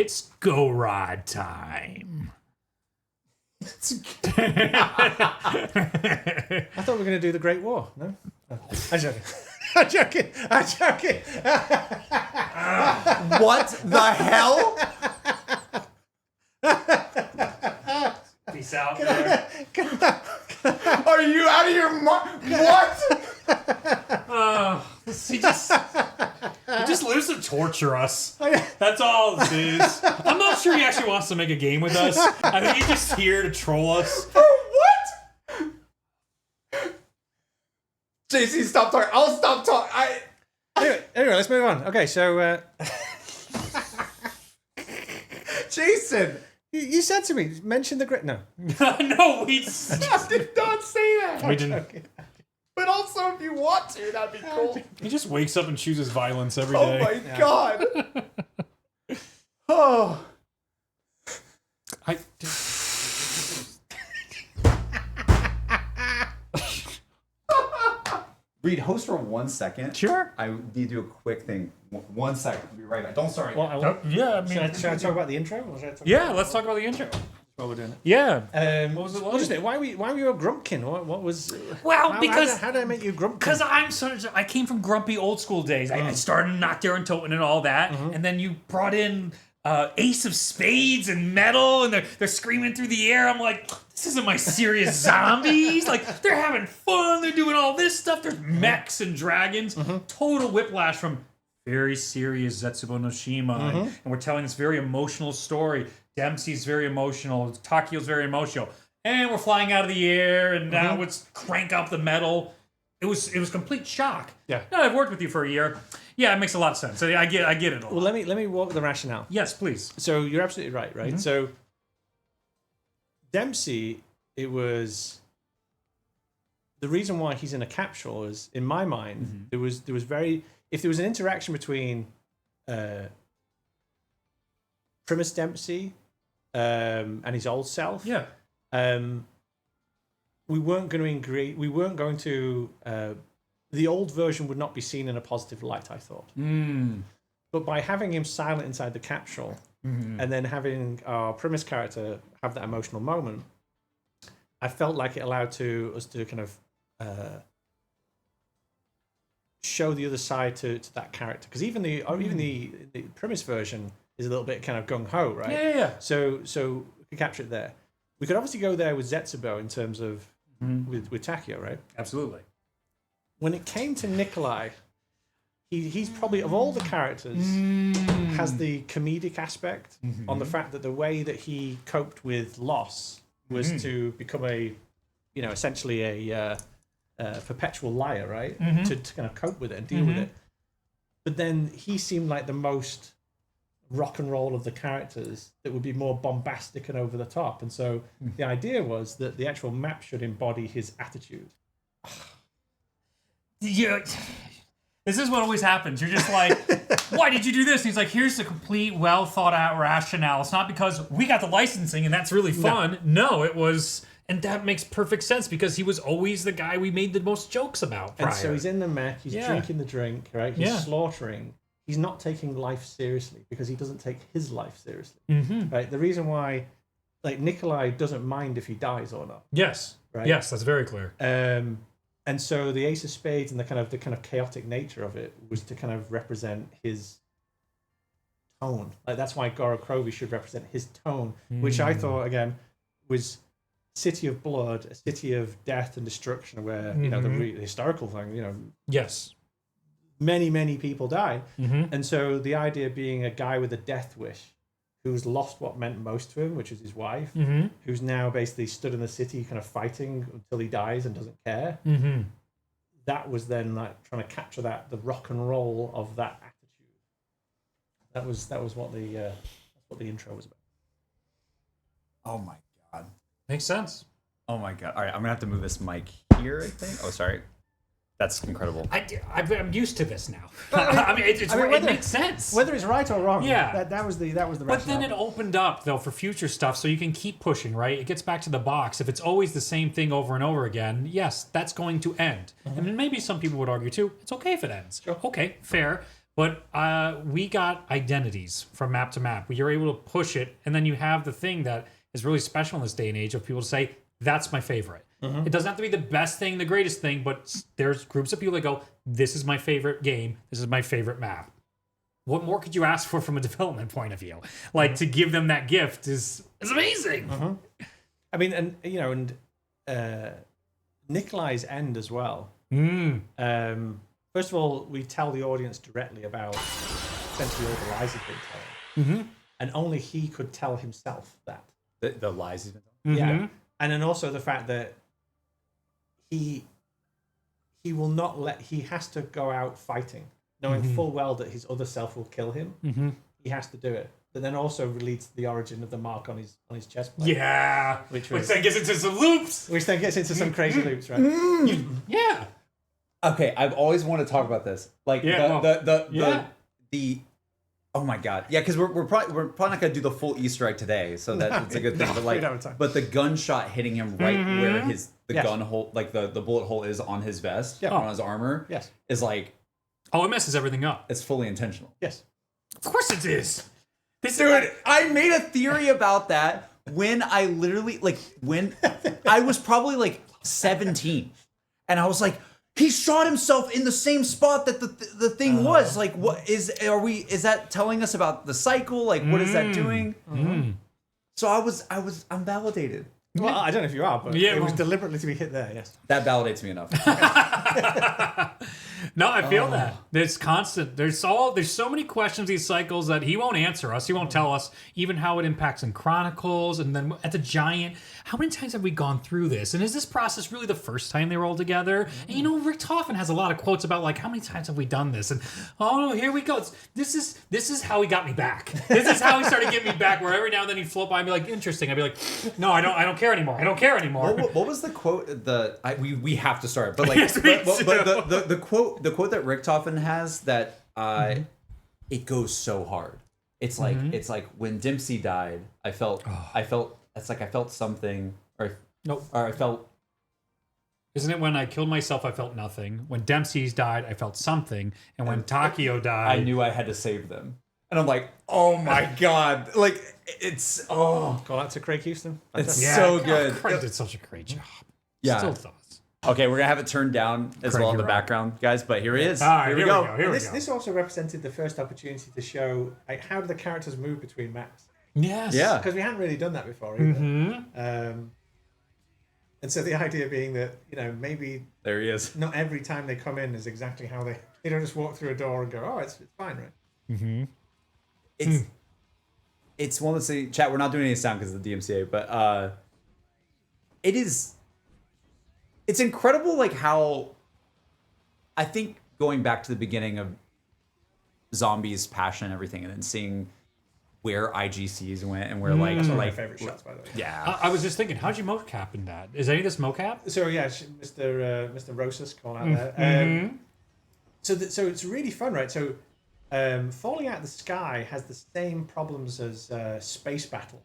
It's Gorod time. I thought we were going to do the Great War. No? Oh, I'm joking. I'm joking. I'm joking. What the hell? Peace out there. Are you out of your mind? What? He just lives to torture us. That's all this is. I'm not sure he actually wants to make a game with us. I think he's just here to troll us. For what? JC, stop talking. I'll stop talking. Anyway, let's move on. Okay, so Jason, you said to me, mention the Great. No. No, we I did not say that. We didn't. Okay. But also, if you want to, that'd be cool. He just wakes up and chooses violence every Oh day. my god. Oh. Reed, host for 1 second. Sure. I need to do a quick thing. 1 second. I'll be right back. Don't start. Well, Yeah, I should I mean, talk about the intro? Or should I talk yeah. Let's talk about the intro. while we're doing it? Yeah. What was it like? What is it? Why were you a grumpkin? What was? Well, because how did I make you grumpkin? Because I came from grumpy old school days. I started in Knockdown and Toten and all that, and then you brought in Ace of Spades and metal, and they're screaming through the air. I'm like, this isn't my serious zombies. Like, they're having fun. They're doing all this stuff. There's mechs and dragons. Total whiplash from very serious Zetsubo no Shima, and we're telling this very emotional story. Dempsey's very emotional. Takio's very emotional, and we're flying out of the air, and now let's crank up the metal. It was complete shock. Yeah. Now I've worked with you for a year. Yeah, it makes a lot of sense. I get it all. Well, let me walk the rationale. Yes, please. So you're absolutely right? So Dempsey, it was the reason why he's in a capsule is, in my mind, there was if there was an interaction between Primus Dempsey and his old self. Yeah. We weren't going to the old version would not be seen in a positive light, I thought. But by having him silent inside the capsule and then having our Primus character have that emotional moment, I felt like it allowed us to kind of show the other side to that character. Because even the Primus version is a little bit kind of gung-ho, right? Yeah. So we could capture it there. We could obviously go there with Zetsubo in terms of with Takio, right? Absolutely. When it came to Nikolai, he's probably, of all the characters, has the comedic aspect on the fact that the way that he coped with loss was to become essentially a perpetual liar, right? To kind of cope with it and deal with it. But then he seemed like the most rock and roll of the characters that would be more bombastic and over the top. And so the idea was that the actual map should embody his attitude. Yeah. This is what always happens. You're just like, why did you do this? And he's like, here's the complete, well thought out rationale. It's not because we got the licensing and that's really fun. No, it was, and that makes perfect sense because he was always the guy we made the most jokes about prior. And so he's in the mech, he's drinking the drink, right? He's slaughtering. He's not taking life seriously because he doesn't take his life seriously. Right? The reason why, like, Nikolai doesn't mind if he dies or not. Yes. Right? Yes, that's very clear. And so the Ace of Spades and the kind of chaotic nature of it was to kind of represent his tone. Like, that's why Gorod Krovi should represent his tone, which I thought, again, was city of blood, a city of death and destruction, where the historical thing, Yes. many people died. And so the idea being a guy with a death wish who's lost what meant most to him, which is his wife, who's now basically stood in the city kind of fighting until he dies and doesn't care. That was then like trying to capture the rock and roll of that attitude. That was what the intro was about. Oh my god. Makes sense. Oh my god. All right, I'm gonna have to move this mic here, I think. Oh, sorry. That's incredible. I'm used to this now. It makes sense. Whether it's right or wrong, Yeah. that was the rationale. But then it opened up, though, for future stuff, so you can keep pushing, right? It gets back to the box. If it's always the same thing over and over again, yes, that's going to end. And maybe some people would argue, too, it's okay if it ends. Sure. Okay, fair. But we got identities from map to map. You're able to push it, and then you have the thing that is really special in this day and age of people to say, that's my favorite. It doesn't have to be the best thing, the greatest thing, but there's groups of people that go, this is my favorite game, this is my favorite map. What more could you ask for from a development point of view? Like, to give them that gift is amazing. I mean, and you know, and Nikolai's end as well. First of all, we tell the audience directly about essentially all the lies he's been telling, and only he could tell himself that The lies he's been telling. Yeah, and then also the fact that he will not let. He has to go out fighting, knowing full well that his other self will kill him. He has to do it. But then also leads to the origin of the mark on his chest plate. Yeah, which then gets into some loops. Which then gets into some crazy loops, right? Yeah. Okay, I've always wanted to talk about this. Like the oh my god, yeah, because we're probably not gonna do the full Easter egg today, so that's a good thing. But like, but the gunshot hitting him right where the gun hole, like the bullet hole is on his vest, on his armor, is like, oh, it messes everything up. It's fully intentional. Yes, of course it is. Dude, I made a theory about that when I literally when I was probably like 17, and I was like, he shot himself in the same spot that the thing was. Like, what is that telling us about the cycle? Like, what is that doing? So I'm validated. Well, I don't know if you are, but it was deliberately to be hit there. Yes, that validates me enough. No, I feel that. There's constant. There's so many questions, these cycles, that he won't answer us. He won't tell us even how it impacts in Chronicles, and then at the Giant. How many times have we gone through this? And is this process really the first time they were all together? And you know, Rick Toffin has a lot of quotes about like, how many times have we done this? And oh no, here we go. This is how he got me back. This is how he started getting me back. Where every now and then he'd float by and be like, interesting. I'd be like, no, I don't care anymore. I don't care anymore. What was the quote? We have to start, but like, yes, but the quote that Rick Toffin has that it goes so hard. It's like when Dempsey died, I felt something, or I felt. Isn't it when I killed myself, I felt nothing? When Dempsey's died, I felt something, and when Takio died, I knew I had to save them. And I'm like, oh my god, like it's Call out to Craig Houston. It's so good. Craig did such a great job. Yeah. Still does. Okay, we're gonna have it turned down as well in the background, guys. But here he is. All right, here we go. This also represented the first opportunity to show like how do the characters move between maps. Yes. Yeah. Because we hadn't really done that before either. And so the idea being that, you know, maybe there he is. Not every time they come in is exactly how they don't just walk through a door and go, oh, it's fine, right? It's one of those things. Chat, we're not doing any sound because of the DMCA, but it's incredible, like how I think going back to the beginning of Zombies' passion and everything, and then seeing where IGCs went and where like that's one of my favorite shots, by the way. Yeah, I was just thinking, how'd you mocap in that? Is any of this mocap? So yeah, Mr. Rosas call out there. So it's really fun, right? So Falling Out of the Sky has the same problems as Space Battle.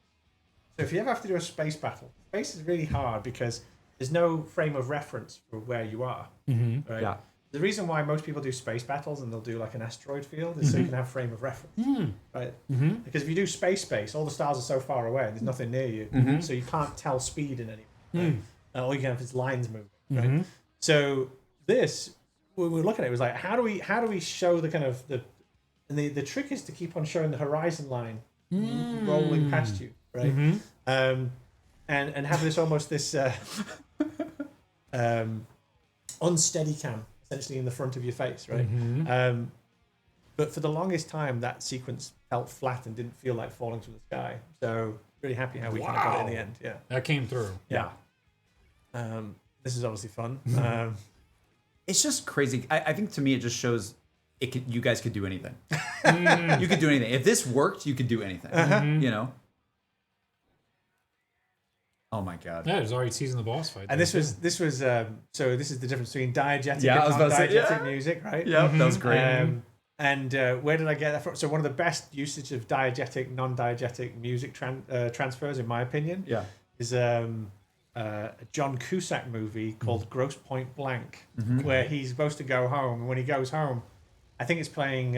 So if you ever have to do a space battle, space is really hard because there's no frame of reference for where you are. Right? Yeah. The reason why most people do space battles and they'll do like an asteroid field is so you can have frame of reference, right? Because if you do space, all the stars are so far away, there's nothing near you, so you can't tell speed in any way. All you can have is lines moving, right? So this, when we were looking at it, was like, how do we show the kind of the trick is to keep on showing the horizon line rolling past you, right? And have this almost this unsteady cam essentially in the front of your face, right? But for the longest time, that sequence felt flat and didn't feel like falling from the sky. So really happy how we kind of got it in the end. Yeah, that came through. Yeah. This is obviously fun. It's just crazy. I think to me it just shows you guys could do anything. You could do anything. If this worked, you could do anything. You know. Oh my god! Yeah, it was already seasoned the boss fight. And this was so this is the difference between diegetic and non-diegetic music, right? Yeah, that was great. And where did I get that from? So one of the best usage of diegetic, non-diegetic music transfers, in my opinion, is a John Cusack movie called Grosse Point Blank, where he's supposed to go home, and when he goes home, I think it's playing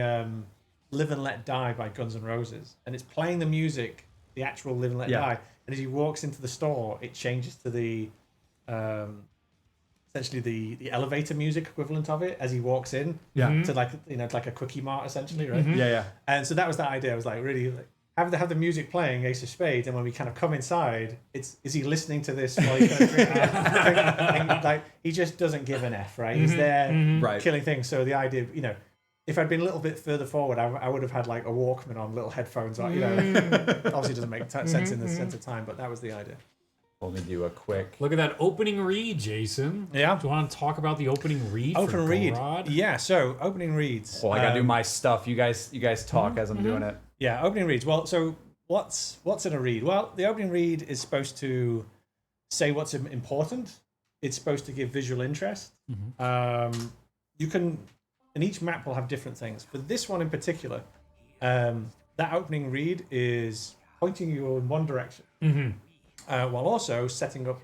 "Live and Let Die" by Guns N' Roses, and it's playing the music, the actual "Live and Let Die." And as he walks into the store, it changes to the essentially the elevator music equivalent of it as he walks in. To like like a Quickie Mart essentially, right? Yeah. And so that was the idea. I was like, really like, have the music playing Ace of Spades, and when we kind of come inside, is he listening to this while he's kind of drinking? And, like, he just doesn't give an F, right? He's there killing things. So the idea, if I'd been a little bit further forward, I would have had like a Walkman on, little headphones on. Obviously it doesn't make sense in the sense of time, but that was the idea. Let me do a quick. Look at that opening read, Jason. Yeah. Do you want to talk about the opening read? Open read. Gorod? Yeah. So opening reads. Well, I gotta do my stuff. You guys talk as I'm doing it. Yeah, opening reads. Well, so what's in a read? Well, the opening read is supposed to say what's important. It's supposed to give visual interest. You can, and each map will have different things. For this one in particular, that opening read is pointing you in one direction, while also setting up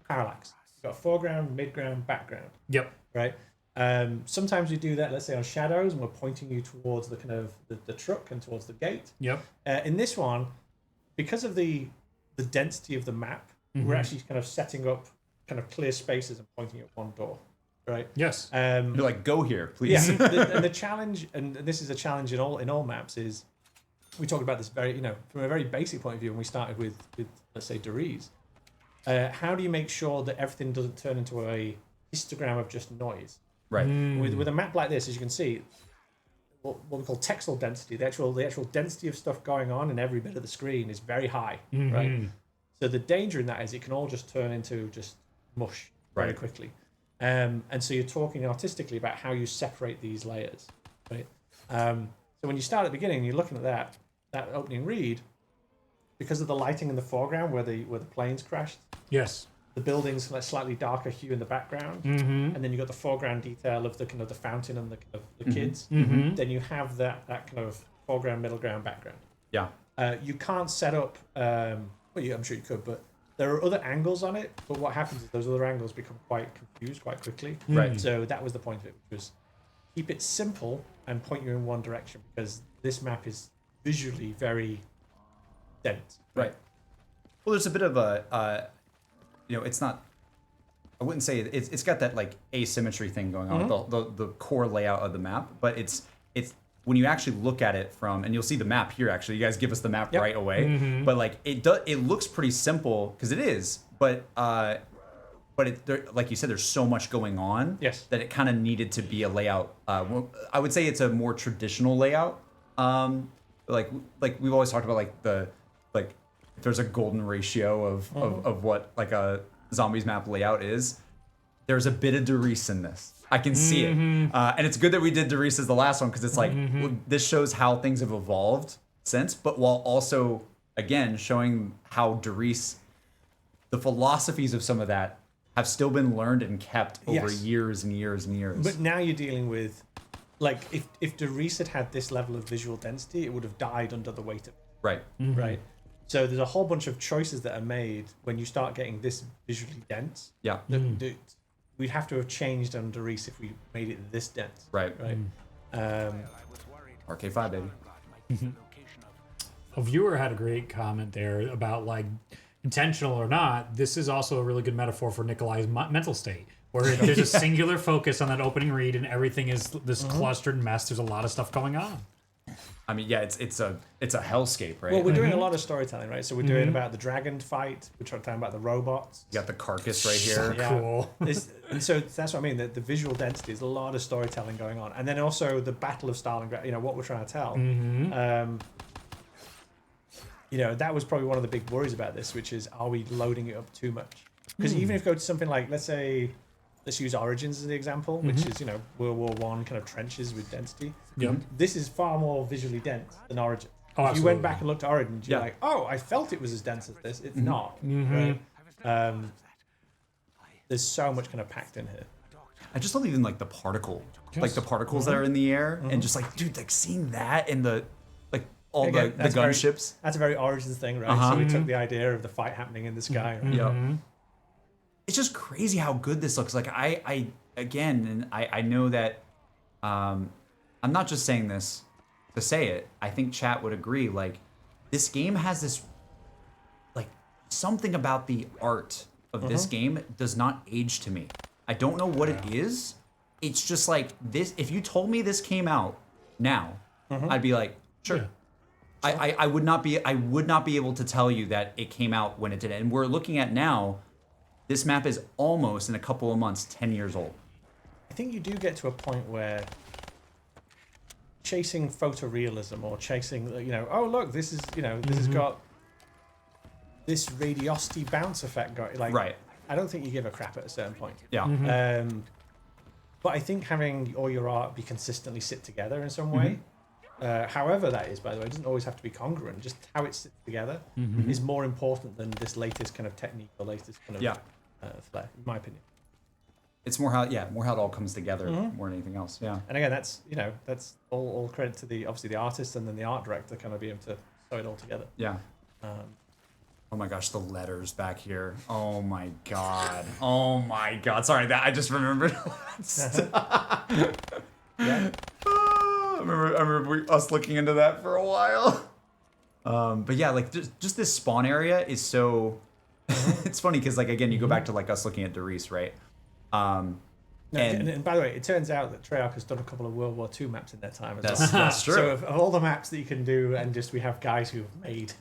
parallax. You've got foreground, midground, background. Yep. Right. Sometimes we do that, let's say on shadows, and we're pointing you towards the kind of the truck and towards the gate. Yep. In this one, because of the density of the map, we're actually kind of setting up kind of clear spaces and pointing at one door. Right. Yes. You're like, go here, please. Yeah. And the challenge, and this is a challenge in all maps, is we talked about this very, from a very basic point of view when we started with let's say Deriz. How do you make sure that everything doesn't turn into a histogram of just noise? Right. With a map like this, as you can see, what we call textile density, the actual density of stuff going on in every bit of the screen is very high, right? So the danger in that is it can all just turn into just mush very quickly. And so you're talking artistically about how you separate these layers, right? So when you start at the beginning, you're looking at that opening read, because of the lighting in the foreground where the planes crashed. Yes. The building's like slightly darker hue in the background, and then you got the foreground detail of the kind of the fountain and the kids. Then you have that kind of foreground, middle ground, background. Yeah. You can't set up. I'm sure you could, but there are other angles on it. But what happens is those other angles become quite confused quite quickly. Right. So that was the point of it, which was keep it simple and point you in one direction, because this map is visually very dense. Right. Well, there's a bit of a. It's not. I wouldn't say it's got that like asymmetry thing going on with the core layout of the map, but it's when you actually look at it from, and you'll see the map here. Actually, you guys give us the map right away, but like it looks pretty simple because it is, but like you said, there's so much going on. Yes. That it kind of needed to be a layout. I would say it's a more traditional layout. Like we've always talked about if there's a golden ratio of what like a zombies map layout is, there's a bit of Deriz in this. I can see it. And it's good that we did Deriz as the last one, because it's like, this shows how things have evolved since, but while also, again, showing how Deriz, the philosophies of some of that have still been learned and kept over years and years and years. But now you're dealing with, like, if Deriz had this level of visual density, it would have died under the weight of it. Right. Right. So there's a whole bunch of choices that are made when you start getting this visually dense. Yeah. We'd have to have changed on Deriz if we made it this dense. Right. Right. RK5, baby. A viewer had a great comment there about, like, intentional or not, this is also a really good metaphor for Nikolai's mental state, where there's a singular focus on that opening read and everything is this clustered mess. There's a lot of stuff going on. I mean, yeah, it's a hellscape, right? Well, we're doing a lot of storytelling, right? So we're doing about the dragon fight. We're talking about the robots. You got the carcass right here. Yeah. Cool. And so that's what I mean. The visual density is a lot of storytelling going on, and then also the Battle of Stalingrad. What we're trying to tell. That was probably one of the big worries about this, which is, are we loading it up too much? Because even if you go to something like, let's use Origins as the example, which is World War I kind of trenches with density. Yep. This is far more visually dense than Origins. Oh, if you went back and looked at Origins, you're like, oh, I felt it was as dense as this. It's not. Right? There's so much kind of packed in here. I just love even like the particle, like the particles that are in the air, and just like, dude, like seeing that in the all the gunships. That's a very Origins thing, right? So we took the idea of the fight happening in the sky. Right? Yeah. It's just crazy how good this looks. Like I know that I'm not just saying this to say it. I think chat would agree. Like, this game has this, like, something about the art of this game does not age to me. I don't know what it is. It's just like this. If you told me this came out now, I'd be like, sure. Yeah. I would not be able to tell you that it came out when it did. And we're looking at now, this map is almost in a couple of months 10 years old. I think you do get to a point where chasing photorealism or chasing, oh look, this is, this has got this radiosity bounce effect going. Like, right. I don't think you give a crap at a certain point. Yeah. But I think having all your art be consistently sit together in some way, however that is, by the way, it doesn't always have to be congruent. Just how it sits together is more important than this latest kind of technique or latest kind of flair, in my opinion. It's more how it all comes together more than anything else. Yeah. And again, that's all credit to obviously the artist and then the art director kind of being able to sew it all together. Yeah. Oh my gosh, the letters back here. Oh my god. Oh my god. Sorry, that I just remembered. Yeah. I remember us looking into that for a while. But yeah, like just this spawn area is so. It's funny because, like, again, you go back to like us looking at Doris, right? And by the way, it turns out that Treyarch has done a couple of World War II maps in their time as well. That's true. So of all the maps that you can do, and just we have guys who've made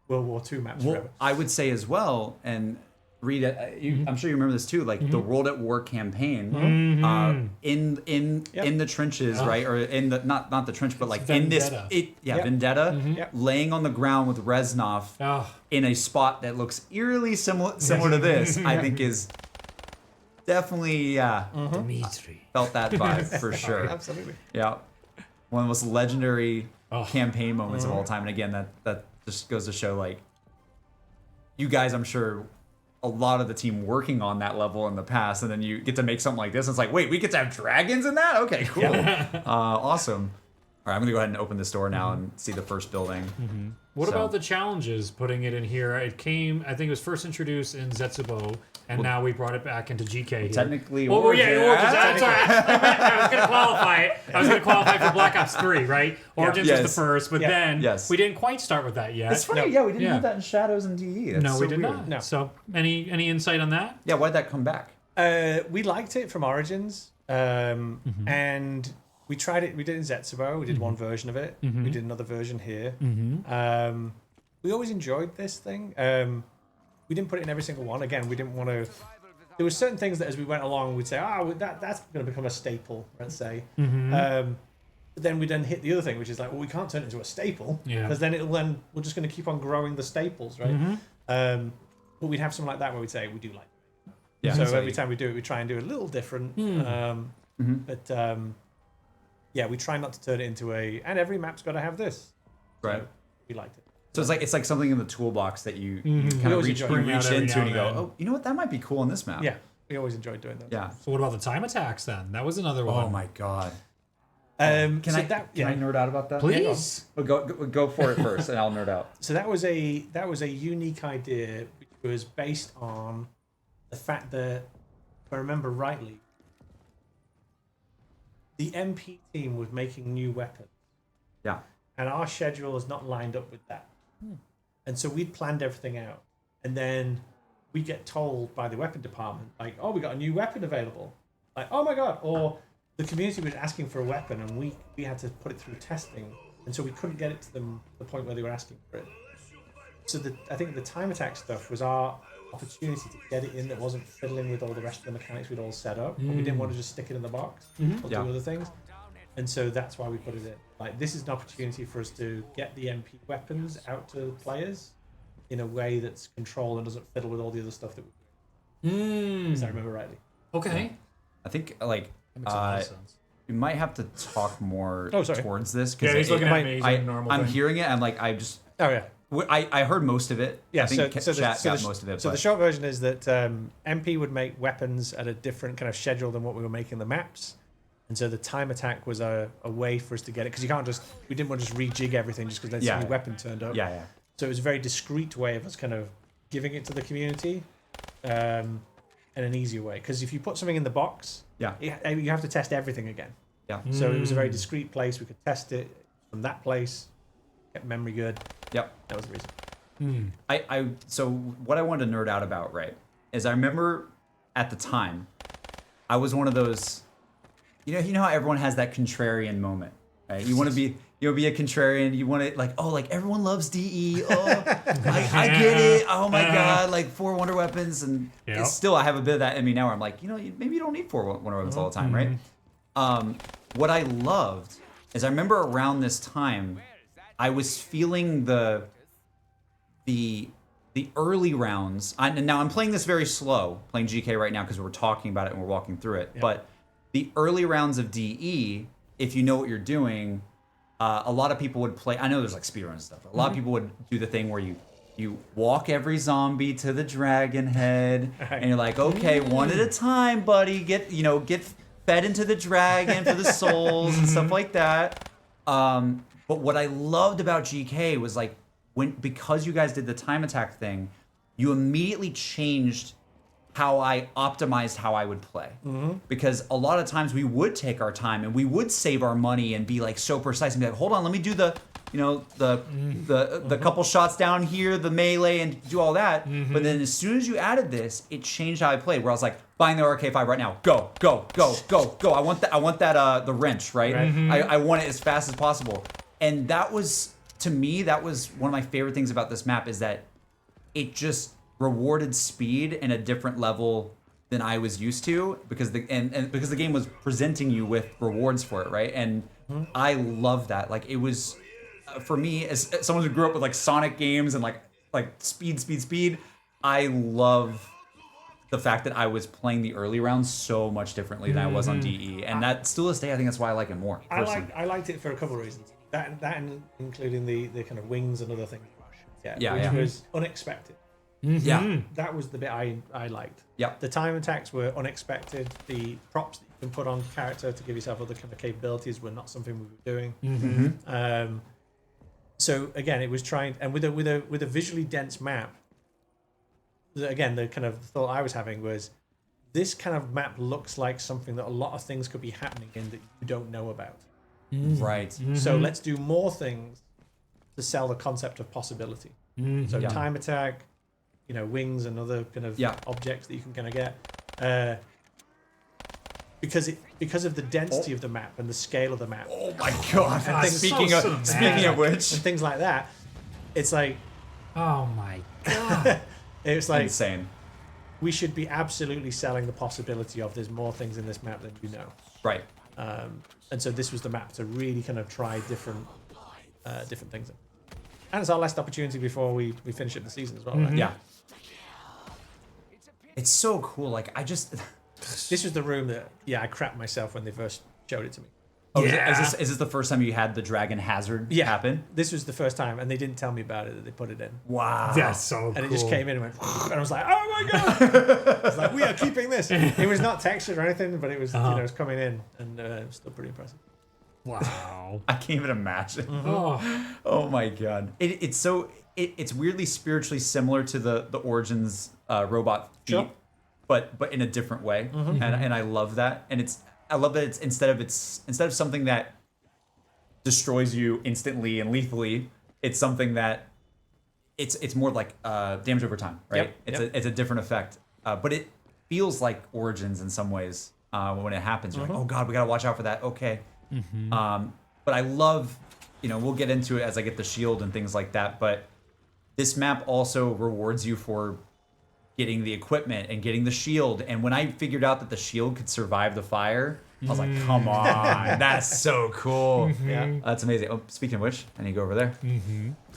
World War II maps forever. I would say as well, and read it. I'm sure you remember this too, like the World at War campaign in the trenches, right, or in the not the trench, but like Vendetta. in this, Vendetta, laying on the ground with Reznov in a spot that looks eerily similar to this. I think is definitely Dmitri. felt that vibe for sure. Absolutely. Yeah, one of the most legendary campaign moments of all time, and again, that just goes to show, like, you guys, I'm sure, a lot of the team working on that level in the past, and then you get to make something like this. And it's like, wait, we get to have dragons in that? Okay, cool. Awesome. All right, I'm gonna go ahead and open this door now and see the first building. What about the challenges, putting it in here? It came, I think it was first introduced in Zetsubo, and now we brought it back into GK here. Technically, Origins. That's right. I was going to qualify it. I was going to qualify for Black Ops 3, right? Origins was the first, but then we didn't quite start with that yet. It's funny, we didn't have that in Shadows and DE. No, we did not. No. So, any insight on that? Yeah, why'd that come back? We liked it from Origins, and we tried it. We did it in Zetsubo. We did one version of it. We did another version here. We always enjoyed this thing. We didn't put it in every single one. Again, we didn't want to. There were certain things that as we went along, we'd say, that's going to become a staple, let's say. But then we hit the other thing, which is like, well, we can't turn it into a staple because then we're just going to keep on growing the staples, right? But we'd have something like that where we'd say we do like it. Yeah. So every time we do it, we try and do it a little different. But we try not to turn it into and every map's got to have this. Right. So we liked it. So it's like something in the toolbox that you kind of reach into and you go, oh, you know what, that might be cool in this map. Yeah, we always enjoyed doing that. Yeah. So what about the time attacks then? That was another one. Oh my god. Can I nerd out about that? Please. Yeah, go for it first, and I'll nerd out. So that was a unique idea, which was based on the fact that, if I remember rightly, the MP team was making new weapons. Yeah. And our schedule is not lined up with that. And so we'd planned everything out. And then we get told by the weapon department, like, oh, we got a new weapon available. Like, oh my God. Or the community was asking for a weapon and we had to put it through testing. And so we couldn't get it to them the point where they were asking for it. So I think the time attack stuff was our opportunity to get it in that wasn't fiddling with all the rest of the mechanics we'd all set up. But we didn't want to just stick it in the box or do other things. And so that's why we put it in. Like, this is an opportunity for us to get the MP weapons out to players in a way that's controlled and doesn't fiddle with all the other stuff that we're doing. If I remember rightly. Okay. I think, like, That makes a lot of sense. we might have to talk more towards this. Yeah, he's looking at me. I'm hearing it. I'm like, I just... Oh, yeah. I heard most of it. Yeah, I think so chat got most of it. So the short version is that MP would make weapons at a different kind of schedule than what we were making the maps. And so the time attack was a way for us to get it, because you can't we didn't want to just rejig everything just because then a new weapon turned up. Yeah. So it was a very discreet way of us kind of giving it to the community in an easier way. Because if you put something in the box, you have to test everything again. Yeah. So it was a very discreet place. We could test it from that place. Kept memory good. Yep. That was the reason. So what I wanted to nerd out about, right, is I remember at the time, I was one of those, you know how everyone has that contrarian moment, right? You want to be a contrarian. You want to like everyone loves DE. Oh, I get it. Oh my God, like 4 wonder weapons, and it's still I have a bit of that in me now. Where I'm like, maybe you don't need 4 wonder weapons all the time, right? What I loved is I remember around this time, I was feeling the early rounds. And now I'm playing this very slow, playing GK right now because we're talking about it and we're walking through it. Yeah. But the early rounds of DE, if you know what you're doing, a lot of people would play. I know there's like speedrun stuff. A lot of people would do the thing where you walk every zombie to the dragon head, and you're like, okay, one at a time, buddy. Get fed into the dragon for the souls and stuff like that. But what I loved about GK was like because you guys did the time attack thing, you immediately changed how I optimized how I would play. Because a lot of times we would take our time and we would save our money and be like so precise and be like, hold on, let me do the couple shots down here, the melee, and do all that. But then as soon as you added this, it changed how I played. Where I was like, buying the RK5 right now, go. I want that the wrench, right? I want it as fast as possible. And that was, to me, that was one of my favorite things about this map, is that it just rewarded speed in a different level than I was used to, because because the game was presenting you with rewards for it, right? And I love that. Like, it was for me, as someone who grew up with like Sonic games and like speed, I love the fact that I was playing the early rounds so much differently than I was on DE, and that still this day I think that's why I like it more. I liked it for a couple of reasons. That including the kind of wings and other things. Which was unexpected. Yeah, that was the bit I liked. Yeah, the time attacks were unexpected. The props that you can put on character to give yourself other kind of capabilities were not something we were doing. So again, it was trying, and with a visually dense map. Again, the kind of thought I was having was, this kind of map looks like something that a lot of things could be happening in that you don't know about. Right. So let's do more things to sell the concept of possibility. So time attack, wings and other kind of objects that you can kind of get, because of the density of the map and the scale of the map. Oh my God! Speaking of which, and things like that, it's like, oh my God, it's like insane. We should be absolutely selling the possibility of there's more things in this map than you know. Right. And so this was the map to really kind of try different things. And it's our last opportunity before we finish up the season as well, right? Yeah. It's so cool. Like, this was the room that I crapped myself when they first showed it to me. Oh, is this the first time you had the dragon hazard happen? This was the first time, and they didn't tell me about it, that they put it in. Wow. That's so cool. And it just came in and went, and I was like, oh my God. I was like, we are keeping this. It was not textured or anything, but it was, it was coming in, and it was still pretty impressive. Wow. I can't even imagine. Oh my God. It's weirdly spiritually similar to the Origins robot feat, but in a different way. And I love that. And I love that it's instead of something that destroys you instantly and lethally, it's something that it's more like damage over time, right? It's a different effect. But it feels like Origins in some ways when it happens. You're like, oh God, we gotta watch out for that. Okay. But I love, we'll get into it as I get the shield and things like that, but this map also rewards you for getting the equipment and getting the shield. And when I figured out that the shield could survive the fire, I was like, come on, that's so cool. Yeah. That's amazing. Oh, speaking of which, I need to go over there.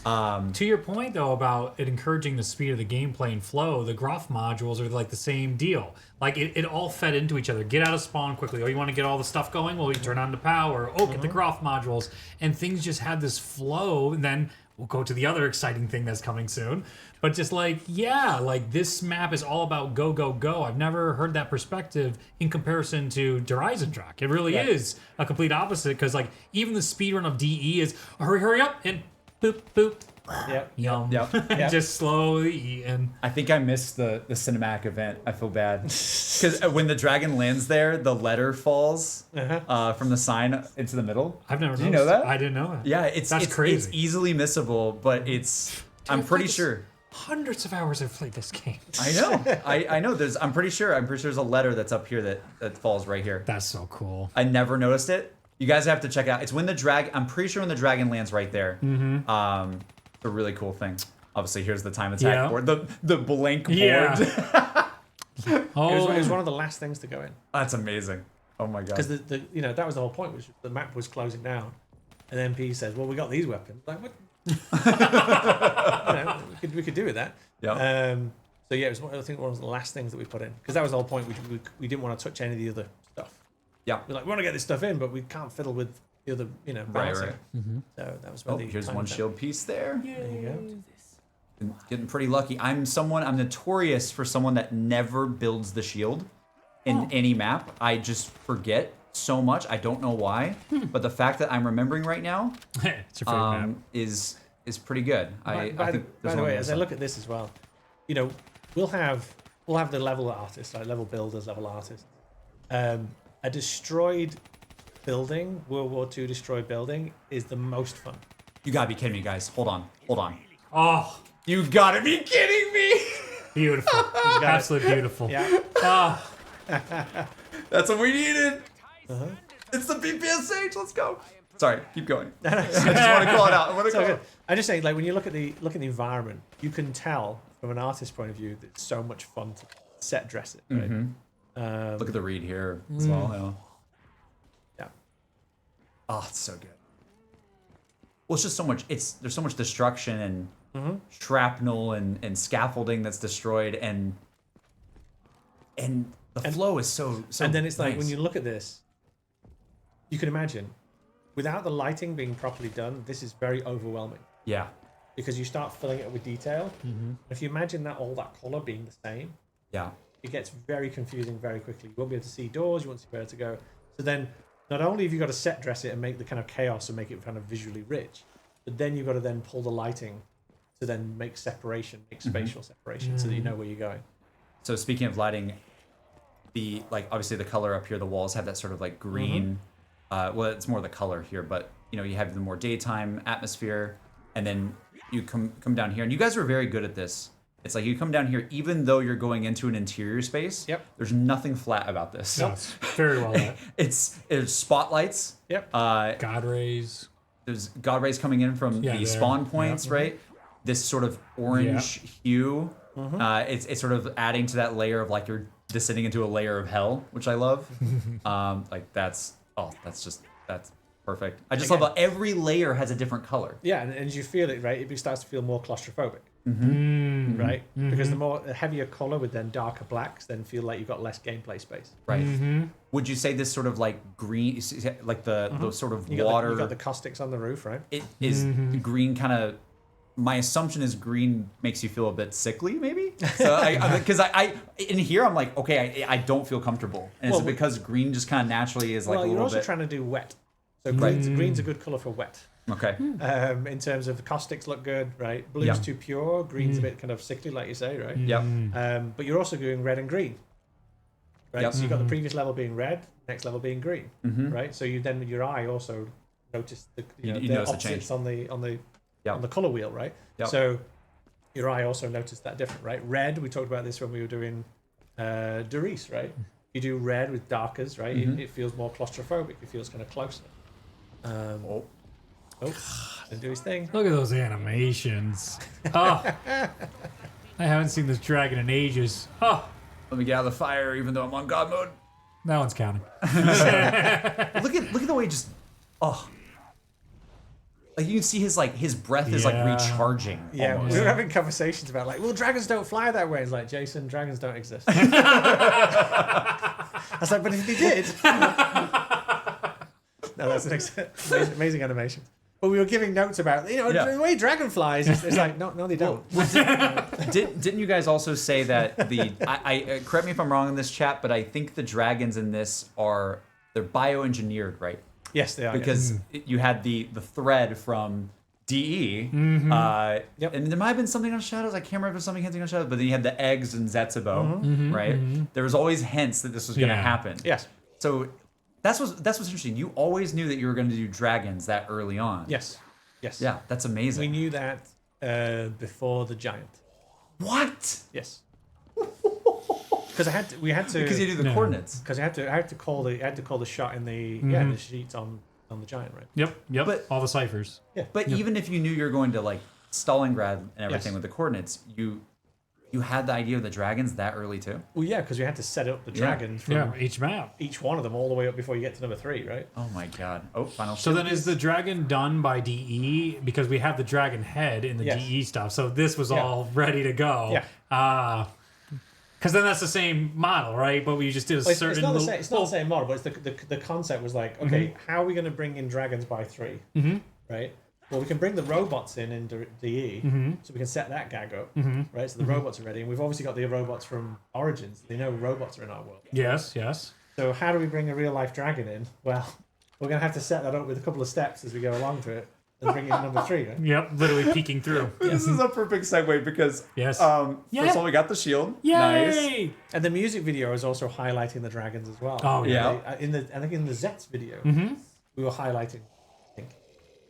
To your point, though, about it encouraging the speed of the gameplay and flow, the Groff modules are like the same deal. Like, it all fed into each other. Get out of spawn quickly. Oh, you want to get all the stuff going? Well, you turn on the power. Oh, get the Groff modules. And things just had this flow. And then we'll go to the other exciting thing that's coming soon. But just like, this map is all about go, go, go. I've never heard that perspective in comparison to Der Eisendrache. It really is a complete opposite, because like even the speedrun of DE is hurry up and boop, boop, Yep. Yum. Yep. Yeah. Just slowly eating. I think I missed the cinematic event. I feel bad because when the dragon lands there, the letter falls from the sign into the middle. I've never. Did you know noticed. that? I didn't know that. Yeah, That's it's crazy. It's easily missable, but I'm pretty sure. Hundreds of hours I've played this game. I know. I know. I'm pretty sure there's a letter that's up here that falls right here. That's so cool. I never noticed it. You guys have to check it out. It's when the dragon. I'm pretty sure when the dragon lands right there. Mm-hmm. It's a really cool thing. Obviously, here's the time attack board. The blank board. Yeah. It was one of the last things to go in. That's amazing. Oh my god. Because that was the whole point, was the map was closing down, and MP says, "Well, we got these weapons." Like what? We could do with that. Yeah. So yeah, it was I think one of the last things that we put in, because that was the whole point. We didn't want to touch any of the other stuff. Yeah. We're like, we want to get this stuff in, but we can't fiddle with the other, balancing. Right. So that was where the Here's time one went. shield piece there. There you go. Getting pretty lucky. I'm notorious for someone that never builds the shield in any map. I just forget so much. I don't know why, but the fact that I'm remembering right now It's your favorite map. is pretty good. I think By there's the one way, on as this I side. look at this as well, we'll have the level artists, like level builders, level artists. A destroyed building, World War II destroyed building, is the most fun. You gotta be kidding me, guys. Hold on. Oh, You gotta be kidding me. beautiful. Absolutely beautiful. Yeah. Oh, That's what we needed. It's the BPSH. Let's go. Sorry, keep going. I just want to call it out. I want to So call good. it. I just say, like, when you look at the environment, you can tell from an artist's point of view that it's so much fun to set dress it. Right? Look at the read here as well. Yeah. Oh, it's so good. Well, it's just so much. There's so much destruction and shrapnel and scaffolding that's destroyed, and the flow is so. And then it's like, nice. when you look at this, you can imagine, without the lighting being properly done, this is very overwhelming, Yeah. because you start filling it with detail. If you imagine that all that color being the same, Yeah. it gets very confusing very quickly. You won't be able to see doors, you won't see where to go. So then, not only have you got to set dress it and make the kind of chaos and make it kind of visually rich, but then you've got to then pull the lighting to then make separation, make spatial separation, so that you know where you're going. So speaking of lighting, obviously the color up here, the walls have that sort of like green. Well, it's more the color here, but you have the more daytime atmosphere, and then you come down here, and you guys are very good at this. It's like you come down here, even though you're going into an interior space. Yep. There's nothing flat about this. no, it's very well done. It's spotlights. Yep. God rays. There's god rays coming in from Yeah, the there. spawn points, Yep. right? This sort of orange hue. It's sort of adding to that layer of like you're descending into a layer of hell, which I love. That's perfect. I just love how every layer has a different color. Yeah, and as you feel it, right, it starts to feel more claustrophobic. Right? Because the heavier color with then darker blacks then feel like you've got less gameplay space. Right. Would you say this sort of like green, like the sort of You water? got the caustics on the roof, right? It is green kind of. My assumption is green makes you feel a bit sickly, maybe. So because I in here I'm like, okay, I don't feel comfortable, and Well, it's because green just kind of naturally is like Well, a you're little also bit. trying to do wet. So green's a good color for wet. Okay. In terms of the caustics look good, right? Blue's Yeah. too pure, green's a bit kind of sickly, like you say, right? Yep. But you're also doing red and green, right? Yep. So you've got the previous level being red, next level being green, right? So you then with your eye also notice the You the notice the opposites change. on the Yep. color wheel, right? Yep. So your eye also noticed that different, right? Red, we talked about this when we were doing Doris, right? You do red with darkers, right? It feels more claustrophobic. It feels kind of closer. Oh, didn't do his thing. Look at those animations. Oh, I haven't seen this dragon in ages. Oh, Let me get out of the fire, even though I'm on God mode. that one's counting. Look at the way he just like you can see his breath is like Yeah. recharging. Yeah, almost. we were having conversations about like, well, dragons don't fly that way. It's like, Jason, dragons don't exist. I was like, but if they did, no, that's an amazing animation. But we were giving notes about Yeah. the way dragon flies. It's like, no, they don't. Didn't you guys also say that I correct me if I'm wrong in this chat, but I think the dragons in this they're bioengineered, right? Yes, they are. Because you had the thread from DE. Yep. And there might have been something on Shadows. I can't remember if it was something hinting on Shadows. But then you had the eggs and Zetsubo, right? There was always hints that this was going to Yeah. happen. Yes. So that's what's interesting. You always knew that you were going to do dragons that early on. Yes. Yes. Yeah, that's amazing. We knew that before the giant. What? Yes. Because we had to. Because you do the coordinates. Because I had to call the shot in the the sheets on the giant, right? Yep. But- All the ciphers. But even if you knew you were going to like Stalingrad and everything Yes. with the coordinates, you had the idea of the dragons that early too. Well, yeah, because we had to set up the dragons from Yeah, each map. each one of them all the way up before you get to number 3, right? Oh my god! Oh, final. So then is the dragon done by DE? Because we have the dragon head in the Yes. DE stuff. So this was Yeah. all ready to go. Yeah. Because then that's the same model, right? But we just did a Well, certain... it's not the little- same. It's not the same model, but it's the concept was like, okay, how are we going to bring in dragons by 3? Right. Well, we can bring the robots in DE, so we can set that gag up, right? So the robots are ready, and we've obviously got the robots from Origins. They know robots are in our world. Yes. So how do we bring a real life dragon in? Well, we're going to have to set that up with a couple of steps as we go along to it, and bring in number 3. Right? Yep, literally peeking through. This is a perfect segue because Yes. first of all we got the shield. Nice. Yay! And the music video is also highlighting the dragons as well. Oh, yeah. I think in the Zets video, we were highlighting. I think.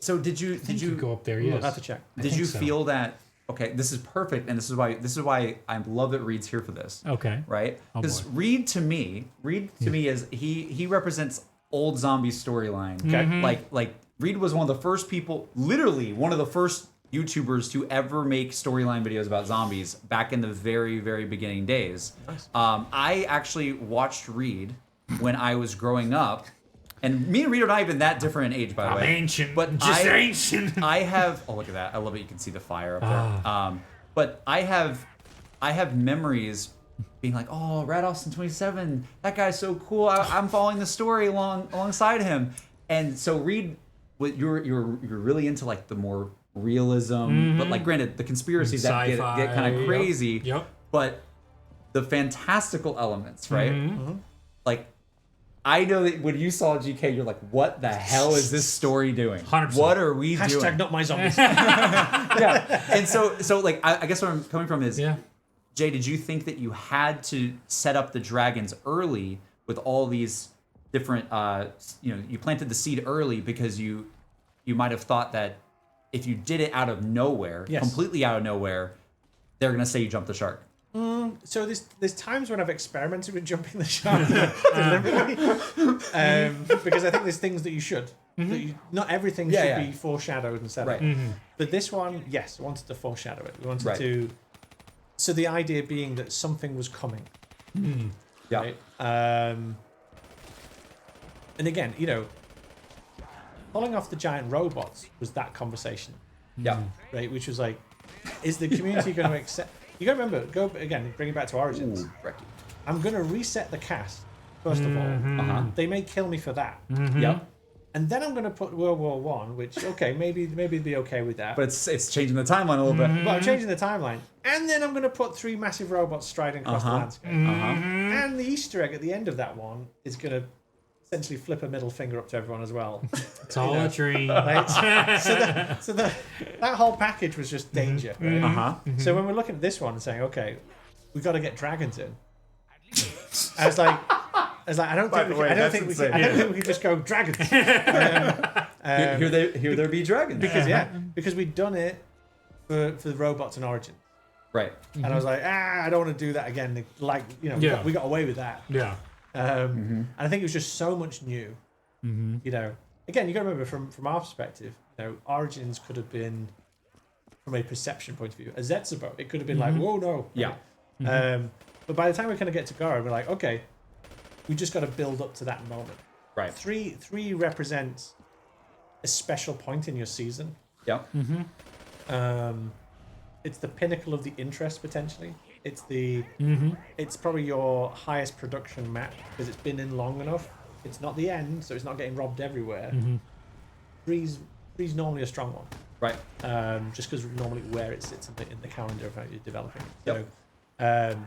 So did you Go up there, We'll yes. have to check. did you so. feel that okay, this is perfect and this is why I love that Reed's here for this. Okay. Right? Oh, Because boy. Reed to me is he represents old zombie storyline. Okay. Like Reed was one of the first people, literally one of the first YouTubers to ever make storyline videos about zombies back in the very, very beginning days. Nice. I actually watched Reed when I was growing up. And me and Reed are not even that different in age, by the I'm way. ancient. But Just I- ancient. I have. Oh, look at that! I love it. You can see the fire up there. But I have memories being like, oh, Red Austin 27. That guy's so cool. I'm following the story alongside him. And so Reed, you're really into like the more realism, but like granted, the conspiracies that get Sci-fi, kind of yep. crazy. Yep. But the fantastical elements, right? Like. I know that when you saw GK, you're like, what the hell is this story doing? 100%. What are we doing? Hashtag not my zombies. Yeah. And so like, I guess where I'm coming from is, Yeah. Jay, did you think that you had to set up the dragons early with all these different, you planted the seed early because you might have thought that if you did it out of nowhere, Yes. completely out of nowhere, they're going to say you jumped the shark. So there's times when I've experimented with jumping the shark deliberately, because I think there's things that you should. That not everything should be foreshadowed and set up. Right. But this one, yes, I wanted to foreshadow it. We wanted Right. to. So the idea being that something was coming. Yeah. Right. And again, pulling off the giant robots was that conversation, Yeah. right? Which was like, is the community going to accept? You got to remember, bring it back to Origins. Ooh, Brecky. I'm going to reset the cast, first of all. They may kill me for that. Yep. And then I'm going to put World War One, which, okay, maybe they'd be okay with that. But it's changing the timeline a little bit. But I'm changing the timeline. And then I'm going to put 3 massive robots striding across the landscape. And the Easter egg at the end of that one is going to essentially flip a middle finger up to everyone as well. It's all a dream. Right? so that whole package was just danger. Right? So when we're looking at this one and saying, okay, we've got to get dragons in. I was like, I don't think we can just go dragons. Here there be dragons. Because we'd done it for the robots in Origin. Right. And I was like, I don't want to do that again. Like, we got away with that. Yeah. And I think it was just so much new. Again, you got to remember from our perspective, Origins could have been, from a perception point of view, a Zetsubo. It could have been like, whoa, no. Yeah. But by the time we kind of get to Gorod, we're like, okay, we just got to build up to that moment. Right. Three represents a special point in your season. Yep. It's the pinnacle of the interest potentially. It's it's probably your highest production map because it's been in long enough. It's not the end, so it's not getting robbed everywhere. Three's normally a strong one. Right. Just because normally where it sits in the calendar of how you're developing it. Yep.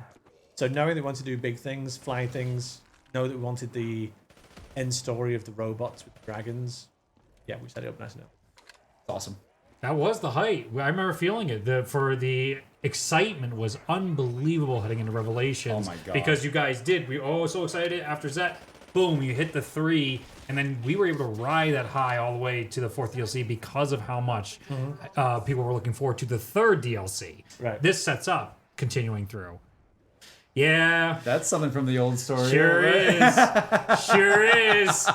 So knowing that we want to do big things, fly things, know that we wanted the end story of the robots with the dragons. Yeah, we set it up nice enough. It's awesome. That was the height. I remember feeling it. The excitement was unbelievable heading into Revelations. Oh my God. Because you guys did. We were so excited. After that, boom, you hit the 3, and then we were able to ride that high all the way to the 4th DLC because of how much people were looking forward to the 3rd DLC. Right. This sets up continuing through. Yeah. That's something from the old story. Sure is. Sure is.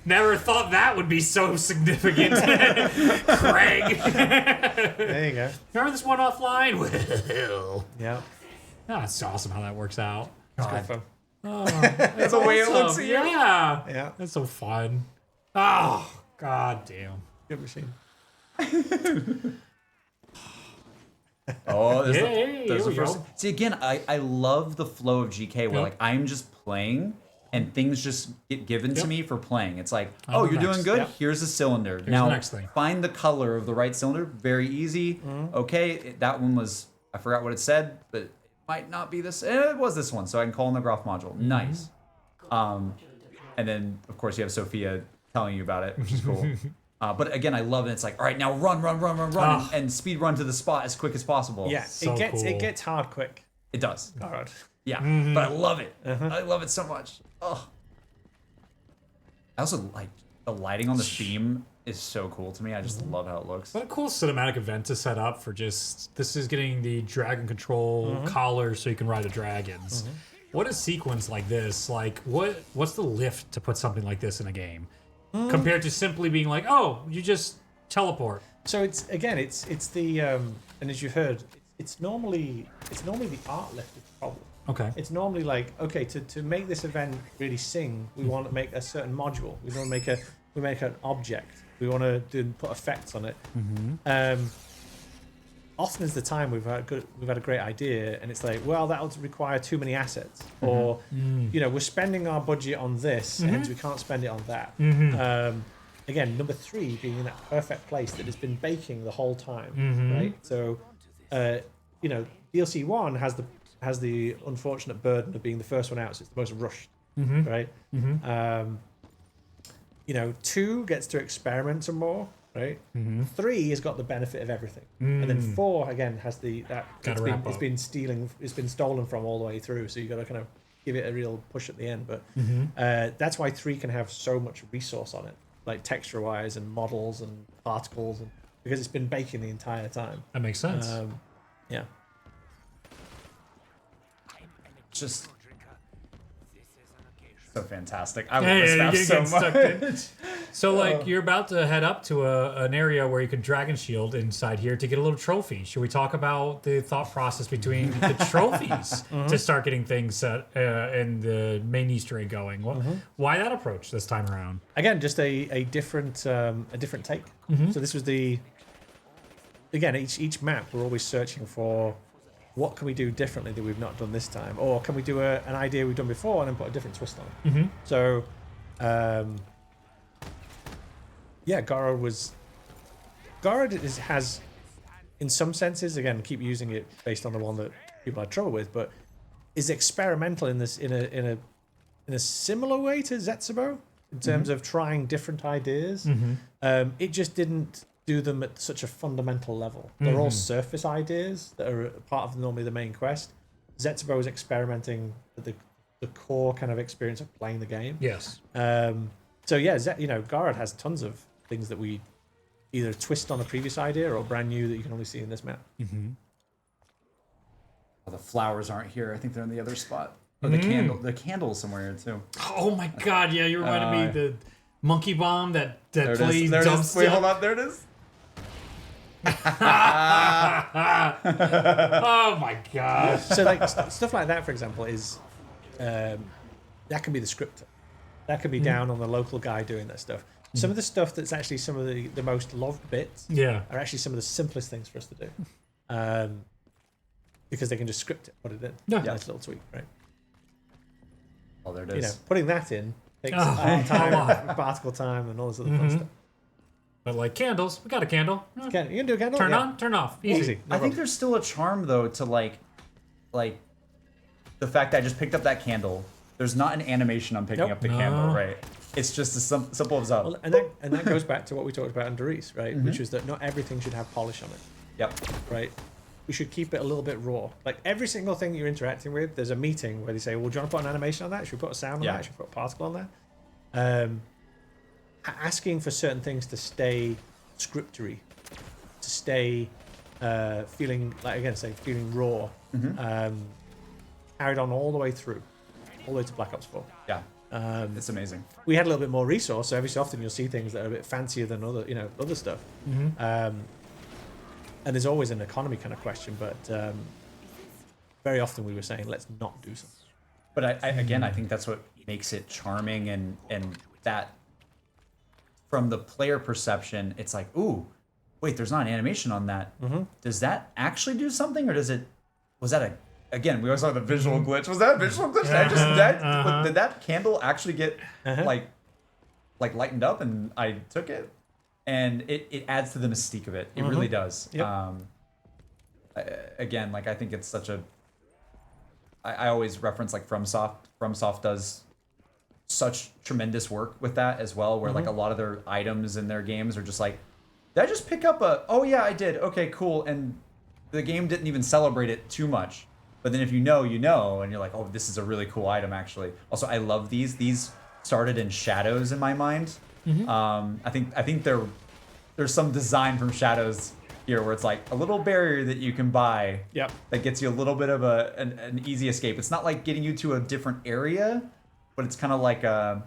Never thought that would be so significant. Craig. There you go. Remember this one offline? Well. Yeah. Oh, it's awesome how that works out. It's good fun. That's the way it looks at you. Yeah. Yeah. That's so fun. Oh, god damn. Good machine. Oh, there's Yay, there's here the we first. go. See, again, I love the flow of GK where Yep. like I'm just playing and things just get given to Yep. me for playing. It's like, On oh, the you're doing next. good. Yep. Here's a cylinder. Now the next thing. find the color of the right cylinder. Very easy. Okay, that one was, I forgot what it said, but it might not be this. It was this one, so I can call in the graph module. Nice. And then of course you have Sophia telling you about it, which is cool. But again, I love it. It's like, all right, now run, and speed run to the spot as quick as possible. Yeah, So it cool. gets hard quick. It does. Hard. Yeah, but I love it. I love it so much. Oh. I also like the lighting on this beam is so cool to me. I just love how it looks. What a cool cinematic event to set up for just this is getting the dragon control collar so you can ride the dragons. What a sequence like this, like what's the lift to put something like this in a game? Compared to simply being like, oh, you just teleport. So it's the and as you heard, it's normally the art lift is the problem. Okay. It's normally like, okay, to make this event really sing, we want to make a certain module. We want to make an object. We want to put effects on it. Often is the time we've had a great idea, and it's like, well, that'll require too many assets, or we're spending our budget on this, and hence we can't spend it on that. Again, number 3 being in that perfect place that has been baking the whole time, right? So, DLC 1 has the unfortunate burden of being the first one out, so it's the most rushed, right? 2 gets to experiment some more, right? 3 has got the benefit of everything, and then 4 again has it's been stolen from all the way through. So you got to kind of give it a real push at the end. But that's why 3 can have so much resource on it, like texture wise and models and particles, and because it's been baking the entire time. That makes sense. Yeah. Just so fantastic. I love Hey, this you're stuff getting so sucked in. much. So, like, you're about to head up to an area where you can dragon shield inside here to get a little trophy. Should we talk about the thought process between the trophies to start getting things set and the main Easter egg going? Why that approach this time around? Again, just a different take. So this was each map we're always searching for what can we do differently that we've not done this time, or can we do an idea we've done before and then put a different twist on it. So Gorod has in some senses, again, keep using it based on the one that people had trouble with, but is experimental in this in a similar way to Zetsubo in terms of trying different ideas. It just didn't do them at such a fundamental level. They're all surface ideas that are part of normally the main quest. Zetsubo is experimenting with the core kind of experience of playing the game. Yes. So yeah, Gorod has tons of things that we either twist on a previous idea or brand new that you can only see in this map. Oh, the flowers aren't here. I think they're in the other spot. Or the candle's somewhere here too. Oh my god, yeah, you reminded me the monkey bomb that There it plays is. There it dumb is. Wait, hold on. There it is. Oh my gosh. So like stuff like that, for example, is that can be the scripter. That could be down on the local guy doing that stuff. Some of the stuff that's actually some of the most loved bits are actually some of the simplest things for us to do. Because they can just script it, put it in. Nice little tweak, right? Oh, there it is. Putting that in takes time, particle time, and all this other fun stuff. But like candles, we got a candle. You can do a candle? Turn Yeah. on, turn off. Easy. I think there's still a charm though to like the fact that I just picked up that candle, There's not an animation on picking Nope. up the camo, right? It's just as simple as that. Well, and that goes back to what we talked about in Doris, right? Which is that not everything should have polish on it, Yep. right? We should keep it a little bit raw. Like every single thing you're interacting with, there's a meeting where they say, "Well, do you want to put an animation on that? Should we put a sound on that? Should we put a particle on there?" Asking for certain things to stay scriptery, to stay feeling like feeling raw, carried on all the way through, all the way to Black Ops 4. Yeah. It's amazing. We had a little bit more resource, so every so often you'll see things that are a bit fancier than other stuff. And there's always an economy kind of question, but very often we were saying, let's not do something. But I think that's what makes it charming, and that from the player perception, it's like, ooh, wait, there's not an animation on that. Does that actually do something, or was that a? Again, we always saw the visual glitch. Was that a visual glitch? Did that candle actually get like lightened up and I took it? And it adds to the mystique of it. It really does. Yep. Again, like I think it's such a. I always reference like FromSoft. FromSoft does such tremendous work with that as well, where like a lot of their items in their games are just like, did I just pick up a? Oh yeah, I did. Okay, cool. And the game didn't even celebrate it too much. But then if you know, and you're like, oh, this is a really cool item, actually. Also, I love these. These started in Shadows in my mind. I think there's some design from Shadows here where it's like a little barrier that you can buy. Yep. That gets you a little bit of an easy escape. It's not like getting you to a different area, but it's kind of like an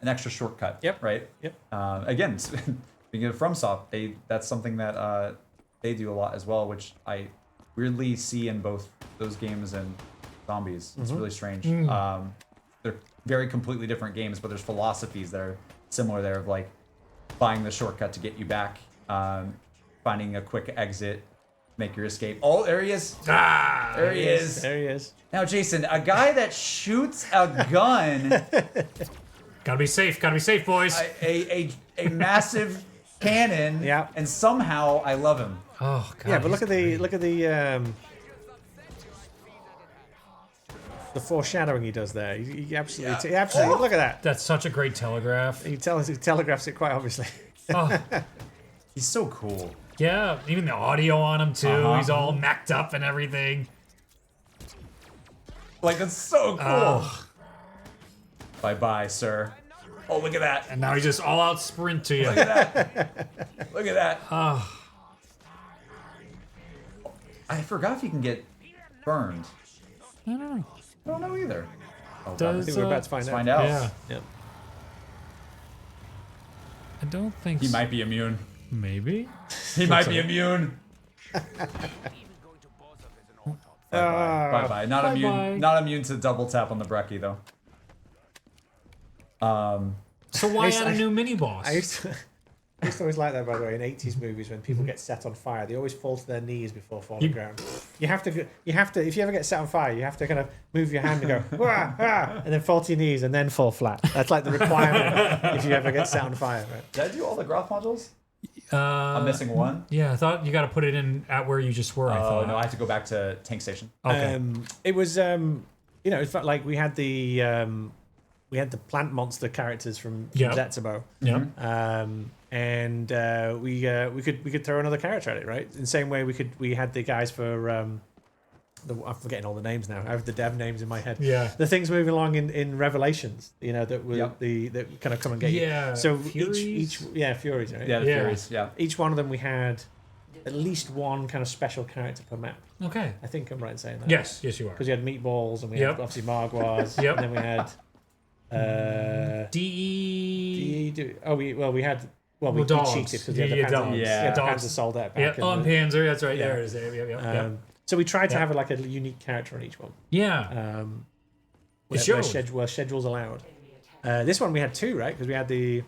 extra shortcut. Yep. Right. Yep. Again, speaking of FromSoft, that's something that they do a lot as well, which I weirdly see in both those games and Zombies. It's really strange. They're very completely different games, but there's philosophies that are similar there of like buying the shortcut to get you back, finding a quick exit, make your escape. Oh, there he is. There he is. There he is. Now, Jason, a guy that shoots a gun, Gotta be safe, boys. a massive cannon, Yeah. and somehow I love him. Oh god. Yeah, but look at the foreshadowing he does there. He absolutely look at that. That's such a great telegraph. He telegraphs it quite obviously. Oh, He's so cool. yeah, even the audio on him too. He's all macked up and everything. Like, that's so cool. Oh. Bye-bye, sir. Oh, look at that. And now he's just all out sprint to you. Look at that. Look at that. Oh, I forgot if you can get burned. I don't know. I don't know either. Oh, God, Does, I think we're about to let's find find out. out. Yeah, Yeah. I don't think He so. might be immune. Maybe. He might be immune. Bye-bye. Not immune. Bye-bye. Not immune to double tap on the brekkie, though. So why Yes, add a new mini boss? I used to always like that, by the way, in 80s movies when people get set on fire, they always fall to their knees before falling down. You have to, if you ever get set on fire, you have to kind of move your hand and go, wah, ah, and then fall to your knees and then fall flat. That's like the requirement if you ever get set on fire. Right? Did I do all the graph modules? I'm missing one. Yeah, I thought you got to put it in at where you just were. I Oh, thought. no, I have to go back to tank station. Okay. It was, it felt like we had the plant monster characters from Zetsubo. Yeah. And we could throw another character at it, right? In the same way we had the guys for I'm forgetting all the names now. I have the dev names in my head. Yeah. The things moving along in Revelations, that were that kind of come and get you. Yeah, So Furies? each Furies, right? Yeah, the Yeah. Furies. Yeah. Each one of them we had at least one kind of special character per map. Okay. I think I'm right in saying that. Yes, you are. Because you had meatballs and we Yep. had obviously Margwas. Yep. And then we had DE. we had. Well, we dogs. cheated because we had the Yeah, Panzer, dogs. we Yeah. had the Dogs. Panzer Soldat back. Yep, in on the- Panzer. That's right. Yeah. There it is. Yep. So we tried to Yeah. have like a unique character on each one. Yeah. Where showed. schedules allowed. This one we had two, right? Because we had the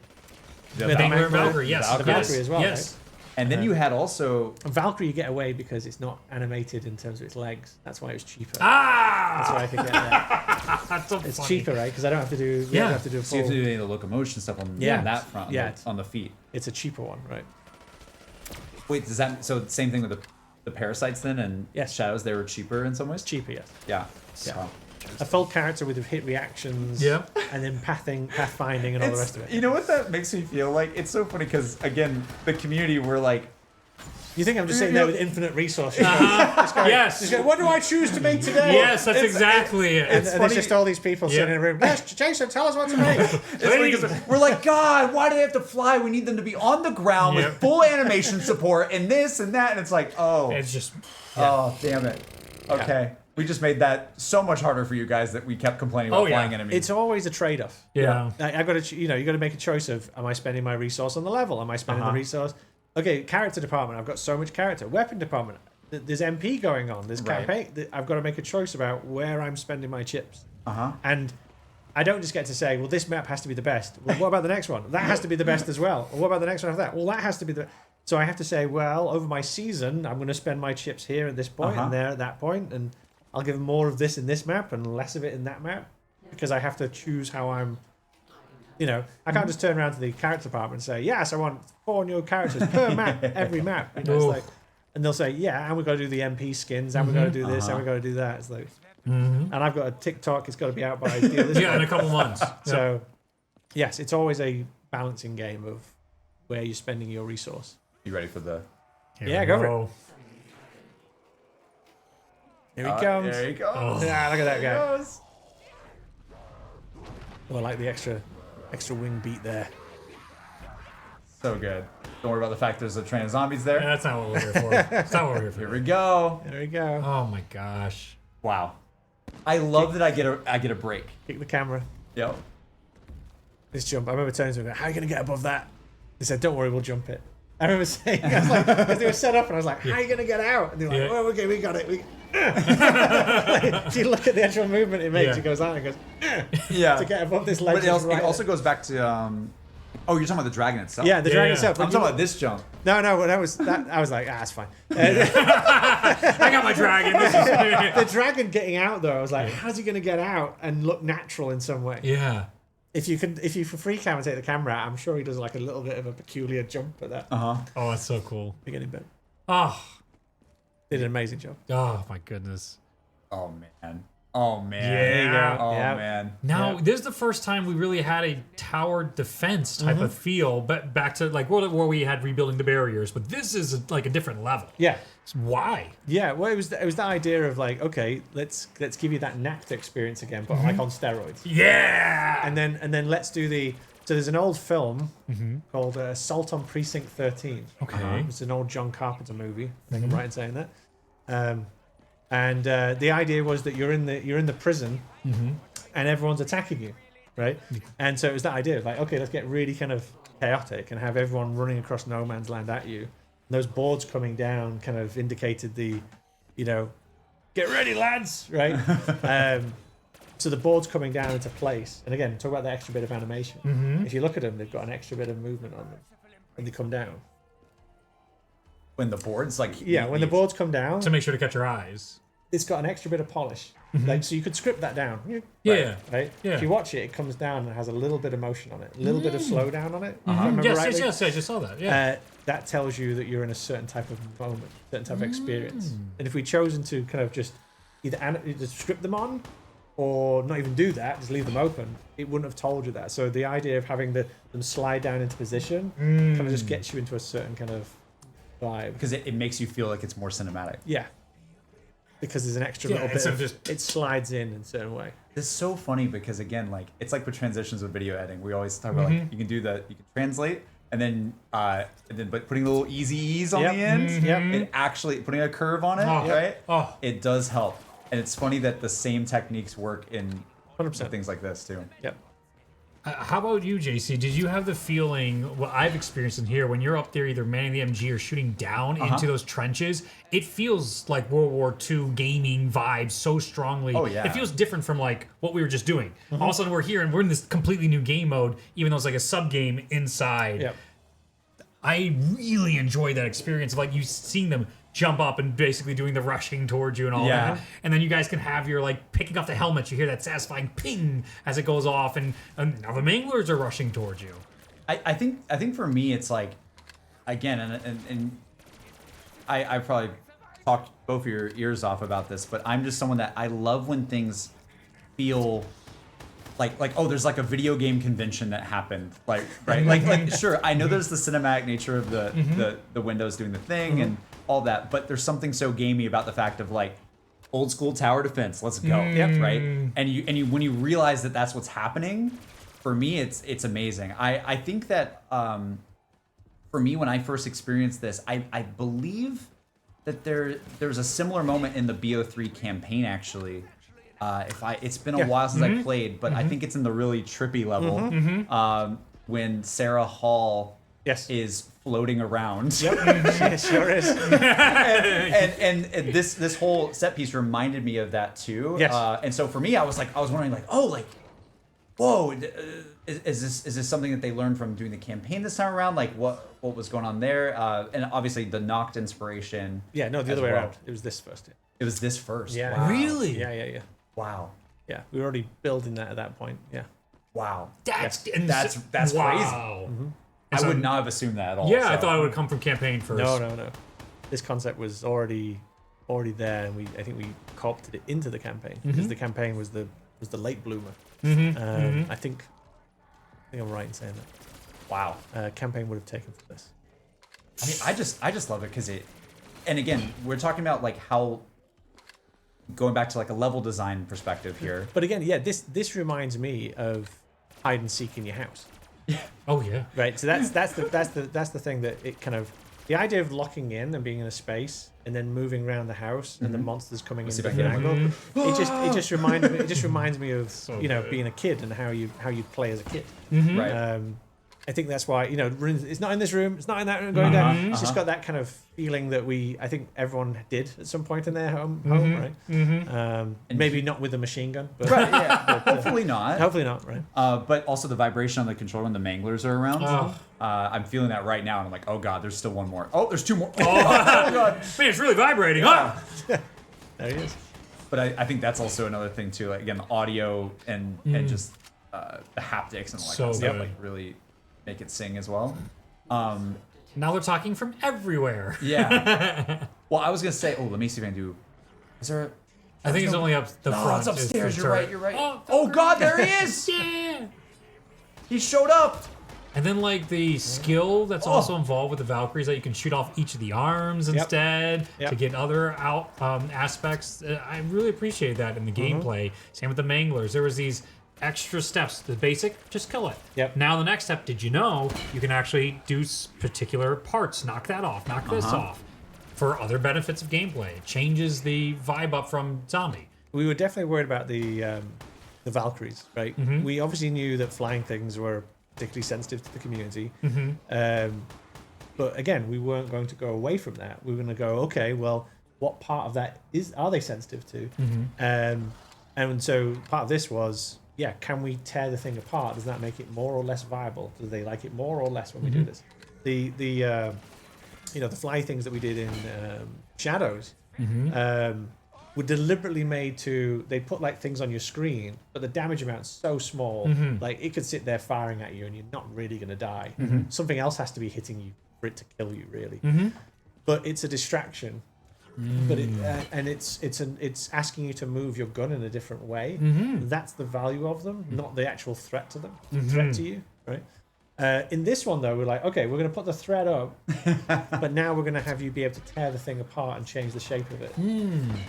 The Angler and Valkyrie. Valkyrie. Yes. Valkyrie yes. as well, Yes. And then you had also and Valkyrie you get away because it's not animated in terms of its legs. That's why it was cheaper. Ah. That's why I could get that. That's so It's funny. cheaper, right? Because I don't have to do. We Yeah. don't have to do a so you have full. to do any of the locomotion stuff on Yeah. that front, Yeah. on the feet. It's a cheaper one, right? Wait, does that same thing with the parasites then and Yes. shadows? They were cheaper in some ways. Cheaper, yes. Yeah. Yeah. Wow. a full character with hit reactions, Yeah. and then pathfinding, and all the rest of it. You know what that makes me feel like? It's so funny because again, the community we're like, You think I'm just sitting there with infinite resources? Yes. Just going, what do I choose to make today? Yes, that's exactly it. And there's just all these people sitting in a room. Yes, Jason, tell us what to make. it's funny 'cause we're like, God, why do they have to fly? We need them to be on the ground Yep. with full animation support and this and that, and it's like, oh, It's just oh, damn it. Okay, we just made that so much harder for you guys that we kept complaining about Oh, yeah. flying enemies. It's always a trade-off. yeah. I got to, you got to make a choice of: am I spending my resource on the level? Am I spending the resource? Okay, character department. I've got so much character. Weapon department. There's MP going on. There's Right. campaign. I've got to make a choice about where I'm spending my chips. Uh-huh. And I don't just get to say, well, this map has to be the best. Well, what about the next one? That has to be the best as well. Or what about the next one after that? Well, that has to be the. So I have to say, well, over my season, I'm going to spend my chips here at this point and there at that point, and I'll give more of this in this map and less of it in that map, because I have to choose how I'm. I can't just turn around to the character department and say, yes, I want 4 new characters per map, every map. It's Oof. like, and they'll say, yeah, and we've got to do the MP skins, and we've got to do this, and we've got to do that. It's like, and I've got a TikTok, it's got to be out by this Yeah, in a couple months. So, yes, it's always a balancing game of where you're spending your resource. You ready for the? Here Yeah, we go for it. go. Here he comes. There you go. Oh. Yeah, look at that There guy. he goes. Oh, I like the extra wing beat there. So good. Don't worry about the fact there's a train of zombies there. Yeah, that's not what we're here for. That's not what we're here Here for. we go. There we go. Oh my gosh. Wow. I love that I get a break. Kick the camera. Yep. This jump. I remember turning to him and going, how are you going to get above that? They said, don't worry, we'll jump it. I remember saying, I was like, because they were set up, and I was like, how are you going to get out? And they were like, Yeah. oh, okay, we got it. If you look at the actual movement it makes, Yeah. it goes on and goes, Yeah. to get above this ledge. But it also goes back to oh, you're talking about the dragon itself. Yeah, the Yeah, dragon yeah. itself. I'm talking about this jump. No, that was that. I was like, it's fine. I got my dragon. This is The dragon getting out though, I was like, how's he going to get out and look natural in some way? yeah. If you for free camera take the camera out, I'm sure he does like a little bit of a peculiar jump at that Uh-huh. Oh, that's so cool. beginning bit. Oh, Did an amazing job. oh my goodness. Oh man. Oh man. Yeah. There you go. Oh Yeah. man. Now, Yeah. this is the first time we really had a tower defense type of feel, but back to like World at War, we had rebuilding the barriers, but this is like a different level. Yeah, Why? yeah. Well, it was the idea of like, okay, let's give you that napped experience again, but like on steroids. Yeah. And then let's do so there's an old film called Assault on Precinct 13. Okay. It's an old John Carpenter movie. I think I'm right in saying that. And the idea was that you're in the prison, and everyone's attacking you, right? And so it was that idea of like, okay, let's get really kind of chaotic and have everyone running across no man's land at you. And those boards coming down kind of indicated the, get ready, lads, right? So the boards coming down into place, and again, talk about the extra bit of animation. If you look at them, they've got an extra bit of movement on them when they come down. When the boards like When the boards come down, To make sure to catch your eyes. it's got an extra bit of polish. Like, so you could script that down. Yeah. Right? Yeah. If you watch it, it comes down and has a little bit of motion on it, a little bit of slowdown on it. If I remember rightly. Yes, I just saw that. Yeah. That tells you that you're in a certain type of moment, certain type of experience. And if we'd chosen to kind of just either script them on or not even do that, just leave them open, it wouldn't have told you that. So the idea of having them slide down into position kind of just gets you into a certain kind of vibe. because it makes you feel like it's more cinematic. Yeah. Because there's an extra Yeah, little bit instead of, of just- it slides in a certain way. It's so funny because again, like it's like with transitions with video editing. We always talk about like you can translate and then but putting little easy ease on Yep. the end. Yep. It actually putting a curve on it, Oh. right? Oh. It does help. And it's funny that the same techniques work in 100%. things like this too. Yep. How about you, JC? Did you have the feeling, what I've experienced in here, when you're up there either manning the MG or shooting down into those trenches, it feels like World War II gaming vibes so strongly. Oh, yeah. It feels different from like what we were just doing. All of a sudden we're here and we're in this completely new game mode, even though it's like a sub game inside. Yep. I really enjoyed that experience of like you seeing them jump up and basically doing the rushing towards you and all Yeah. that. And then you guys can have your like picking off the helmet. You hear that satisfying ping as it goes off, and now the manglers are rushing towards you. I think for me it's like again and I probably talked both of your ears off about this, but I'm just someone that I love when things feel like oh, there's like a video game convention that happened, like right, like sure, I know there's the cinematic nature of the windows doing the thing and all that, but there's something so gamey about the fact of like old school tower defense. Let's go, right? And you when you realize that that's what's happening, for me, it's amazing. I think that for me, when I first experienced this, I believe that there's a similar moment in the BO3 campaign actually. It's been a while since I played, but I think it's in the really trippy level when Sarah Hall is floating around. Yep, it sure is. and this whole set piece reminded me of that too. Yes. And so for me, I was wondering like, oh, like, whoa, is this something that they learned from doing the campaign this time around? Like what was going on there? And obviously the Noct inspiration. Yeah, no, the other way around. It was this first. It was this first. Yeah. Wow. Really? Yeah. Wow. Yeah, we were already building that at that point. Yeah. Wow. That's That's wow. crazy. I would not have assumed that at all. Yeah, I so. thought it would come from campaign first. No. This concept was already there, and I think we co-opted it into the campaign because the campaign was the late bloomer. I think I'm right in saying that. Wow. Campaign would have taken for this. I mean, I just love it because and again, we're talking about like how going back to like a level design perspective here. But again, yeah, this reminds me of hide and seek in your house. Oh yeah. Right. So that's the thing that it kind of, the idea of locking in and being in a space and then moving around the house and the monsters coming in see if I different can- angle. It just reminds me of being a kid and how you play as a kid. Right. I think that's why, it's not in this room, it's not in that room, going down. It's just got that kind of feeling that I think everyone did at some point in their home, right? Maybe not with a machine gun, but Right, yeah. Hopefully not. hopefully not, right? But also the vibration on the controller when the manglers are around. I'm feeling that right now, and I'm like, oh god, there's still one more. Oh, there's two more. Oh, god. Man, it's really vibrating. Huh? There he is. But I think that's also another thing too. Like again, the audio and just the haptics and like So that stuff, good. like really make it sing as well. Now they're talking from everywhere. Yeah. Well, I was gonna say, let me see if I can do. Is there? I think it's only up the front. It's upstairs. is the You're right. turret. You're right. Oh, Oh god, there he is. Yeah. He showed up. And then like the skill that's also involved with the Valkyries, that you can shoot off each of the arms instead to get other aspects. I really appreciate that in the gameplay. Same with the manglers. There was these extra steps. The basic, just kill it. Yep. Now the next step, did you know you can actually do particular parts, knock that off, knock this off, for other benefits of gameplay. It changes the vibe up from zombie. We were definitely worried about the Valkyries, right? We obviously knew that flying things were particularly sensitive to the community. But again, we weren't going to go away from that. We were going to go, okay, well, what part of that are they sensitive to? And so part of this was, can we tear the thing apart? Does that make it more or less viable? Do they like it more or less when we do this? The fly things that we did in Shadows were deliberately made to, they put like things on your screen, but the damage amount's so small, like it could sit there firing at you and you're not really going to die. Something else has to be hitting you for it to kill you, really. But it's a distraction. But it's asking you to move your gun in a different way. That's the value of them, not the actual threat to them, threat to you, right? In this one, though, we're like, okay, we're going to put the thread up, but now we're going to have you be able to tear the thing apart and change the shape of it.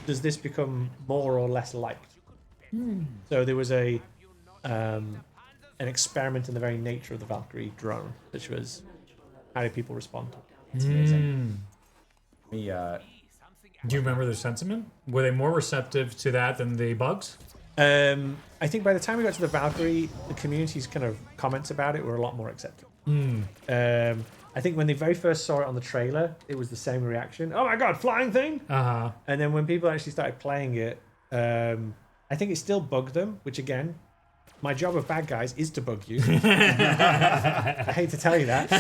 Does this become more or less liked? So there was an experiment in the very nature of the Valkyrie drone, which was how do people respond? It's amazing. Do you remember their sentiment? Were they more receptive to that than the bugs? I think by the time we got to the Valkyrie, the community's kind of comments about it were a lot more accepting. I think when they very first saw it on the trailer, it was the same reaction. Oh my god, flying thing! And then when people actually started playing it, I think it still bugged them, which again, my job of bad guys is to bug you. I hate to tell you that.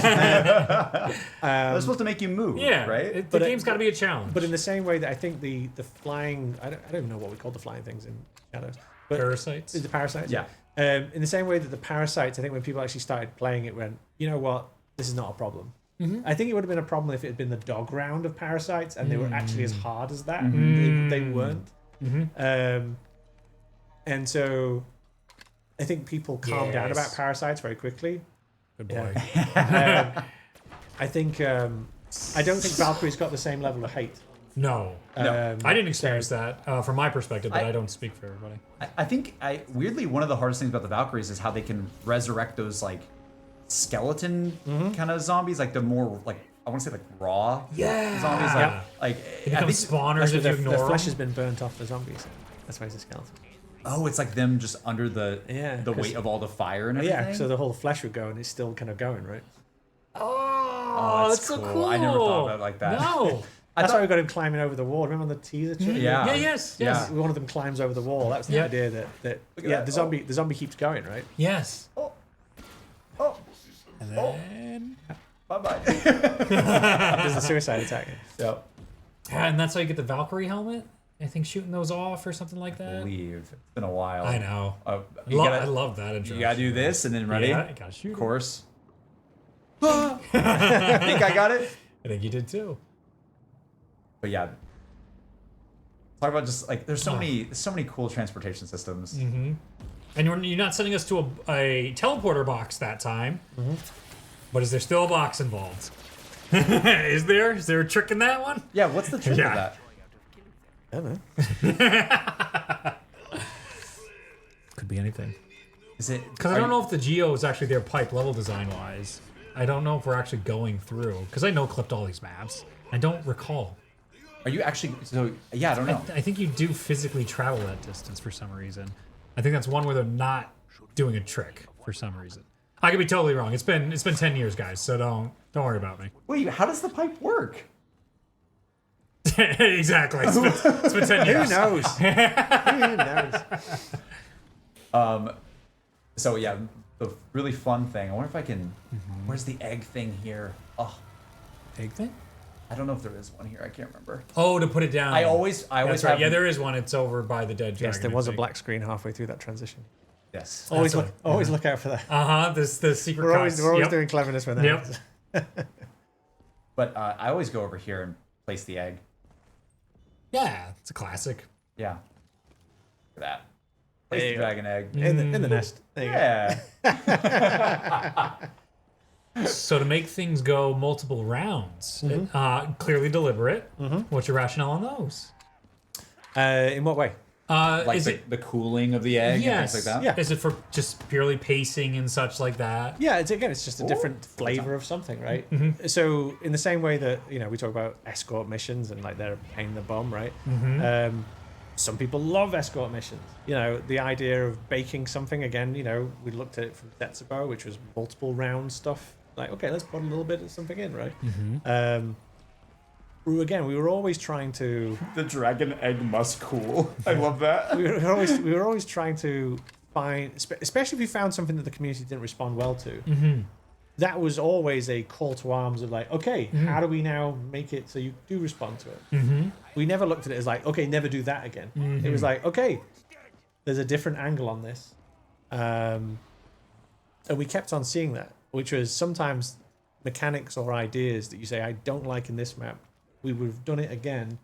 They're supposed to make you move, right? The game's got to be a challenge. But in the same way that I think the flying, I don't even know what we call the flying things in Shadows. But Parasites? The parasites? Yeah. In the same way that the parasites, I think when people actually started playing it, went, you know what, this is not a problem. I think it would have been a problem if it had been the dog round of parasites and they were actually as hard as that. They weren't. And so I think people calm down about Yes. parasites very quickly. Good boy. I think I don't think Valkyrie's got the same level of hate. No. Um, I didn't experience that from my perspective, but I don't speak for everybody. I think weirdly one of the hardest things about the Valkyries is how they can resurrect those like skeleton kind of zombies, like the more like I want to say like raw zombies. Like They I become think, spawners if you their ignore flesh them. has been burnt off the zombies. That's why he's a skeleton. oh, it's like them just under the Yeah, the 'cause- weight of all the fire and everything. Yeah, so the whole flesh would go and it's still kind of going, right? Oh, that's that's so cool. cool. I never thought about it like that. No. That's why we got him climbing over the wall. Remember on the teaser trailer? Yeah. Yes. Yeah. One of them climbs over the wall. That's the Yeah. idea that at yeah, that. the zombie keeps going, right? Yes. Oh, And then. bye bye. There's a suicide attack. Yep. And that's how you get the Valkyrie helmet? I think shooting those off or something like I that. believe it's been a while. I know. You I love that. You gotta do this and then ready. Yeah, you gotta shoot. Of course. I think I got it. I think you did too. But yeah, talk about just like there's so many cool transportation systems. And you're not sending us to a teleporter box that time. But is there still a box involved? Is there? Is there a trick in that one? Yeah, what's the trick Yeah. of that? I don't know. Could be anything. Is it Because I don't know if the Geo is actually their pipe level design wise. I don't know if we're actually going through. Because I clipped all these maps. I don't recall. Are you actually? So yeah, I don't know. I think you do physically travel that distance for some reason. I think that's one where they're not doing a trick for some reason. I could be totally wrong. It's been 10 years, guys. So don't worry about me. Wait, how does the pipe work? Exactly. It's been 10 years. Who knows? Who knows? So yeah, the really fun thing. I wonder if I can. Where's the egg thing here? Oh, Egg thing? I don't know if there is one here. I can't remember. Oh, to put it down. I always That's right. have. Yeah, there is one. It's over by the dead dragon. Yes, there was I a think. black screen halfway through that transition. Yes. Always That's look, look out for that. This the secret We're cuts. always Yep. doing cleverness with that. Yep. But I always go over here and place the egg. Yeah, it's a classic. Yeah. Look at that. Place There the you go. dragon egg. In the nest. There you go. Yeah. So to make things go multiple rounds, clearly deliberate. What's your rationale on those? In what way? Like Is it the cooling of the egg yes? and things like that. Yeah. Is it for just purely pacing and such like that? Yeah, it's just a different flavor of something, right? So in the same way that we talk about escort missions and like they're a pain in the bum, right? Some people love escort missions. The idea of baking something again. We looked at it from Setsubo, which was multiple round stuff. Like, okay, let's put a little bit of something in, right? We were always trying to. The dragon egg must cool. I love that. We were always trying to find, especially if we found something that the community didn't respond well to. That was always a call to arms of like, okay, how do we now make it so you do respond to it? We never looked at it as like, okay, never do that again. It was like, okay, there's a different angle on this, and we kept on seeing that, which was sometimes mechanics or ideas that you say I don't like in this map. We would have done it again,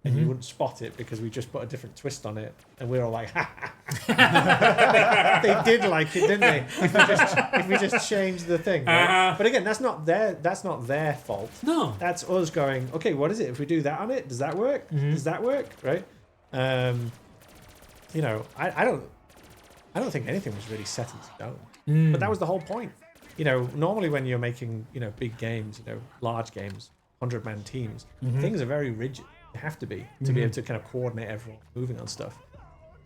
and you wouldn't spot it because we just put a different twist on it, and we were all like, ha, ha. They did like it, didn't they? If we just changed the thing. Right? But again, that's not their fault. No. That's us going, okay, what is it? If we do that on it, does that work? Does that work? Right? I don't think anything was really set in stone. But that was the whole point. Normally when you're making, big games, large games, 100-man teams, things are very rigid. They have to be able to kind of coordinate everyone moving on stuff.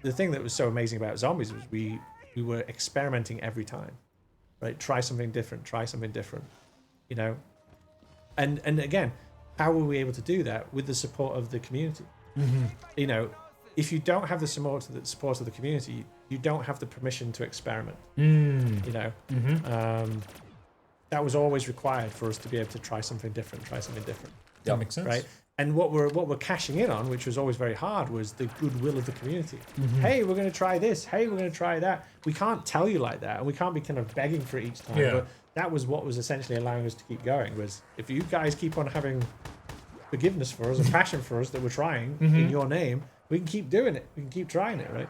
The thing that was so amazing about Zombies was we were experimenting every time, right? Try something different. And again, how were we able to do that? With the support of the community. If you don't have the support of the community, you don't have the permission to experiment. That was always required for us to be able to try something different. That makes sense. Right? And what we're cashing in on, which was always very hard, was the goodwill of the community. Hey, we're going to try this. Hey, we're going to try that. We can't tell you like that, and we can't be kind of begging for it each time. Yeah. But that was what was essentially allowing us to keep going. Was if you guys keep on having forgiveness for us and passion for us that we're trying in your name, we can keep doing it. We can keep trying it, right?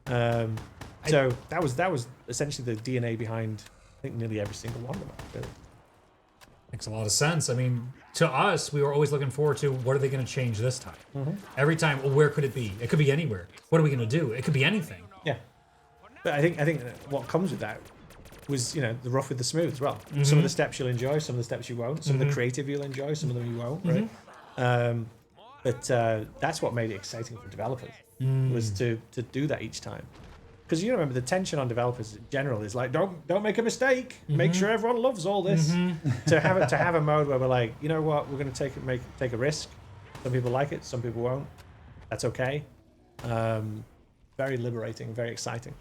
So that was essentially the DNA behind, I think, nearly every single one of them. Really. Makes a lot of sense. I mean, to us, we were always looking forward to what are they going to change this time? Every time, well, where could it be? It could be anywhere. What are we going to do? It could be anything. Yeah, but I think what comes with that was, the rough with the smooth as well. Some of the steps you'll enjoy, some of the steps you won't. Some of the creative you'll enjoy, some of them you won't. Right. But that's what made it exciting for developers was to do that each time. Because remember the tension on developers in general is like don't make a mistake. Make sure everyone loves all this. To have a mode where we're like, you know what, we're going to take a risk. Some people like it, some people won't. That's okay. Very liberating, very exciting.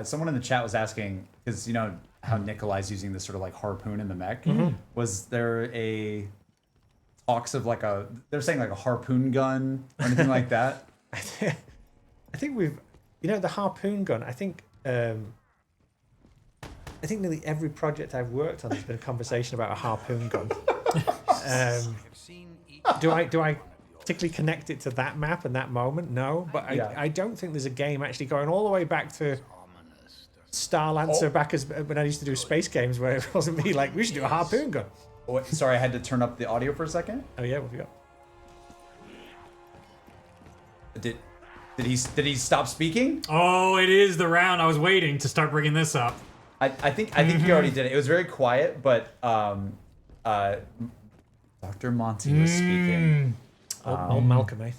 Someone in the chat was asking, because you know how Nikolai's using this sort of like harpoon in the mech. Was there a talks of like they're saying like a harpoon gun or anything like that? I think we've, the harpoon gun. I think nearly every project I've worked on has been a conversation about a harpoon gun. Do I particularly connect it to that map and that moment? No, but I don't think there's a game actually going all the way back to Starlancer back as when I used to do space games where it wasn't me like we should do a harpoon gun. Oh, sorry, I had to turn up the audio for a second. Oh yeah, what have you got? Did he stop speaking? Oh, it is the round. I was waiting to start bringing this up. I think he already did it. It was very quiet, but Dr. Monty was speaking. Old Malcolm, eh?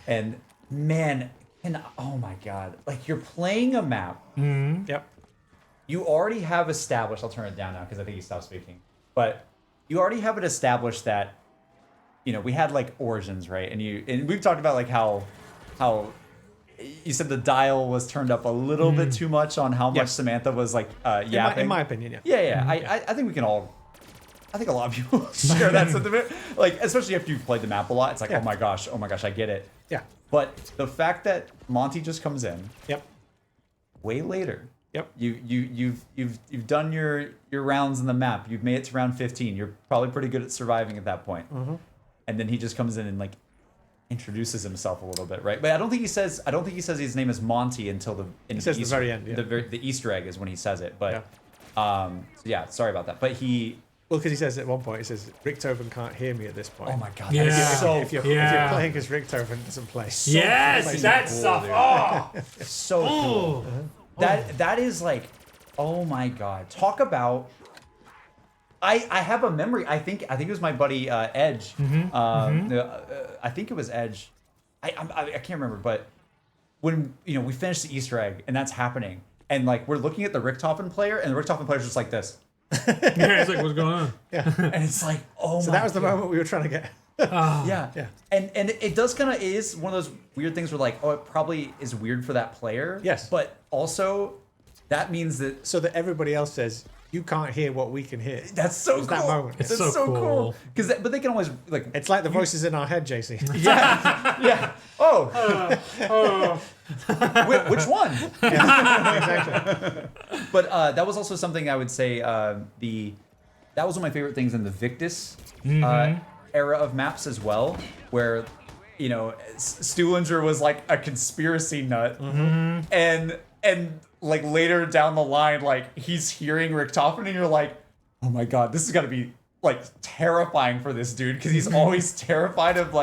And man, oh my god, like you're playing a map. Yep. You already have established. I'll turn it down now because I think he stopped speaking. But you already have it established that, we had like Origins, right? And we've talked about like how you said the dial was turned up a little bit too much on how much Samantha was like yapping. In my opinion, Yeah. I think we can all. I think a lot of people share that sentiment. Like, especially after you've played the map a lot, it's like, oh my gosh, I get it. Yeah. But the fact that Monty just comes in. Yep. Way later. Yep. You've done your rounds in the map. You've made it to round 15. You're probably pretty good at surviving at that point. And then he just comes in and like introduces himself a little bit, right? But I don't think he says his name is Monty until he says the very end. Yeah. The Easter egg is when he says it. But sorry about that. But because he says at one point, he says, Richtofen can't hear me at this point. Oh my god. Yeah. If you're playing as Richtofen, doesn't play. Yes, that stuff. Oh, so cool. That is like, oh my god. Talk about. I have a memory. I think it was my buddy Edge. I think it was Edge. I can't remember, but when we finished the Easter egg and that's happening, and like we're looking at the Richtofen player, and the Richtofen player's just like this. Yeah, it's like, what's going on? Yeah. And it's like, oh my. So that was the moment we were trying to get. Yeah. And it does it is one of those weird things where like, oh, it probably is weird for that player. Yes. But also, that means that. So that everybody else says, you can't hear what we can hear. That's so cool. That moment. It's so cool. But they can always like. It's like the voices in our head, JC. Yeah. Oh. Which one? Yeah, exactly. But that was also something I would say. That was one of my favorite things in the Victus era of maps as well, where Stuhlinger was like a conspiracy nut, and like later down the line, like he's hearing Richtofen, and you're like, oh my god, this is gonna be like terrifying for this dude because he's always terrified of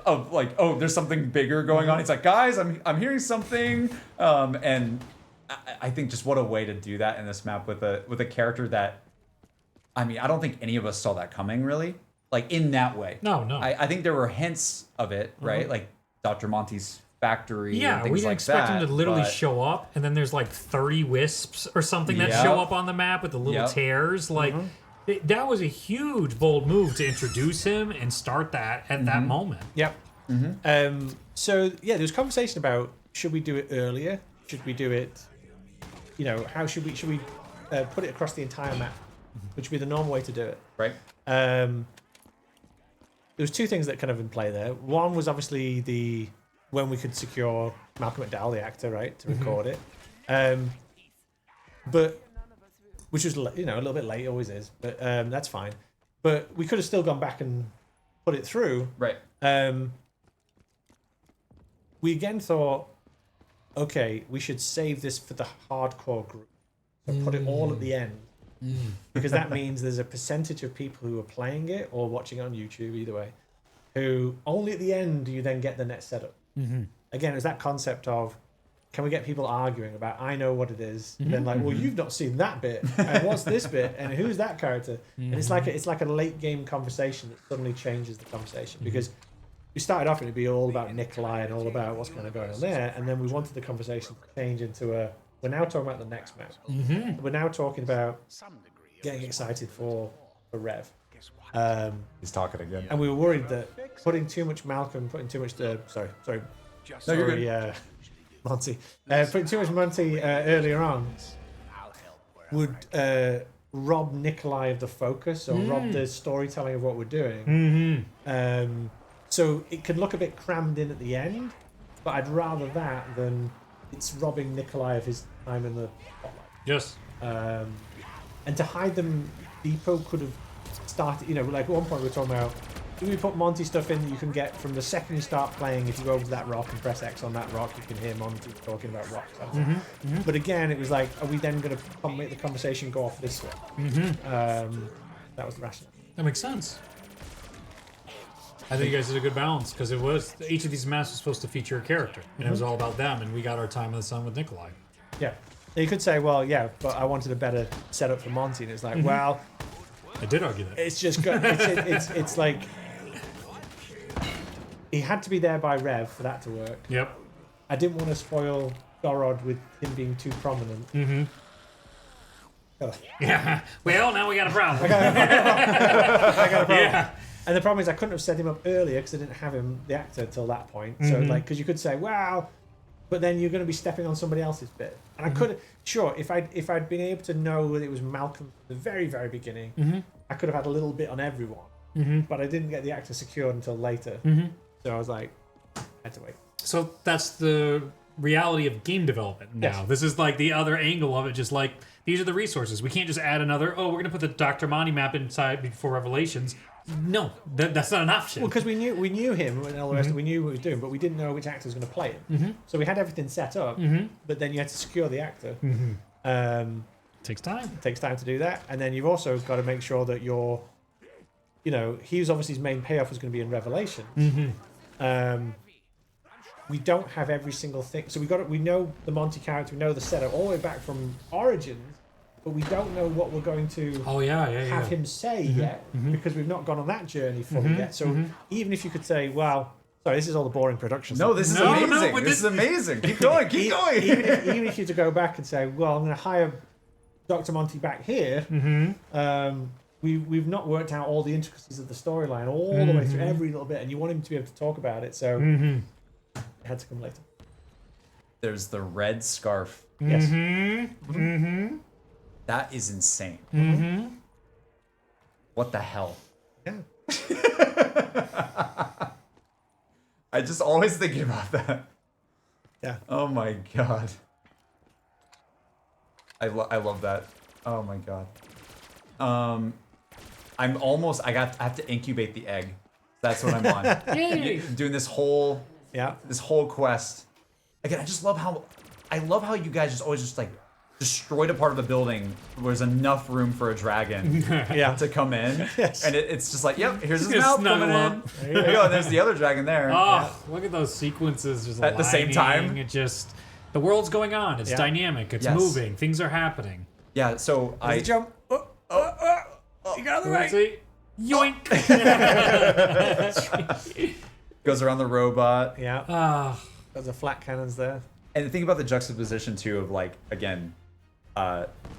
oh, there's something bigger going on. He's like, guys, I'm hearing something, and I think just what a way to do that in this map with a character that, I mean, I don't think any of us saw that coming really, like in that way. No. I think there were hints of it, right? Like Dr. Monty's factory. Yeah, and things we didn't like expect that, him to literally but- show up, and then there's like 30 wisps or something that Yep. show up on the map with the little Yep. tears. Like, that was a huge, bold move to introduce him and start that at that moment. Yep. So yeah, there was conversation about should we do it earlier? Should we do it? How should we put it across the entire map, which would be the normal way to do it. Right. There was two things that kind of in play there. One was obviously when we could secure Malcolm McDowell, the actor, right, to record it. But which was a little bit late, always is, but that's fine. But we could have still gone back and put it through. Right. we again thought, okay, we should save this for the hardcore group. So put it all at the end. Because that means there's a percentage of people who are playing it or watching it on YouTube, either way, who only at the end do you then get the net setup. Again, it's that concept of, can we get people arguing about, I know what it is, and then like, well, you've not seen that bit, and what's this bit, and who's that character? And it's like a late game conversation that suddenly changes the conversation, because we started off and it'd be all about Nikolai and all about what's kind of going on there, and then we wanted the conversation to change into we're now talking about the next map. We're now talking about getting excited for Rev. He's talking again. And we were worried that putting too much Malcolm, putting too much Monty, putting too much Monty earlier on would rob Nikolai of the focus or rob the storytelling of what we're doing. So it could look a bit crammed in at the end, but I'd rather that than it's robbing Nikolai of his time in the spotlight. Yes. And to hide them, Depot could have started, like at one point we were talking about, do we put Monty stuff in that you can get from the second you start playing? If you go over to that rock and press X on that rock, you can hear Monty talking about rocks. But again, it was like, are we then going to make the conversation go off this way? That was the rationale. That makes sense. I think you guys did a good balance, because each of these maps was supposed to feature a character, and it was all about them, and we got our time in the sun with Nikolai. Yeah. You could say, well, yeah, but I wanted a better setup for Monty, and it's like, well, I did argue that. it's just good. It's like he had to be there by Rev for that to work. Yep. I didn't want to spoil Gorod with him being too prominent. Yeah. Well, now we got a problem. I got a problem. Yeah. And the problem is I couldn't have set him up earlier because I didn't have him, the actor, till that point. So because you could say, wow, but then you're going to be stepping on somebody else's bit. And I could, sure, if I'd been able to know that it was Malcolm from the very, very beginning, I could have had a little bit on everyone. But I didn't get the actor secured until later. So I was like, I had to wait. So that's the reality of game development now. Yes. This is like the other angle of it, just like, these are the resources. We can't just add another, we're going to put the Dr. Monty map inside before Revelations. No, that's not an option. Well, because we knew him and all the rest, we knew what he was doing, but we didn't know which actor was going to play him. So we had everything set up, but then you had to secure the actor. Takes time. It takes time to do that, and then you've also got to make sure that you're, he was obviously his main payoff was going to be in Revelation. We don't have every single thing, so we know the Monty character, we know the setup all the way back from Origins, but we don't know what we're going to have him say yet, because we've not gone on that journey fully yet. So even if you could say, well, sorry, this is all the boring production stuff. No, this is amazing. This is amazing. Keep going. Keep going. Even if you to go back and say, well, I'm going to hire Dr. Monty back here, we've not worked out all the intricacies of the storyline all the way through every little bit, and you want him to be able to talk about it, so it had to come later. There's the red scarf. Yes. That is insane. What the hell? Yeah. I just always thinking about that. Yeah. Oh my god. I love that. Oh my god. I have to incubate the egg. That's what I'm on. Yay. Doing this whole quest. Again, I just love how you guys just always just like destroyed a part of a building where there's enough room for a dragon to come in. Yes. And it's just like, yep, here's his Just mouth snuggle coming up. in. There you go. And there's the other dragon there. Oh, look at those sequences just At the same aligning. time? It just, the world's going on. It's dynamic. It's Yes. moving. Things are happening. Yeah, so I Jump. You got it Let's see. Yoink. goes around the robot. Yeah. Ah, There's the flat cannons there. And think about the juxtaposition too of like, again,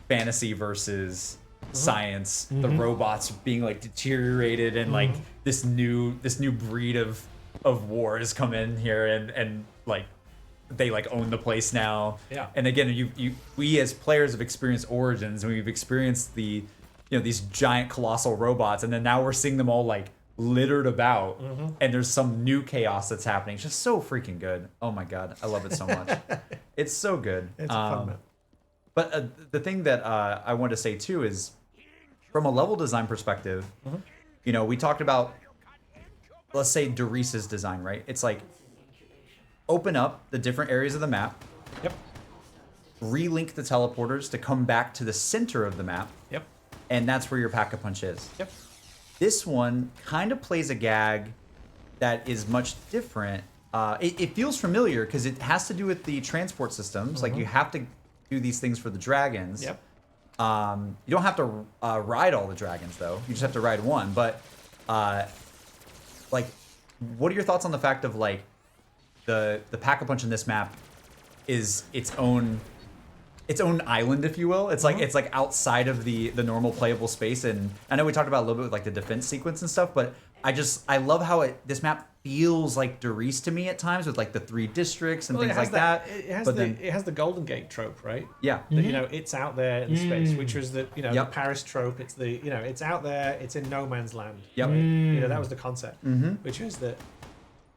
fantasy versus science, the robots being like deteriorated, and like this new breed of war has come in here, and like they like own the place now. Yeah. And again, we as players have experienced Origins, and we've experienced these giant colossal robots, and then now we're seeing them all like littered about, and there's some new chaos that's happening. It's just so freaking good. Oh my god, I love it so much. It's so good. It's a fun map. But the thing that I wanted to say too is, from a level design perspective, we talked about, let's say, Doris's design, right? It's like, open up the different areas of the map, Yep. relink the teleporters to come back to the center of the map, Yep. and that's where your Pack-a-Punch is. Yep. This one kind of plays a gag that is much different. It feels familiar because it has to do with the transport systems. Like you have to do these things for the dragons. Yep. You don't have to ride all the dragons though. You just have to ride one. But like, what are your thoughts on the fact of like the Pack-a-Punch in this map is its own island, if you will. It's like it's like outside of the normal playable space. And I know we talked about a little bit with like the defense sequence and stuff, but I love how this map feels like Derice to me at times with like the 3 districts and things like that. It has the Golden Gate trope, right? Yeah. That, you know, it's out there in space, which was the the Yep. Paris trope. It's the it's out there, it's in no man's land. Yep. Right? You know, that was the concept, which was that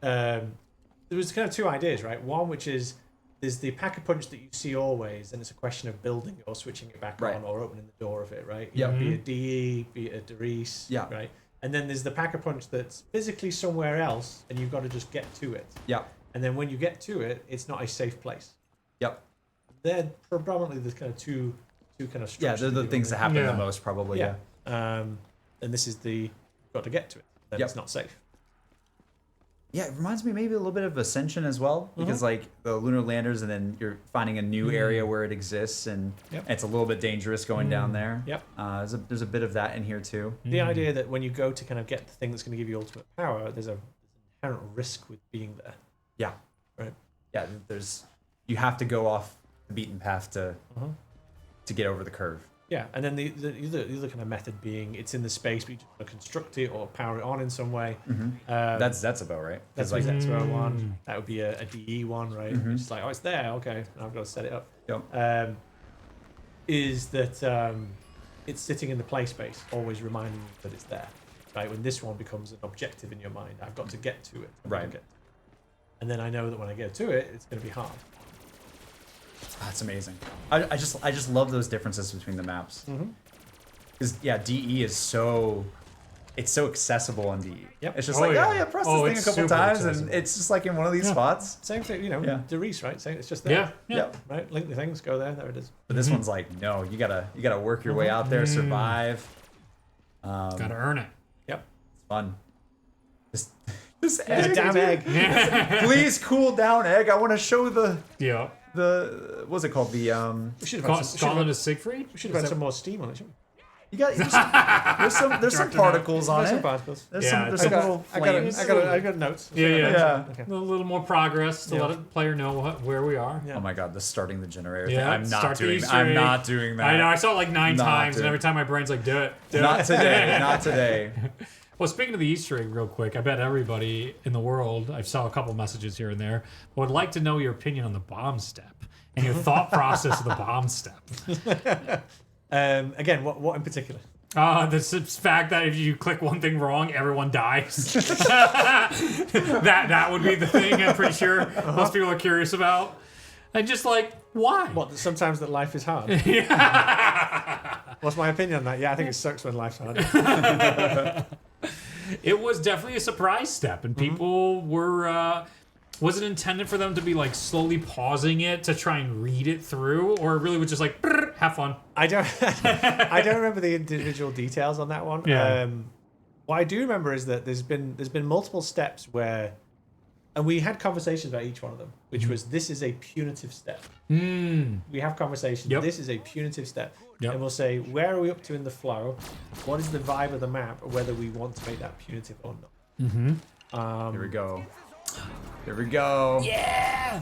there was kind of 2 ideas, right? One, which is there's the Pack-a-Punch that you see always, and it's a question of building it or switching it back Right. on or opening the door of it, right? Yep. Be it DE, be it a Derice, Yeah. right? And then there's the Pack-a-Punch that's physically somewhere else, and you've got to just get to it. Yep. And then when you get to it, it's not a safe place. Yep. They're predominantly the kind of two kind of structures. Yeah, they're the that things that you happen Yeah. the most probably. Yeah. and this is the got to get to it. Then Yep. it's not safe. Yeah, it reminds me maybe a little bit of Ascension as well, because like the lunar landers, and then you're finding a new area where it exists, and Yep. it's a little bit dangerous going down there. Yep. There's a bit of that in here too. The idea that when you go to kind of get the thing that's going to give you ultimate power, there's an inherent risk with being there. Yeah. Right. Yeah, you have to go off the beaten path to get over the curve. Yeah, and then the other kind of method being it's in the space, but you just want to construct it or power it on in some way. That's about right. 'Cause, That's like, like one. That would be a DE one, right? It's just like, oh, it's there. Okay, and I've got to set it up. Yep. Is that it's sitting in the play space, always reminding you that it's there. Right? When this one becomes an objective in your mind, I've got to get to it. I've got to Right. get to it. And then I know that when I get to it, it's going to be hard. That's amazing. I just love those differences between the maps. Because DE is so accessible on DE. Yep. It's just Oh, like, yeah. oh yeah, press Oh, this thing a it's couple super times, and accessible. it's just like in one of these spots. Same thing, you know, Yeah. Derice, right? Same, it's just there. Yeah. Yep. Right? Link the things, go there, there it is. But this one's like, no, you gotta work your way out there, survive. Gotta earn it. Yep. It's fun. This There's a egg, damn egg. please cool down, egg. I want to show the Yeah. what's it called? The We should have had Scotland is Siegfried? some some more steam on it, shouldn't we? you got there's some particles on There's some it. particles. There's Yeah, some little flames. I got notes. Yeah. Okay. A little more progress to Yeah. let the player know where we are. Yeah. Oh my god, the starting the generator Yeah, thing. I'm not start the doing Easter I'm egg. not doing that. I know, I saw it like 9 Not times, doing and every time my brain's like, do it. Do Not it. today. Not today. Well, speaking of the Easter egg, real quick, I bet everybody in the world, I saw a couple messages here and there, would like to know your opinion on the bomb step and your thought process of the bomb step. Again, what in particular? The fact that if you click one thing wrong, everyone dies. that would be the thing I'm pretty sure most people are curious about. And just like, why? What? Sometimes that life is hard. What's my opinion on that? Yeah, I think it sucks when life's hard. It was definitely a surprise step, and people were. Was it intended for them to be like slowly pausing it to try and read it through, or it really was just like, "Brr, have fun? I don't remember the individual details on that one. Yeah. What I do remember is that there's been multiple steps where, and we had conversations about each one of them, which was this is a punitive step. We have conversations. Yep. This is a punitive step, Yep. and we'll say where are we up to in the flow? What is the vibe of the map? Whether we want to make that punitive or not. Here we go. Here we go. Yeah,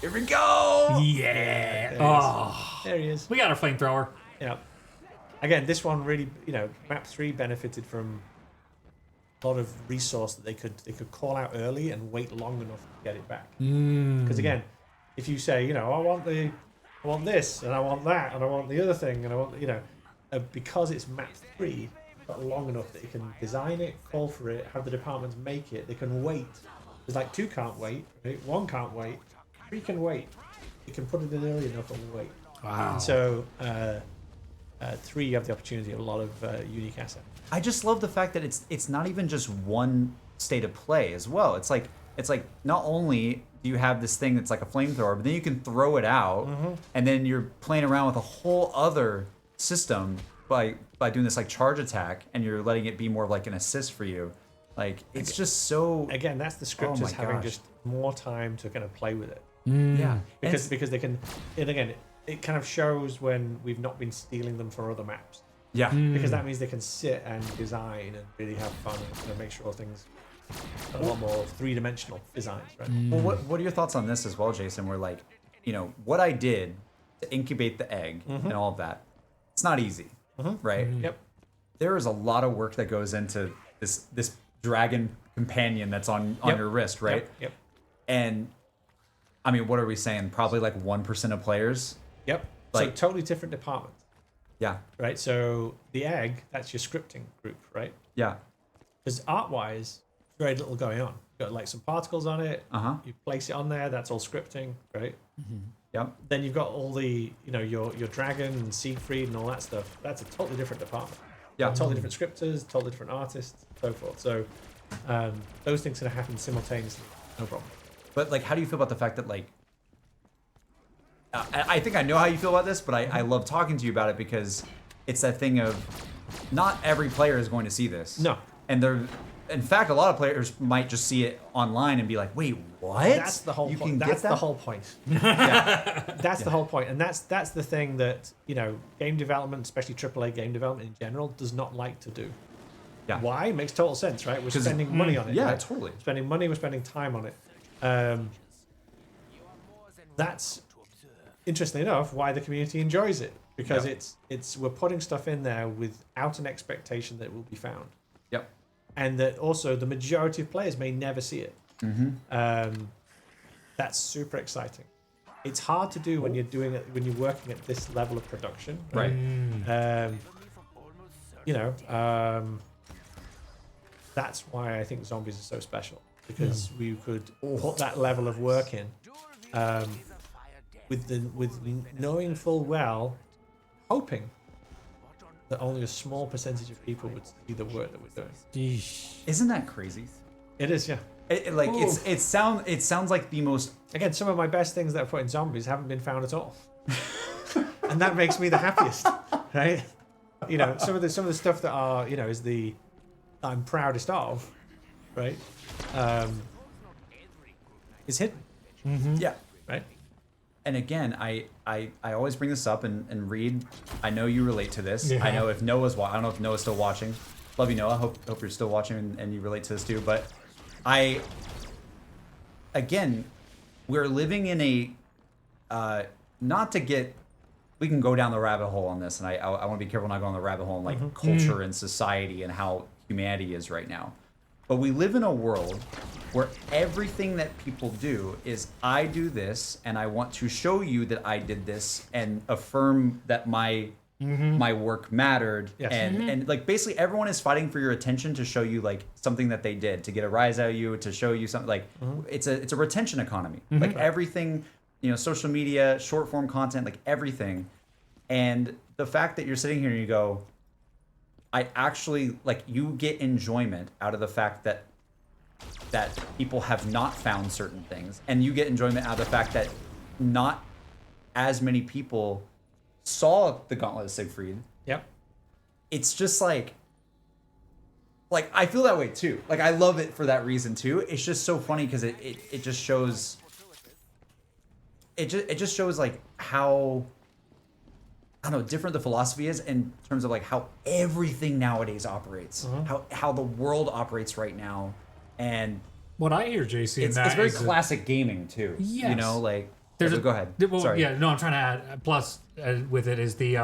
Here we go. yeah. There he is. Oh, There he is. we got a flamethrower. Yeah. Again, this one really, map 3 benefited from a lot of resource that they could call out early and wait long enough to get it back. Because again, if you say, I want this and I want that and I want the other thing and I want, because it's map 3, you've got long enough that you can design it, call for it, have the departments make it. They can wait. There's like 2 can't wait, right? 1 can't wait, 3 can wait. You can put it in early enough and wait. Wow. And so 3, you have the opportunity of a lot of unique assets. I just love the fact that it's not even just one state of play as well. It's like it's like not only do you have this thing that's like a flamethrower, but then you can throw it out, and then you're playing around with a whole other system by doing this like charge attack, and you're letting it be more of like an assist for you. Like it's just so. Again, that's the scripters my having gosh. just more time to kind of play with it. Yeah, Because they can, and again, it kind of shows when we've not been stealing them for other maps. yeah. Because that means they can sit and design and really have fun and make sure things are a lot more three-dimensional designs, right? Well, what are your thoughts on this as well, Jason? Where like, what I did to incubate the egg and all of that, it's not easy, right? Yep. There is a lot of work that goes into this dragon companion that's on your wrist, right? Yep. And I mean, what are we saying? Probably like 1% of players. Yep. Like- So totally different departments, Yeah, right? So the egg, that's your scripting group, right? yeah, Because art-wise, very little going on. You've got like some particles on it. You place it on there. That's all scripting, right? yep, Then you've got all the, your dragon and Siegfried and all that stuff. That's a totally different department. yeah. Totally different scripters, totally different artists, so forth. So those things can happen simultaneously, no problem. But like, how do you feel about the fact that like, I think I know how you feel about this, but I love talking to you about it because it's that thing of not every player is going to see this. No. And in fact, a lot of players might just see it online and be like, "Wait, what?" That's the whole You point. can That's get that? the whole point. Yeah. That's the whole point. And that's the thing that, game development, especially AAA game development in general, does not like to do. Yeah. Why? Makes total sense, right? We're 'Cause- spending money on it. Yeah, right? totally. Spending money, we're spending time on it. That's interestingly enough why the community enjoys it, because Yep. it's we're putting stuff in there without an expectation that it will be found, Yep. and that also the majority of players may never see it. That's super exciting. It's hard to do when you're doing it when you're working at this level of production, Right. That's why I think Zombies are so special, because we could put that level of work in, with knowing full well, hoping that only a small percentage of people would see the work that we're doing. Isn't that crazy? It is, yeah. It sounds like the most. Again, some of my best things that I put in Zombies haven't been found at all, and that makes me the happiest, right? Some of the stuff that are is the I'm proudest of, right? Is hidden, Yeah. right? And again, I always bring this up and Reed, I know you relate to this. Yeah. I know if Noah's I don't know if Noah's still watching. Love you, Noah. Hope you're still watching and you relate to this too. But again, we're living in a not to get. We can go down the rabbit hole on this, and I want to be careful not going on the rabbit hole on like culture and society and how humanity is right now. But we live in a world where everything that people do is I do this and I want to show you that I did this and affirm that my work mattered. Yes. And like basically everyone is fighting for your attention to show you like something that they did, to get a rise out of you, to show you something like it's a retention economy. Like everything, social media, short form content, like everything. And the fact that you're sitting here and you go, I actually like you get enjoyment out of the fact that people have not found certain things, and you get enjoyment out of the fact that not as many people saw the Gauntlet of Siegfried. Yep. It's just like I feel that way too. Like I love it for that reason too. It's just so funny because it just shows it just shows like how I don't know, different the philosophy is in terms of like how everything nowadays operates, how the world operates right now, and What I hear, JC, in it's that very is that- classic gaming too. Yes. Go ahead. Well, Sorry. yeah, no, I'm trying to add. Plus, with it is the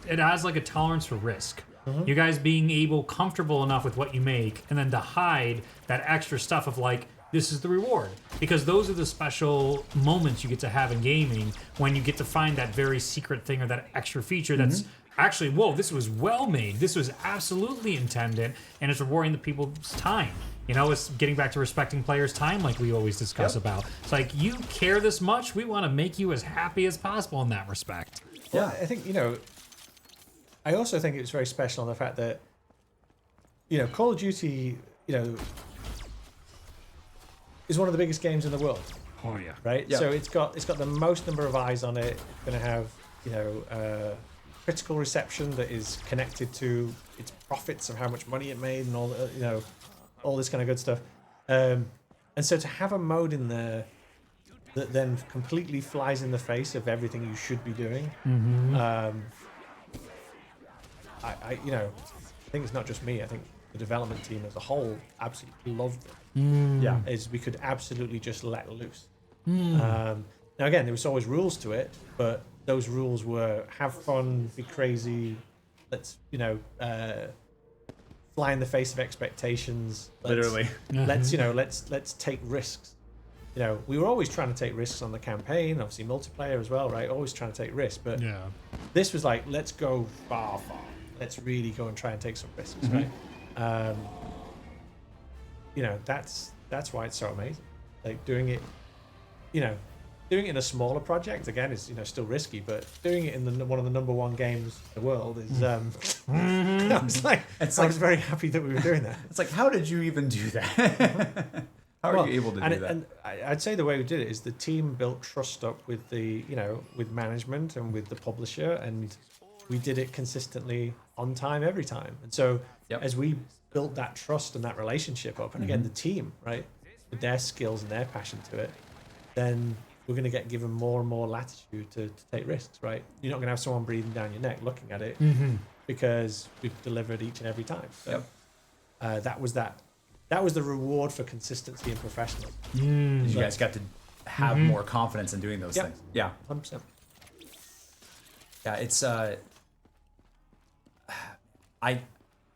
it has like a tolerance for risk. You guys being comfortable enough with what you make, and then to hide that extra stuff of like, this is the reward, because those are the special moments you get to have in gaming when you get to find that very secret thing or that extra feature that's actually, whoa, this was well made, this was absolutely intended, and it's rewarding the people's time. It's getting back to respecting players' time like we always discuss about. It's like, you care this much, we want to make you as happy as possible in that respect. Well, I think, I also think it was very special on the fact that, Call of Duty, is one of the biggest games in the world. Oh yeah. Right? Yeah. So it's got the most number of eyes on it. It's going to have, critical reception that is connected to its profits of how much money it made and all, all this kind of good stuff. And so to have a mode in there that then completely flies in the face of everything you should be doing, I think it's not just me. I think the development team as a whole absolutely loved it. Yeah. Is we could absolutely just let loose. Now again, there was always rules to it, but those rules were have fun, be crazy, let's fly in the face of expectations. Literally. Let's take risks. We were always trying to take risks on the campaign, obviously multiplayer as well, right? Always trying to take risks, but this was like, let's go far. Let's really go and try and take some risks, right? That's why it's so amazing. Like doing it in a smaller project again is still risky, but doing it in one of the number one games in the world is. I was very happy that we were doing that. It's like, how did you even do that? How are you able to do that? And I'd say the way we did it is the team built trust up with with management and with the publisher, and we did it consistently on time every time. And so as we built that trust and that relationship up, and again the team, right, with their skills and their passion to it, then we're going to get given more and more latitude to take risks, right? You're not going to have someone breathing down your neck looking at it because we've delivered each and every time. So that was the reward for consistency and professionalism. You guys got to have more confidence in doing those things. Yeah, 100%. Yeah, it's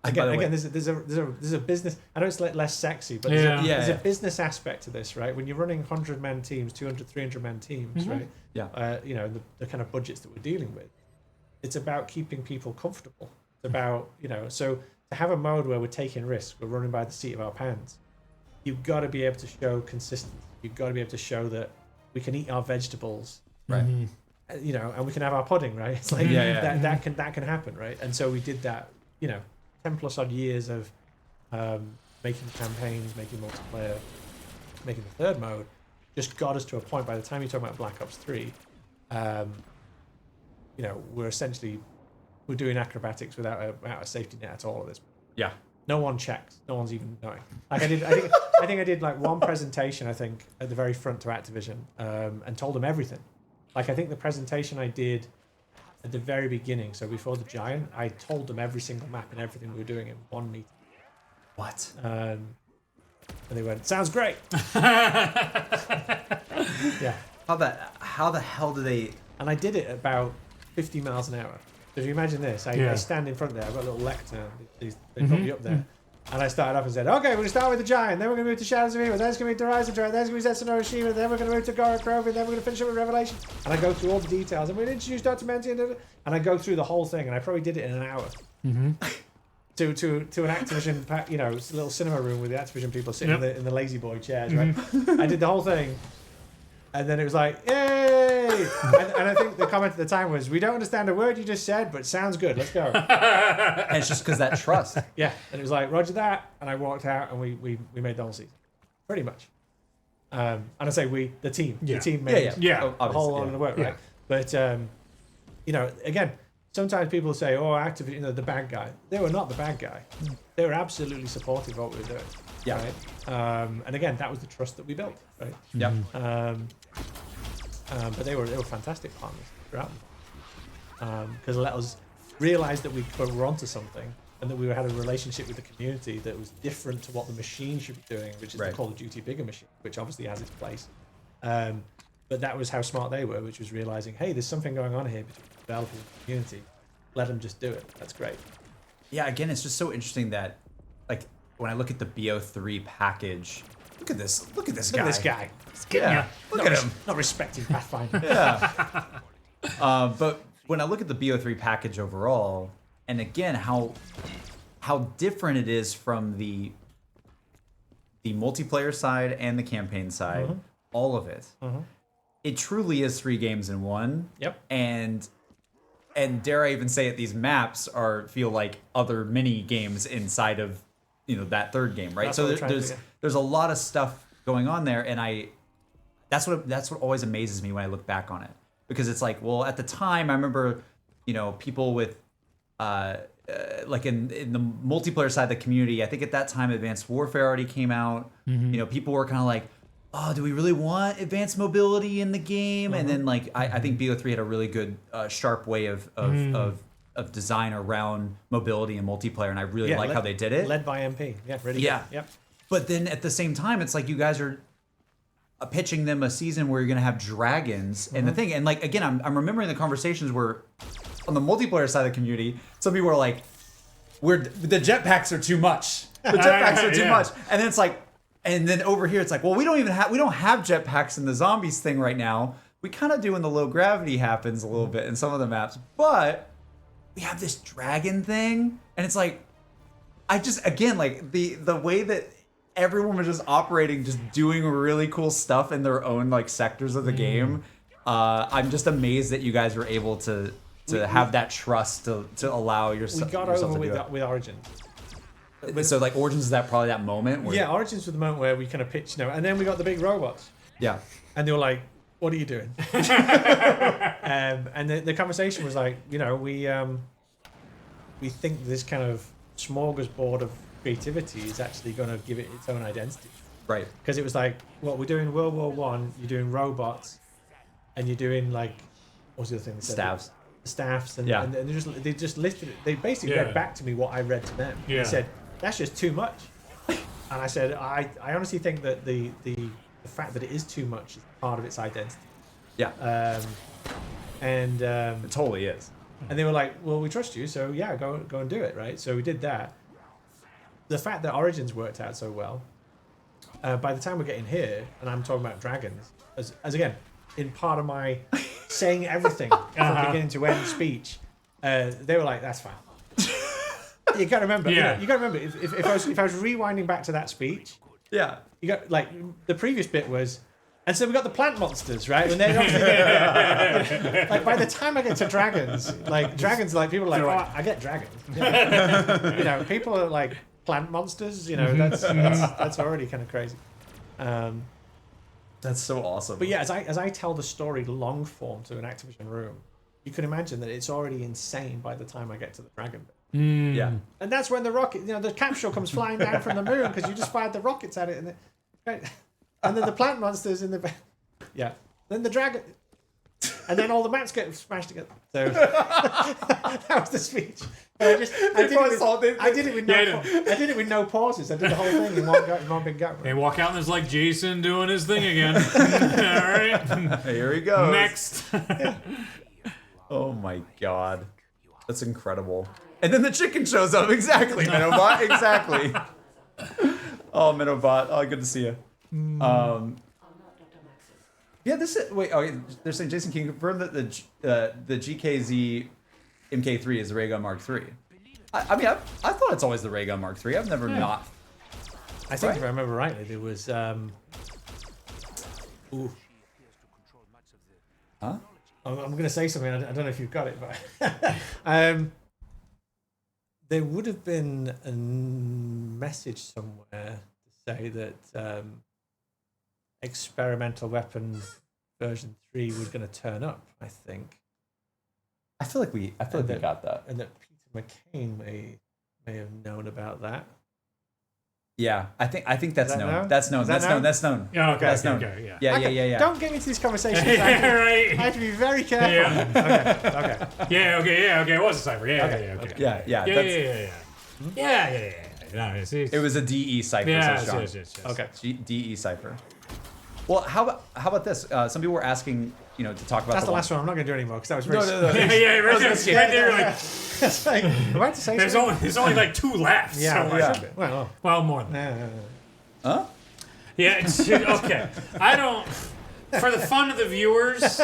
Again, there's a business. I know it's less sexy, but there's a business aspect to this, right? When you're running 100-man teams, 200, 300-man teams, right? Yeah. The kind of budgets that we're dealing with, it's about keeping people comfortable. It's about so to have a mode where we're taking risks, we're running by the seat of our pants. You've got to be able to show consistency. You've got to be able to show that we can eat our vegetables, right. And we can have our pudding, right? It's like that can happen, right? And so we did that, 10 plus odd years of making campaigns, making multiplayer, making the third mode, just got us to a point. By the time you talk about Black Ops 3, we're doing acrobatics without a safety net at all at this point. Yeah. No one checks. No one's even knowing. Like I think I did like one presentation, I think, at the very front to Activision, and told them everything. Like I think the presentation I did at the very beginning, so before the Giant, I told them every single map and everything we were doing in one meeting. What? And they went, "Sounds great." Yeah. How the hell do they? And I did it at about 50 miles an hour. So if you imagine this, I stand in front there. I've got a little lectern. They put me up there. And I started off and said, okay, we're going to start with the Giant, then we're going to move to Shadows of Evil, then it's going to be to Rise of Dread, then it's going to be Zetsu no Hiroshima, then we're going to move to Gorod Krovi, then we're going to finish up with Revelation. And I go through all the details, and we're going to introduce Dr. Menti, and I go through the whole thing, and I probably did it in an hour. To an Activision, little cinema room with the Activision people sitting in the lazy boy chairs, right? I did the whole thing, and then it was like, yay! and I think the comment at the time was, we don't understand a word you just said, but it sounds good, let's go. And it's just because that trust. Yeah, and it was like, roger that, and I walked out, and we made the whole season. Pretty much. And I say we, the team. Yeah. The team made the whole lot of the work, right? But, again, sometimes people say, oh, Activision, the bad guy. They were not the bad guy. They were absolutely supportive of what we were doing. Yeah. Right? And again, that was the trust that we built, right? Yep. But they were fantastic partners throughout, because it let us realize that we were onto something, and that we had a relationship with the community that was different to what the machine should be doing, which is the Call of Duty bigger machine, which obviously has its place. But that was how smart they were, which was realizing, hey, there's something going on here between the developers and the community. Let them just do it. That's great. Yeah. Again, it's just so interesting that, like, when I look at the BO3 package, look at this guy. Look at this guy. Yeah. Look at him. Not respecting Pathfinder. Yeah. But when I look at the BO3 package overall, and again how different it is from the multiplayer side and the campaign side, all of it. It truly is 3 games in one. Yep. And dare I even say it, these maps feel like other mini games inside of that third game, right? That's so what we're trying to do. there's a lot of stuff going on there, and that's what always amazes me when I look back on it, because it's like, well, at the time I remember, people with like in the multiplayer side of the community, I think at that time Advanced Warfare already came out. People were kind of like, oh, do we really want advanced mobility in the game? And then like I think BO3 had a really good sharp way of design around mobility and multiplayer, and I really like how they did it. Led by MP. Yeah, really yeah. good. Yep. But then at the same time, it's like you guys are pitching them a season where you're going to have dragons. And the thing, and like, again, I'm remembering the conversations where on the multiplayer side of the community, some people were like, the jetpacks are too much. The jetpacks are too much. And then it's like, and then over here, it's like, well, we don't have jetpacks in the zombies thing right now. We kind of do when the low gravity happens a little bit in some of the maps, but we have this dragon thing. And it's like, I just, again, like the way that everyone was just operating, just doing really cool stuff in their own like sectors of the game. I'm just amazed that you guys were able to have that trust to allow yourself. We got over with Origins. So like Origins is probably that moment where Origins was the moment where we kind of pitched, and then we got the big robots. Yeah. And they were like, "What are you doing?" And the conversation was like, we think this kind of smorgasbord of creativity is actually going to give it its own identity. Right. Because it was like, well, we're doing World War One, you're doing robots, and you're doing like, what was the other thing they said? Staffs, and they just listed it. They basically read back to me what I read to them. They said, that's just too much. And I said, I honestly think that the fact that it is too much is part of its identity. Yeah. It totally is. And they were like, well, we trust you, so yeah, go and do it, right? So we did that. The fact that Origins worked out so well, by the time we're getting here, and I'm talking about dragons, as again, in part of my saying everything from beginning to end speech, they were like, that's fine. You gotta remember, you gotta remember, if I was rewinding back to that speech, you got like the previous bit was, and so we got the plant monsters, right? And they're like by the time I get to dragons, like people are like, oh, I get dragons. People are like plant monsters. That's already kind of crazy. That's so awesome. But yeah, as I tell the story long form to an Activision room, you can imagine that it's already insane by the time I get to the dragon bit. Yeah. And that's when the rocket, the capsule comes flying down from the moon because you just fired the rockets at it, and then the plant monsters in the then the dragon, and then all the maps get smashed together. So that was the speech. I did it with no pauses. I did the whole thing in one big go. They walk out and there's like Jason doing his thing again. All right, here he goes. Next. Oh my god, that's incredible. And then the chicken shows up. Exactly, Minnowbot. Exactly. Oh, Minnowbot. Oh, good to see you. This is. Wait. Oh, they're saying Jason can confirm that the GKZ MK3 is the ray gun Mark III. I mean, I thought it's always the ray gun Mark III. I've never not. I think if I remember rightly, there was. Huh? I'm going to say something. I don't know if you've got it, but there would have been a message somewhere to say that experimental weapon version 3 was going to turn up. I think. I feel like we got that, and that Peter McCain may have known about that. Yeah, I think that's known. Known. That's known. That's known. That's known. Yeah, okay. That's known. Okay, Yeah. Don't get into these conversations. Right. I have to be very careful. Yeah. Okay. It was a cipher. Yeah. No, it was a DE cipher. Yes. Okay. DE cipher. Well, how about this? Some people were asking, to talk about. That's the last one. I'm not going to do anymore because that was very. No. Right there. Like, it's like, I'm about to say there's only like 2 left. Yeah. So Well, more than that. Huh? Yeah. Okay. I don't. For the fun of the viewers,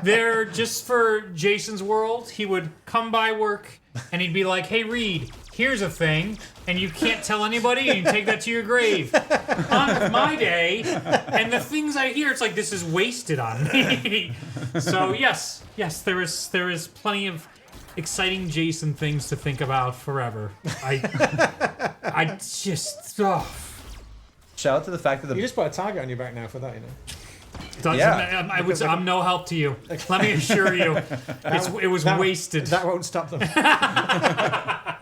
there just for Jason's world, he would come by work and he'd be like, "Hey, Reed, here's a thing, and you can't tell anybody, and you take that to your grave." On my day, and the things I hear, it's like this is wasted on me. So yes, there is plenty of exciting Jason things to think about forever. I just shout out to the fact that the You just put a target on your back now for that, you know. I'm no help to you. Let me assure you, it was wasted. That won't stop them. I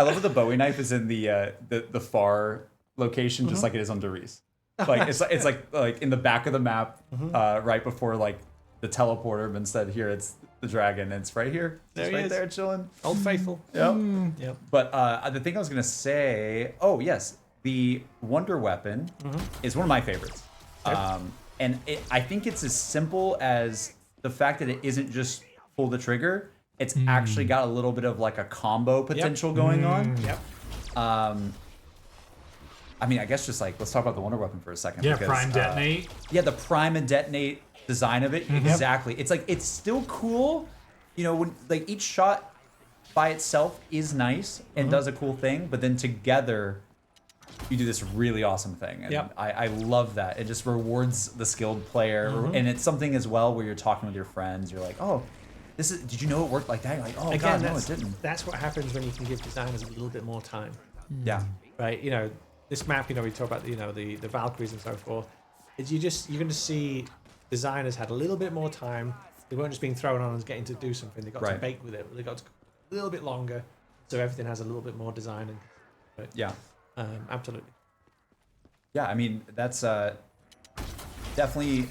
love that the Bowie knife is in the far location, just like it is on Derice. Like it's like in the back of the map, right before like the teleporter. But instead here it's the dragon. And it's right here, There just he right is. there, chilling. Old Faithful. Yep. Yep. But the thing I was gonna say, oh yes, the Wonder Weapon is one of my favorites. And I think it's as simple as the fact that it isn't just pull the trigger. It's actually got a little bit of like a combo potential going on. Yep. I mean, I guess just like let's talk about the Wonder Weapon for a second. Yeah, because, prime detonate. Yeah, the prime and detonate design of it, exactly. It's like it's still cool, you know, when like each shot by itself is nice and does a cool thing, but then together you do this really awesome thing. And I love that. It just rewards the skilled player, and it's something as well where you're talking with your friends. You're like, oh, this is. Did you know it worked like that? You're like, oh Again, god, no, it didn't. that's what happens when you can give designers a little bit more time. Yeah, Right? You know, this map, you know, we talk about, you know, the Valkyries and so forth. Is you're going to see designers had a little bit more time. They weren't just being thrown on and getting to do something. They got to Right. bake with it. They got to go a little bit longer, so everything has a little bit more design. And yeah. absolutely. Yeah, I mean that's definitely.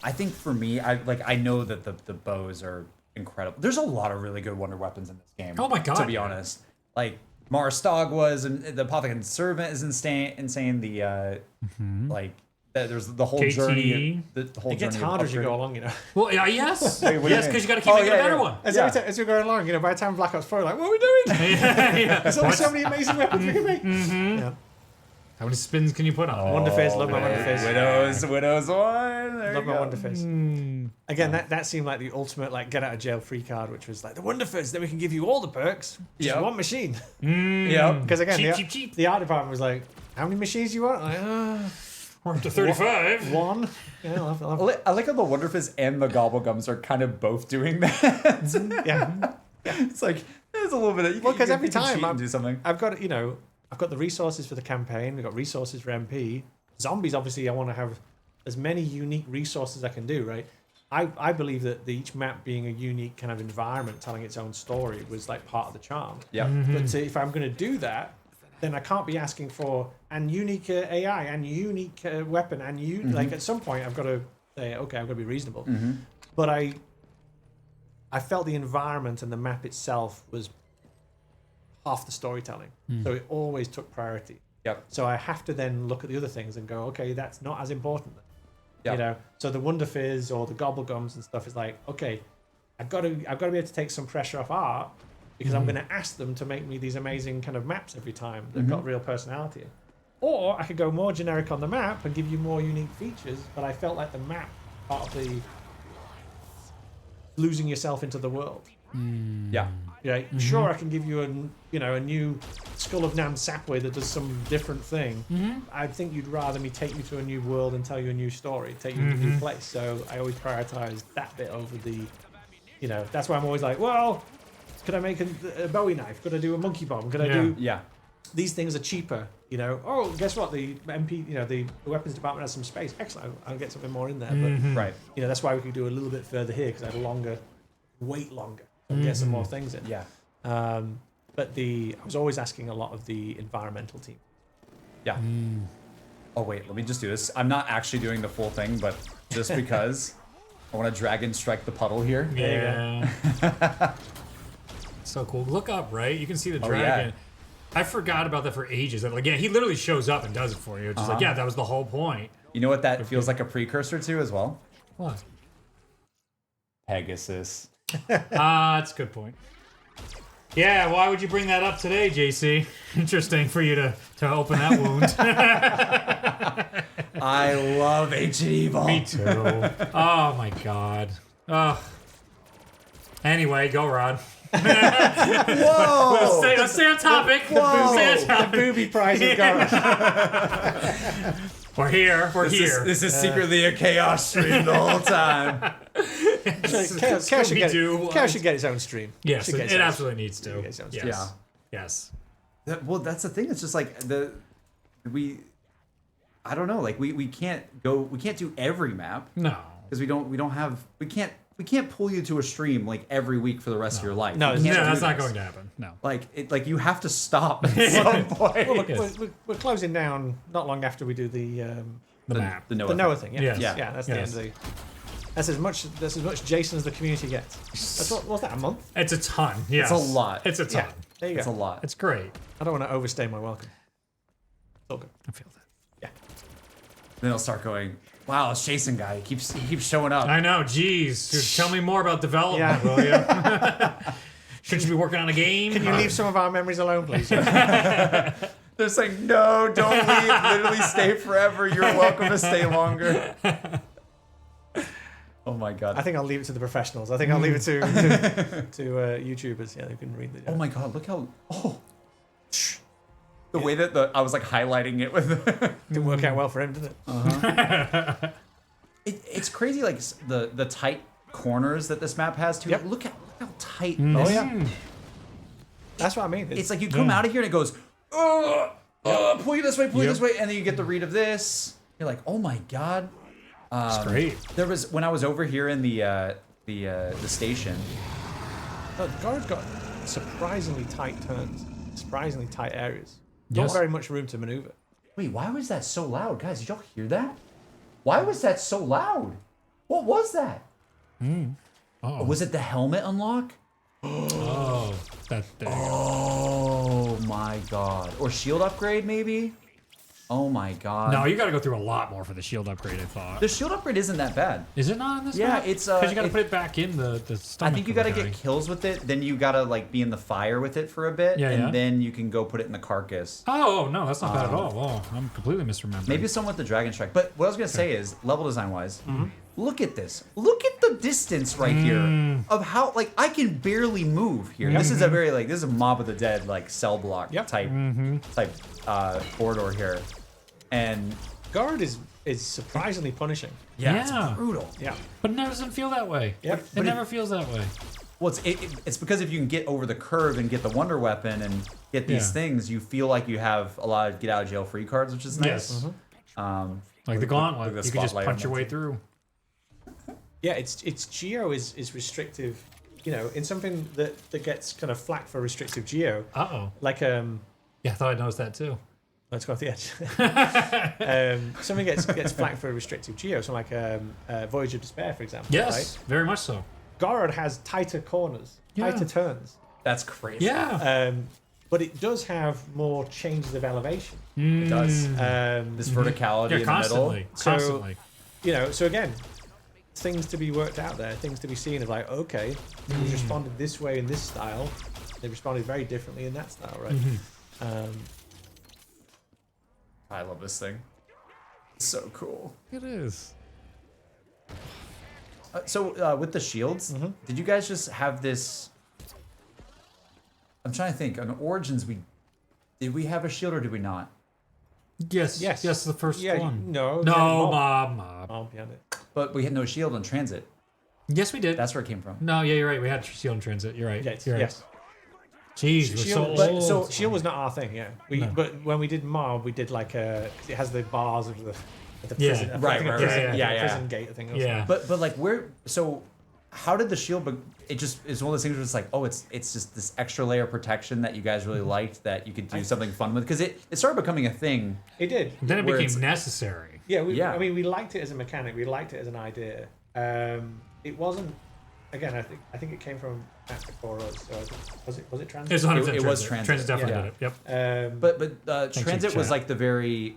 I think for me, I know that the bows are incredible. There's a lot of really good wonder weapons in this game. Oh my god! To be honest, like Marstog was, and the Apothecary Servant is insane. The like there's the whole KT. journey. The whole It gets journey of harder as you upgrade. go along, you know. Well, yes, Wait, what do you yes, mean? because you got to keep Oh, making yeah, a better yeah. one. As you're going along, you know, by the time Black Ops 4, like, what are we doing? There's only so many amazing weapons we can make. Yeah. How many spins can you put on? Wonder Fist, love my Wonder Fist. Widows one. There Love you my go. Wonder Fist. Again, that seemed like the ultimate like get out of jail free card, which was like the Wonder Fist. Then we can give you all the perks, just Yep. one machine. Yeah. Because again, Cheap. the art department was like, how many machines do you want? Like, We're up to 35. one. Yeah, I'll have I like how the Wonder Fist and the Gobblegums are kind of both doing that. yeah. It's like there's a little bit of Well, because every you can time cheat and do something. I've got, you know, I've got the resources for the campaign. We've got resources for MP. Zombies, obviously, I want to have as many unique resources as I can do, right? I believe that each map being a unique kind of environment, telling its own story, was like part of the charm. Yeah. But if I'm going to do that, then I can't be asking for an unique AI and unique weapon and like at some point I've got to say, okay, I've got to be reasonable. But I felt the environment and the map itself was half the storytelling, so it always took priority. Yep. So I have to then look at the other things and go, okay, that's not as important. Yep. You know, so the Wonder Fizz or the Gobblegums and stuff is like, okay, I've got to be able to take some pressure off art because I'm going to ask them to make me these amazing kind of maps every time that got real personality. Or I could go more generic on the map and give you more unique features, but I felt like the map part of the losing yourself into the world. Yeah. Yeah, sure, I can give you a new Skull of Nam Sapway that does some different thing. I think you'd rather me take you to a new world and tell you a new story, take you to a new place. So I always prioritize that bit over the, you know, that's why I'm always like, well, could I make a Bowie knife? Could I do a monkey bomb? Could I do Yeah. these things are cheaper? You know, oh, guess what? The MP, you know, the weapons department has some space. Excellent, I'll get something more in there. But Right. you know, that's why we could do a little bit further here because I had wait longer. And get some more things in. Yeah. But I was always asking a lot of the environmental team. Yeah. Oh wait, let me just do this. I'm not actually doing the full thing, but just because I want to dragon strike the puddle here. Yeah. So cool. Look up, right? You can see the dragon. yeah. I forgot about that for ages. Like, yeah, he literally shows up and does it for you. It's just like, yeah, that was the whole point. You know what that feels like a precursor to as well? What? Pegasus. That's a good point. Yeah, why would you bring that up today, JC? Interesting for you to open that wound. I love Ancient Evil. Me too. Oh my god. Anyway, go Rod. Whoa! Let's stay on topic. Stay on topic. Booby prize of Gorod. We're here. We're here. This is secretly a chaos stream the whole time. Chaos should get its own stream. Yes, Should get its it own- absolutely needs to. get its own Yes. stream. Yeah. Yes. Well, that's the thing. It's just like I don't know. Like we can't do every map No. because we can't pull you to a stream like every week for the rest of your life. No, We no, can't No, do that's not this. going to happen. No. Like you have to stop at some point. Well, Yes. we're closing down not long after we do the Map. The Noah the thing. Noah thing. Yeah, Yes. yeah, that's the end Yes. of the. That's as much Jason as the community gets. That's what was that, a month? It's a ton. Yes. It's a lot. It's a ton. Yeah, there you It's a go. lot. It's great. I don't want to overstay my welcome. It's all good. I feel that. Yeah. Then they'll start going, wow, this Jason guy, he keeps showing up. I know. Jeez. Dude, tell me more about development, will you? Should you be working on a game? Can you leave some of our memories alone, please? They're saying, no, don't leave. Literally stay forever. You're welcome to stay longer. Oh my god. I think I'll leave it to the professionals. I think I'll leave it to YouTubers. Yeah, they can read the. Oh my god, look how the way that I was like highlighting it with Didn't work out well for him, did it? it's crazy like the tight corners that this map has too. Yep. Look how tight Oh this yeah. That's what I mean. It's like you come out of here and it goes, pull you this way, pull you this way, and then you get the read of this. You're like, oh my god. It's great. There was when I was over here in the station. Gorod's got surprisingly tight turns, surprisingly tight areas. Not Yes. very much room to maneuver. Wait, why was that so loud, guys? Did y'all hear that? Why was that so loud? What was that? Oh. Was it the helmet unlock? Oh. There you go. Oh my god. Or shield upgrade, maybe? Oh my god. No, you got to go through a lot more for the shield upgrade, I thought. The shield upgrade isn't that bad. Is it not in this Yeah, map? it's, Because you got to it- put it back in the I stomach. think you of gotta the get guy. kills with it, then you gotta like be in the fire with it for a bit, Yeah, and yeah. then you can go put it in the carcass. Oh, no, that's not bad at all. Oh, I'm completely misremembering. Maybe someone with the dragon strike. But what I was gonna say is, level design wise, look at this. Look at the distance right here of how like I can barely move here. This is a very like this is a Mob of the Dead like cell block Yep. type corridor here, and Gorod is surprisingly punishing. Yeah. it's brutal. Yeah. But it never doesn't feel that way. Yep. It never feels that way. Well, it's because if you can get over the curve and get the wonder weapon and get these Yeah. things, you feel like you have a lot of get out of jail free cards, which is nice. Yes. Look Like the at gauntlet. the You can just spotlight punch on your way that. through. Yeah, it's geo is restrictive, you know, in something that gets kind of flack for restrictive geo. Uh-oh. Like Yeah, I thought I noticed that too. let's go off the edge. Something gets flack for restrictive geo, so like Voyage of Despair, for example. Yes, Right? very much so. Gorod has tighter corners, Yeah. tighter turns. That's crazy. Yeah. But it does have more changes of elevation. It does. Um, This verticality Yeah, in the constantly. middle. So- Constantly. you know, so again, things to be worked out there, things to be seen of like, okay, they responded this way in this style, they responded very differently in that style, right? I love this thing. It's so cool. It is. So with the shields, did you guys just have this? I'm trying to think. On Origins, did we have a shield or did we not? Yes. Yes. Yes, the first Yeah, one. no, No, mob. Mob behind it. But we had no shield on transit. Yes, we did. That's where it came from. No, yeah, you're right. We had shield in transit. You're right. Yes, You're right. yes. Jeez, we're Shield, so but, old. so shield was not our thing, yeah. But when we did Mob, we did like it has the bars of the Yeah. prison, I Right, think a right, prison, right. Yeah. prison gate, I think. Or Yeah. But like where? So how did the shield? It just is one of those things where it's like, oh, it's just this extra layer of protection that you guys really liked that you could do something fun with because it started becoming a thing. It did. Then it where became it's- necessary. Yeah, Yeah. I mean, we liked it as a mechanic. We liked it as an idea. It wasn't. Again, I think it came from Master Gorod. So was it Transit? It's 100% It was transit. transit. Definitely Yeah. did it. Yep. But you, transit was chat. like the very,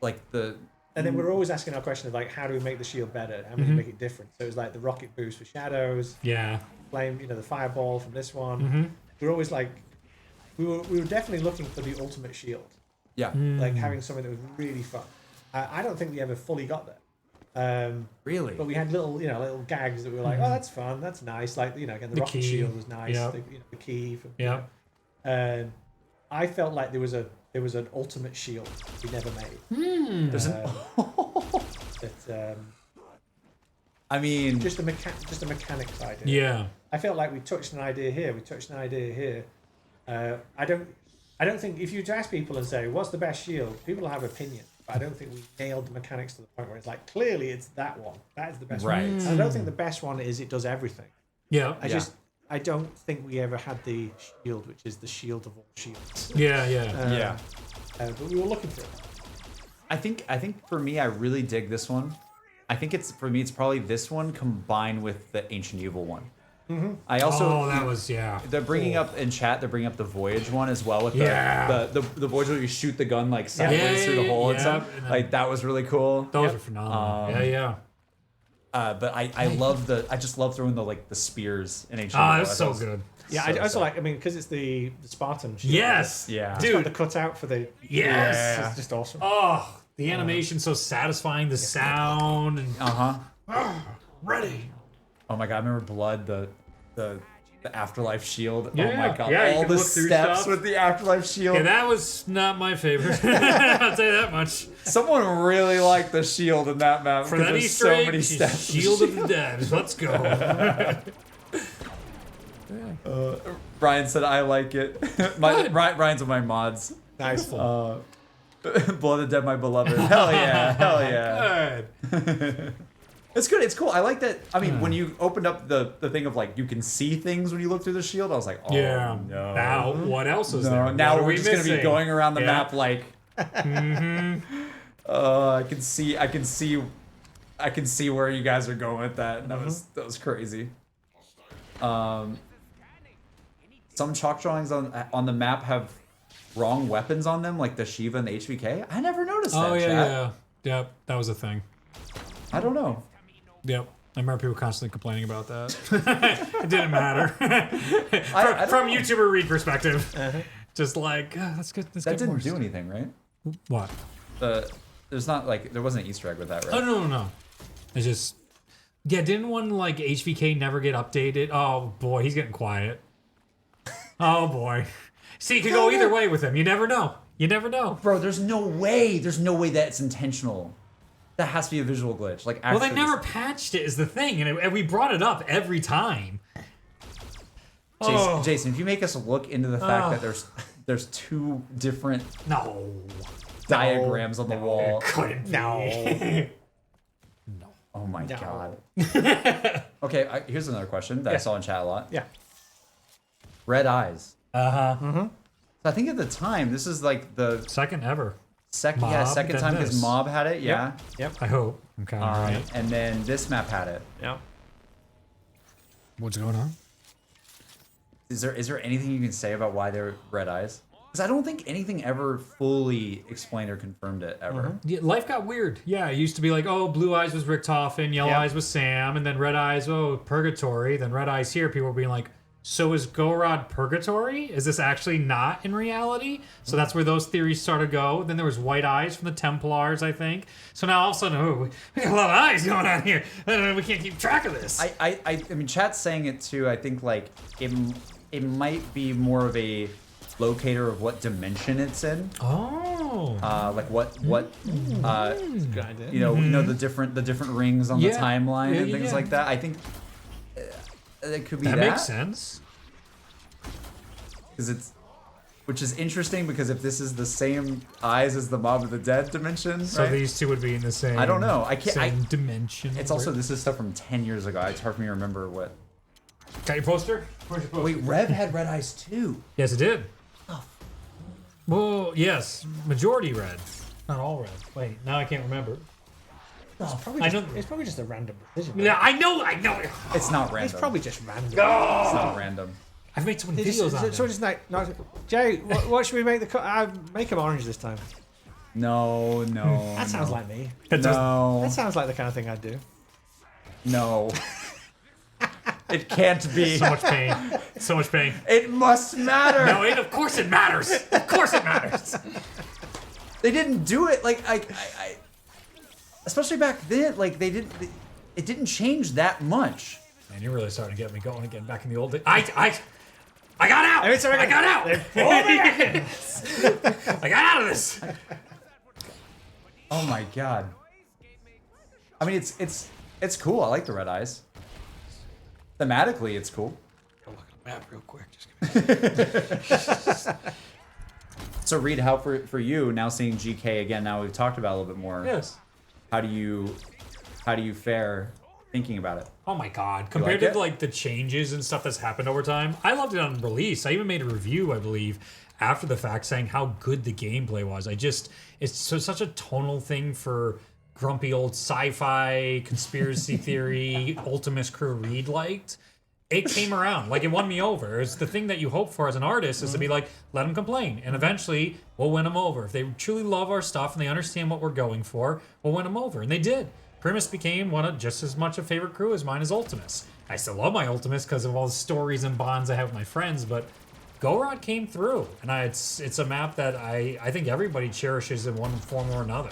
like the. And then we're always asking our question of like, how do we make the shield better? How do we make it different? So it was like the rocket boost for shadows, Yeah. flame, the fireball from this one. Mm-hmm. We're always like, we were definitely looking for the ultimate shield, Yeah. like having something that was really fun. I don't think we ever fully got there. Really. But we had little gags that we were like, oh, that's fun, that's nice. Like, again, the rocket key. shield was nice. Yeah. The key. From, Yeah. I felt like there was an ultimate shield we never made. There's I mean, Just a mechanics idea. Yeah. I felt like we touched an idea here. We touched an idea here. I don't I don't think if you ask people and say what's the best shield, people will have opinions. But I don't think we nailed the mechanics to the point where it's like clearly it's that one. That is the best Right. one. And I don't think the best one is it does everything. Yeah. I don't think we ever had the shield, which is the shield of all shields. Yeah. But we were looking for it. I think for me, I really dig this one. I think it's probably this one combined with the Ancient Evil one. I also that was they're bringing up in chat. They're bringing up the Voyage one as well with the Voyage where you shoot the gun like sideways through the hole and stuff. And Like that was really cool. those are phenomenal. But I love I just love throwing the spears in Ancient Oh, Evil. that's so good. Yeah, I also like. I mean, because it's the Spartan shield. Yes. Yeah. It's got Dude. the cutout for the. Yes. It's just awesome. Oh, the animation's so satisfying. The sound and ready. Oh my god! I remember Blood the Afterlife shield. Oh Yeah. my god! Yeah, you all can the look through steps stuff. with the Afterlife shield. Yeah, that was not my favorite. I'll tell you that much. Someone really liked the shield in that map For because that there's Easter so egg, many she's steps. Shield of the Dead. Let's go. Brian said I like it. Brian's one of my mods. Nice. Blood of the Dead, my beloved. Hell yeah! Hell yeah! Good. It's good. It's cool. I like that. I mean, when you opened up the thing of like you can see things when you look through the shield, I was like, oh Yeah. no. Now, what else is No, there? now What are we're we just gonna be missing? going around the Yeah. map like. I can see where you guys are going with that. That was crazy. Some chalk drawings on the map have wrong weapons on them, like the Shiva and the HVK. I never noticed that. Oh, chat. yeah. Yep, that was a thing. I don't know. Yep. I remember people constantly complaining about that. It didn't matter. I From don't know. YouTuber read perspective. Just like, that's good. Let's That get didn't more do anything, right? What? There's not like there wasn't an Easter egg with that, right? Oh, no. It's just, yeah, didn't one like HVK never get updated? Oh, boy, he's getting quiet. Oh, boy. See, it could go either way with him. You never know. You never know. Bro, there's no way that's intentional. That has to be a visual glitch. Like, Well, they actually, never patched it is the thing, and we brought it up every time. Jason, if you make us look into the fact that there's two different No. diagrams on the wall. Couldn't be. No. Oh my god. Okay, here's another question that I saw in chat a lot. Yeah. Red eyes. Uh-huh. So I think at the time this is like the Second ever. second Mob, second then time because this. Mob had it, yeah. Yep. I hope. I'm kind of right. And then this map had it. Yeah. What's going on? Is there anything you can say about why they're red eyes? Because I don't think anything ever fully explained or confirmed it ever. Yeah, life got weird. Yeah, it used to be like, oh, blue eyes was Richtofen, yellow eyes was Sam, and then red eyes, oh, Purgatory. Then red eyes here, people were being like, so is Gorod Purgatory? Is this actually not in reality? So that's where those theories started to go. Then there was white eyes from the Templars, I think. So now all of a sudden, oh, we got a lot of eyes going on here. We can't keep track of this. I mean, chat's saying it too. I think like it might be more of a locator of what dimension it's in. Oh. Like what Good idea. you know the different rings on the Yeah. timeline Yeah, and yeah, things yeah. like that. I think it could be That that makes sense. because which is interesting because if this is the same eyes as the Mob of the Dead dimension, So right? these two would be in the same. I don't know. I can't. Same dimension. It's also this is stuff from 10 years ago. It's hard for me to remember what. Got your poster? Where's your poster? Wait, Rev had red eyes too. Yes, it did. Well, yes, majority red, not all red. Wait, now I can't remember. Probably I just, know- it's probably just a random decision. Yeah, I know. It's not random. It's probably just random. It's not random. I've made so many It's videos just- on so it. just like, no, Jay, what should we make the cut? Make them orange this time. No. That sounds like me. No. That sounds like the kind of thing I'd do. No. It can't be. So much pain. So much pain. It must matter. No, of course it matters. Of course it matters. They didn't do it like I especially back then. Like they didn't. It didn't change that much. Man, you're really starting to get me going again. Back in the old days. I got out. It's all right. I got out. I got out of this. Oh my god. I mean, it's cool. I like the red eyes. Thematically, it's cool. Go look at the map real quick. Just give me So Reed, how for you now seeing GK again? Now we've talked about it a little bit more. Yes. How do you fare thinking about it? Oh my god! Compared like to it? like the changes and stuff that's happened over time, I loved it on release. I even made a review, I believe, after the fact, saying how good the gameplay was. It's such a tonal thing for grumpy old sci-fi conspiracy theory Ultimus crew Reed liked. It came around, like it won me over. It's the thing that you hope for as an artist is to be like, let them complain, and eventually we'll win them over. If they truly love our stuff and they understand what we're going for, we'll win them over, and they did. Primus became one of just as much a favorite crew as mine is Ultimus. I still love my Ultimus because of all the stories and bonds I have with my friends, but Gorod came through, and it's a map that I think everybody cherishes in one form or another.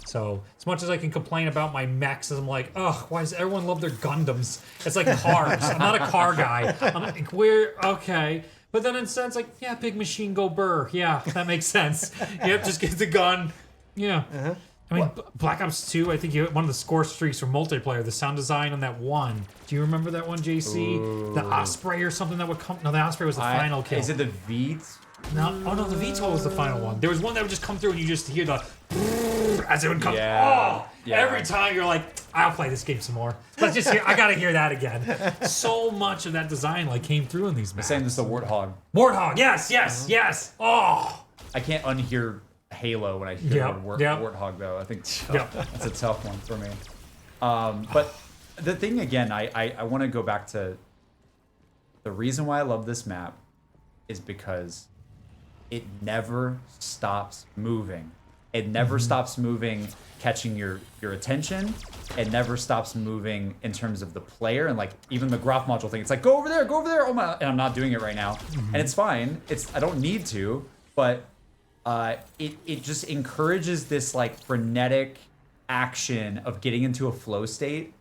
So as much as I can complain about my mechs, I'm like, oh, why does everyone love their Gundams? It's like cars. I'm not a car guy. I'm like, we're okay. But then instead it's like, yeah, big machine go burr. Yeah, that makes sense. Yep, just get the gun. Yeah. I mean, Black Ops 2, I think one of the score streaks for multiplayer, the sound design on that one. Do you remember that one, JC? Ooh. The Osprey or something that would come. No, the Osprey was the final kill. Is it the V's? No, no, the VTOL was the final one. There was one that would just come through and you just hear the as it would come. Yeah. Oh, yeah. Every time you're like, I'll play this game some more. Let's just hear. I gotta hear that again. So much of that design like came through in these maps. Same as the Warthog. Warthog, yes. Oh, I can't unhear Halo when I hear the word Warthog though. I think that's a tough one for me. But the thing again, I want to go back to the reason why I love this map is because it never stops moving. It never stops moving, catching your attention. It never stops moving in terms of the player and like even the Groff module thing. It's like, go over there. Oh my! And I'm not doing it right now, and it's fine. I don't need to, but it just encourages this like frenetic action of getting into a flow state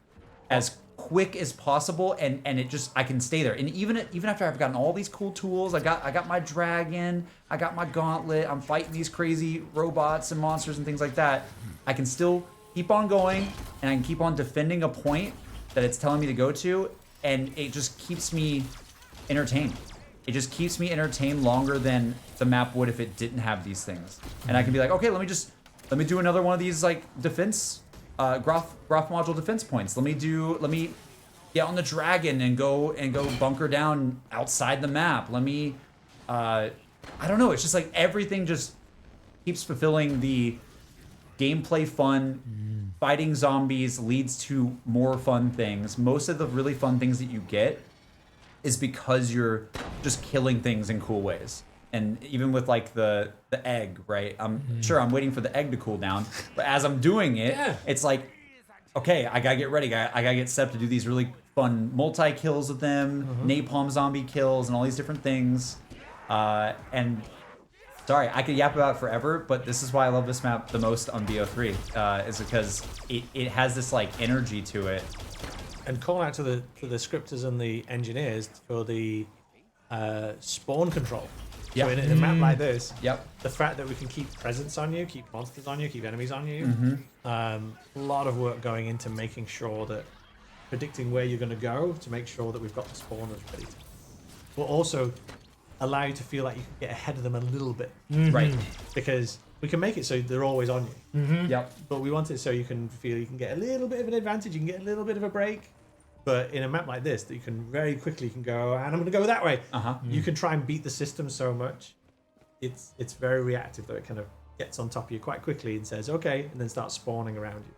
as quick as possible, and it just I can stay there. And even after I've gotten all these cool tools, I got my dragon, I got my gauntlet, I'm fighting these crazy robots and monsters and things like that. I can still keep on going, and I can keep on defending a point that it's telling me to go to, and it just keeps me entertained. It just keeps me entertained longer than the map would if it didn't have these things. And I can be like, okay, let me do another one of these like defense Groff module defense points. Let me get on the dragon and go bunker down outside the map. Let me I don't know, it's just like everything just keeps fulfilling the gameplay fun. Fighting zombies leads to more fun things. Most of the really fun things that you get is because you're just killing things in cool ways. And even with like the egg, right? I'm sure I'm waiting for the egg to cool down, but as I'm doing it, it's like, okay, I gotta get ready. I gotta get set up to do these really fun multi-kills with them, napalm zombie kills, and all these different things. And sorry, I could yap about it forever, but this is why I love this map the most on BO3, is because it has this like energy to it. And call out to the scripters and the engineers for the spawn control. Yeah. So in a map like this, the fact that we can keep presence on you, keep monsters on you, keep enemies on you, a lot of work going into making sure that predicting where you're going to go to make sure that we've got the spawners ready. But also allow you to feel like you can get ahead of them a little bit. Right. Because we can make it so they're always on you. Yep. But we want it so you can feel you can get a little bit of an advantage, you can get a little bit of a break. But in a map like this, that you can very quickly go, and I'm going to go that way. You can try and beat the system so much. It's very reactive, though. It kind of gets on top of you quite quickly and says, okay, and then starts spawning around you.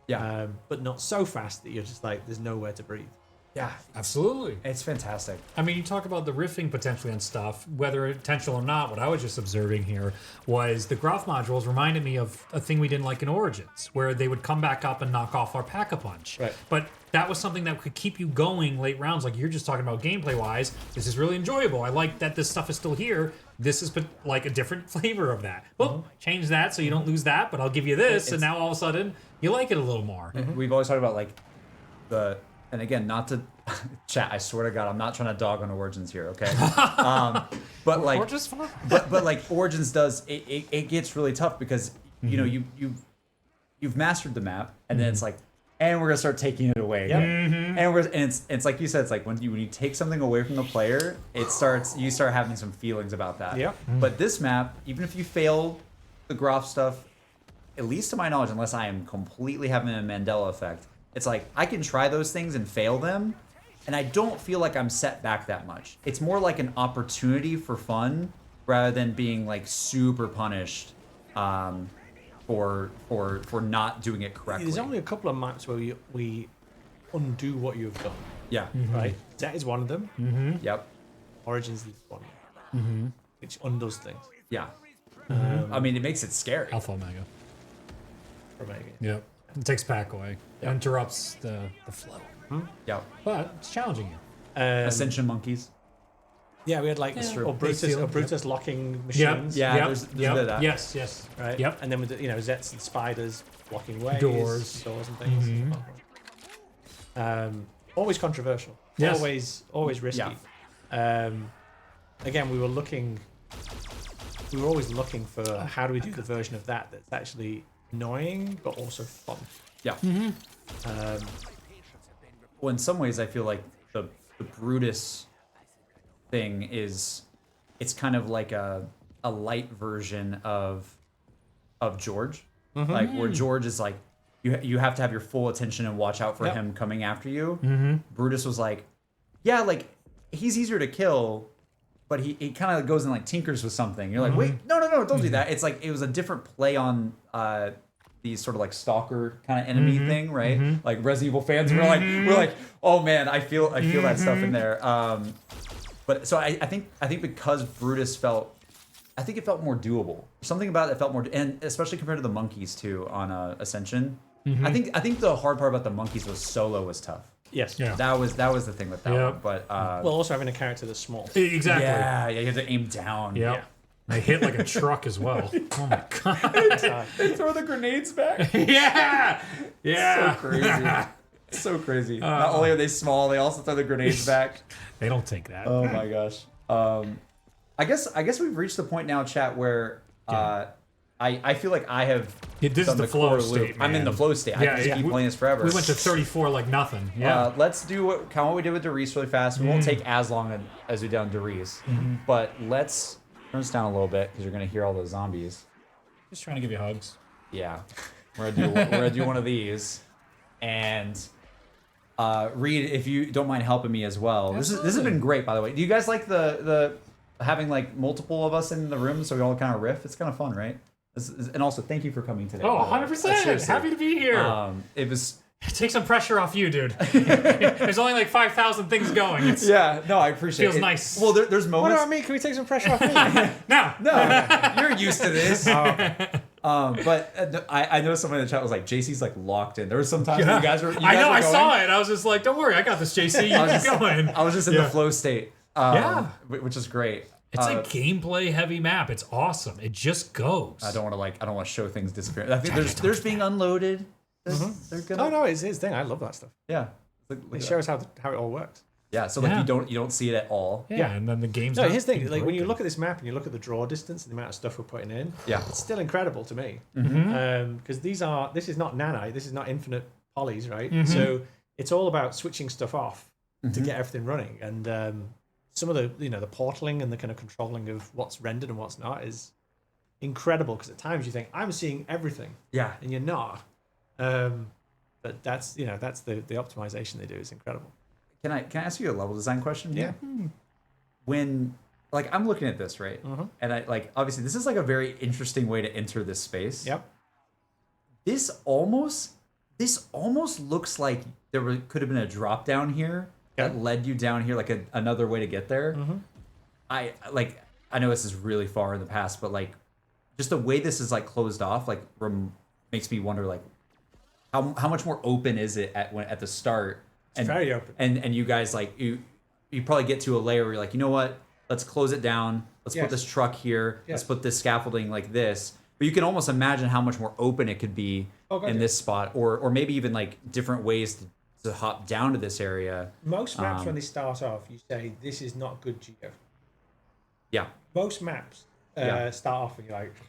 Yeah. But not so fast that you're just like, there's nowhere to breathe. Yeah, absolutely. It's fantastic. I mean, you talk about the riffing potentially on stuff, whether intentional or not. What I was just observing here was the Groff modules reminded me of a thing we didn't like in Origins, where they would come back up and knock off our Pack-a-Punch. Right. But that was something that could keep you going late rounds, like you're just talking about gameplay-wise. This is really enjoyable. I like that this stuff is still here. This is like a different flavor of that. Well, change that so you don't lose that, but I'll give you this, and now all of a sudden you like it a little more. We've always talked about like and again, not to chat. I swear to God, I'm not trying to dog on Origins here, okay? But like, but like Origins does, it gets really tough because you know you've mastered the map, and then it's like and we're gonna start taking it away. Yep. And it's like you said, it's like when you take something away from the player, you start having some feelings about that. Yep. But this map, even if you fail the Groff stuff, at least to my knowledge, unless I am completely having a Mandela effect, it's like I can try those things and fail them, and I don't feel like I'm set back that much. It's more like an opportunity for fun rather than being like super punished for not doing it correctly. There's only a couple of maps where we undo what you've done, Yeah. right? That is one of them. Yep. Origins is one, which undoes things. Yeah. I mean, it makes it scary. Alpha Omega. For Omega. Yep. It takes pack away. Interrupts the flow. Yep. But it's challenging you. Ascension monkeys. Yeah, we had like true. Brutus locking machines. Yeah, Yep. there's a bit of that. Yes. Right. Yep. And then with the, Zets and spiders blocking ways, Doors. and things. Always controversial. Yes. Always risky. Again, we were always looking for how do we do the version of that that's actually annoying but also fun. Yeah. Well, in some ways, I feel like the Brutus thing it's kind of like a light version of George, like where George is like you have to have your full attention and watch out for him coming after you. Brutus was like, yeah, like he's easier to kill, but he kind of goes and like tinkers with something. You're like, wait, no, don't do that. It's like it was a different play on these sort of like stalker kind of enemy thing, right? Like Resident Evil fans we're like, oh man, I feel that stuff in there. But so I think because Brutus it felt more doable. Something about it felt more, and especially compared to the monkeys too on Ascension. I think the hard part about the monkeys was solo was tough. Yes. Yeah. That was the thing with that one. But Well, also having a character that's small. Exactly. yeah, you have to aim down. Yep. They hit like a truck as well. Oh my god. They throw the grenades back. Yeah. So crazy. So crazy. Not only are they small, they also throw the grenades back. They don't take that. Oh my gosh. I guess we've reached the point now, chat, where I feel like I have. This is done the flow core state, I'm in man. the flow state. I Yeah, can just keep playing this forever. We went to 34 like nothing. Yeah. Let's do what we did with Derice really fast. We won't take as long as we did on Derice, but let's turn this down a little bit because you're gonna hear all those zombies. Just trying to give you hugs. Yeah, we're gonna do one of these, and Reed, if you don't mind helping me as well. This has been great, by the way. Do you guys like the having like multiple of us in the room so we all kind of riff? It's kind of fun, right? And also, thank you for coming today. Oh, by the way. 100%. Seriously. Happy to be here. It was. Take some pressure off you, dude. There's only like 5,000 things going. It's Yeah, no, I appreciate it. Feels nice. Well, there's What moments. about me? Can we take some pressure off me? now. No, you're used to this. But I know someone in the chat was like, JC's like locked in. There was some times when you guys were. I know. I saw it. I was just like, don't worry. I got this, JC. You keep going. I was just in the flow state. Yeah. Which is great. It's a gameplay heavy map. It's awesome. It just goes. I don't want to show things disappear. I think there's being unloaded. They're gonna. Oh no, it's his thing. I love that stuff. Yeah. It shows how it all works. Yeah. So like Yeah. you don't see it at all. Yeah, and then the game's No, not here's the thing. being Like when you broken. look at this map and you look at the draw distance and the amount of stuff we're putting in, Yeah. it's still incredible to me. Because this is not nanite. This is not infinite polys, right? So it's all about switching stuff off to get everything running. And some of the the portaling and the kind of controlling of what's rendered and what's not is incredible. Because at times you think I'm seeing everything, Yeah. and you're not. But that's the optimization they do is incredible. Can I ask you a level design question? Yeah. When like I'm looking at this, right? And I like obviously this is like a very interesting way to enter this space. Yep. This almost looks like could have been a drop down here that led you down here, like another way to get there. I know this is really far in the past, but like just the way this is like closed off, like makes me wonder like how much more open is it at the start? It's very open. And you guys like you probably get to a layer where you're like, you know what? Let's close it down. Let's put this truck here. Let's put this scaffolding like this. But you can almost imagine how much more open it could be in this spot, or maybe even like different ways to hop down to this area. Most maps, when they start off, you say this is not good geo. Yeah. Most maps start off and you're like, this is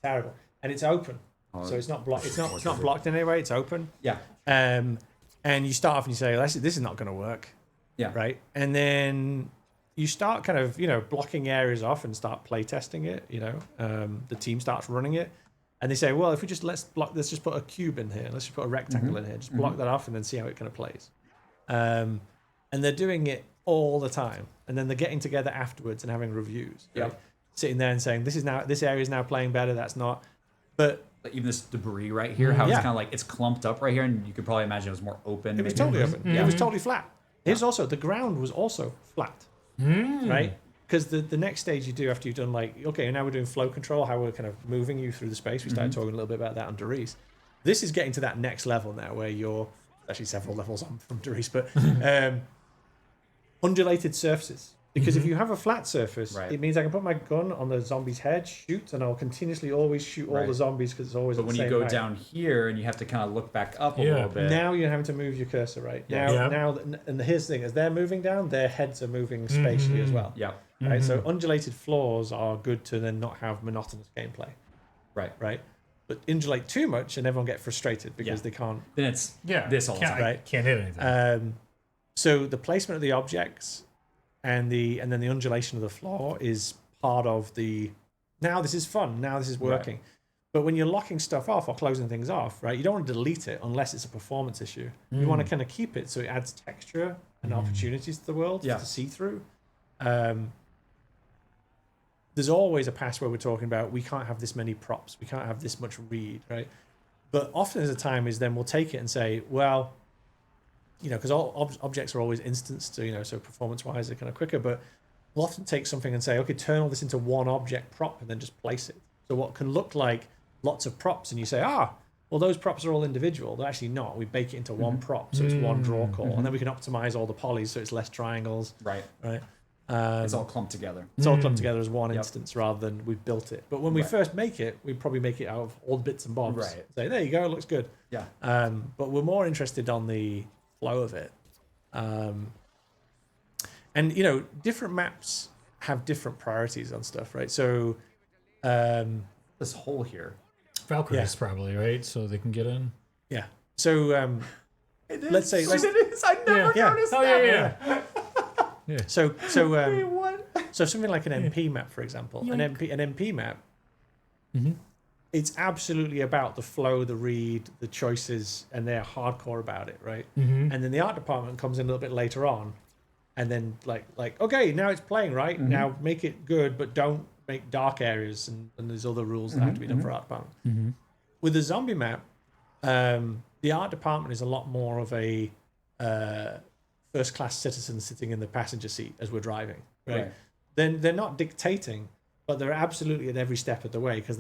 terrible, and it's open. so it's not blocked. It's not blocked in any way. It's open. Yeah. And you start off and you say, this is not going to work. Yeah. Right. And then you start kind of, blocking areas off and start play testing it. The team starts running it, and they say, well, if we just let's just put a cube in here. Let's just put a rectangle in here. Just block that off and then see how it kind of plays. And they're doing it all the time, and then they're getting together afterwards and having reviews. Right? Sitting there and saying, this area is now playing better. That's not. But Like even this debris right here, how it's kind of like it's clumped up right here, and you could probably imagine it was more open. It was totally open. It was totally flat. Here's also the ground was also flat, right? Because the next stage you do after you've done okay, now we're doing flow control, how we're kind of moving you through the space. We started talking a little bit about that on Derice. This is getting to that next level now where you're actually several levels on from Derice, but undulated surfaces. Because if you have a flat surface, it means I can put my gun on the zombie's head, shoot, and I'll continuously always shoot all the zombies because it's always. But when you go down here and you have to kind of look back up a little bit. Now you're having to move your cursor, right? Now, and here's the thing: as they're moving down, their heads are moving spatially as well. Yeah. Right. So undulated floors are good to then not have monotonous gameplay. Right. Right. But undulate too much, and everyone get frustrated because they can't. Then it's this all the time. Right. Can't hit anything. So the placement of the objects. And then the undulation of the floor is part of the. Now this is fun. Now this is working. Right. But when you're locking stuff off or closing things off, right, you don't want to delete it unless it's a performance issue. You want to kind of keep it so it adds texture and opportunities to the world to see through. There's always a pass where we're talking about we can't have this many props, we can't have this much read, right? But often there's a time is then we'll take it and say, well. Because all objects are always instanced, so performance-wise they're kind of quicker. But we'll often take something and say, okay, turn all this into one object prop and then just place it. So what can look like lots of props, and you say, well, those props are all individual. They're actually not. We bake it into one prop, so it's one draw call, and then we can optimize all the polys so it's less triangles. Right. It's all clumped together. It's all clumped together as one instance rather than we've built it. But when we first make it, we probably make it out of all the bits and bobs. Right. Say, there you go, it looks good. Yeah. But we're more interested on the flow of it, and different maps have different priorities on stuff, right? So this hole here, Valkyries probably, right? So they can get in. So let's say I never noticed that. Yeah. So Wait, what? so something like an MP map, for example, an MP map. It's absolutely about the flow, the read, the choices, and they're hardcore about it, right? And then the art department comes in a little bit later on, and then like okay, now it's playing, right? Now make it good, but don't make dark areas, and there's other rules that have to be done for art department. With the zombie map, the art department is a lot more of a first-class citizen sitting in the passenger seat as we're driving, right? Then they're not dictating, but they're absolutely at every step of the way because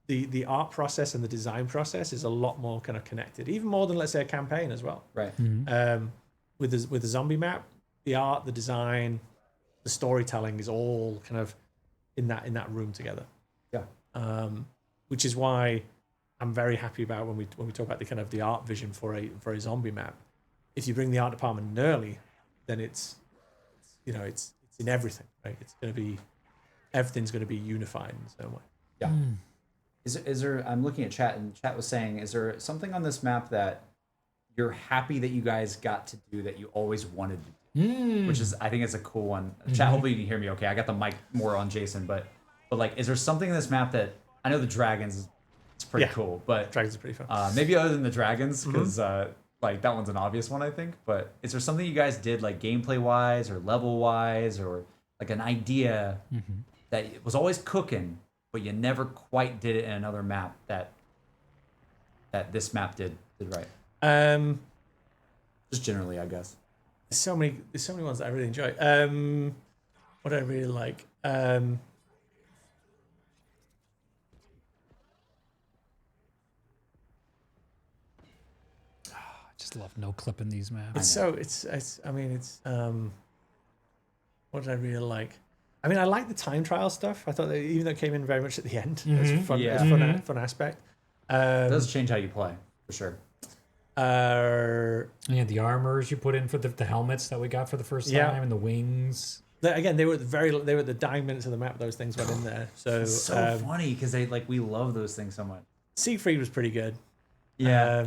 the art process and the design process is a lot more kind of connected, even more than let's say a campaign as well. Right. With the zombie map, the art, the design, the storytelling is all kind of in that room together. Yeah. Which is why I'm very happy about when we talk about the kind of the art vision for a zombie map. If you bring the art department in early, then it's in everything, right? It's going to be everything's going to be unified in some way. Yeah. Is there? I'm looking at chat, and chat was saying, is there something on this map that you're happy that you guys got to do that you always wanted to do? Which is, I think it's a cool one. Chat, hopefully you can hear me okay. I got the mic more on Jason, but like, is there something in this map that I know the dragons? It's pretty cool, but Dragons are pretty fun. maybe other than the dragons, because like that one's an obvious one, I think. But is there something you guys did like gameplay wise or level wise, or like an idea that was always cooking, but you never quite did it in another map that this map did right? Just generally, I guess. There's so many ones that I really enjoy. What I really like. I just love no clipping these maps. What did I really like? I mean, I like the time trial stuff. I thought that even though it came in very much at the end, it's fun. Yeah. It's fun aspect. It does change how you play, for sure. Yeah, the armors you put in for the helmets that we got for the first time, and the wings. Again, they were at the dying minutes of the map. Those things went in there. So It's so funny because we love those things so much. Siegfried was pretty good. Yeah.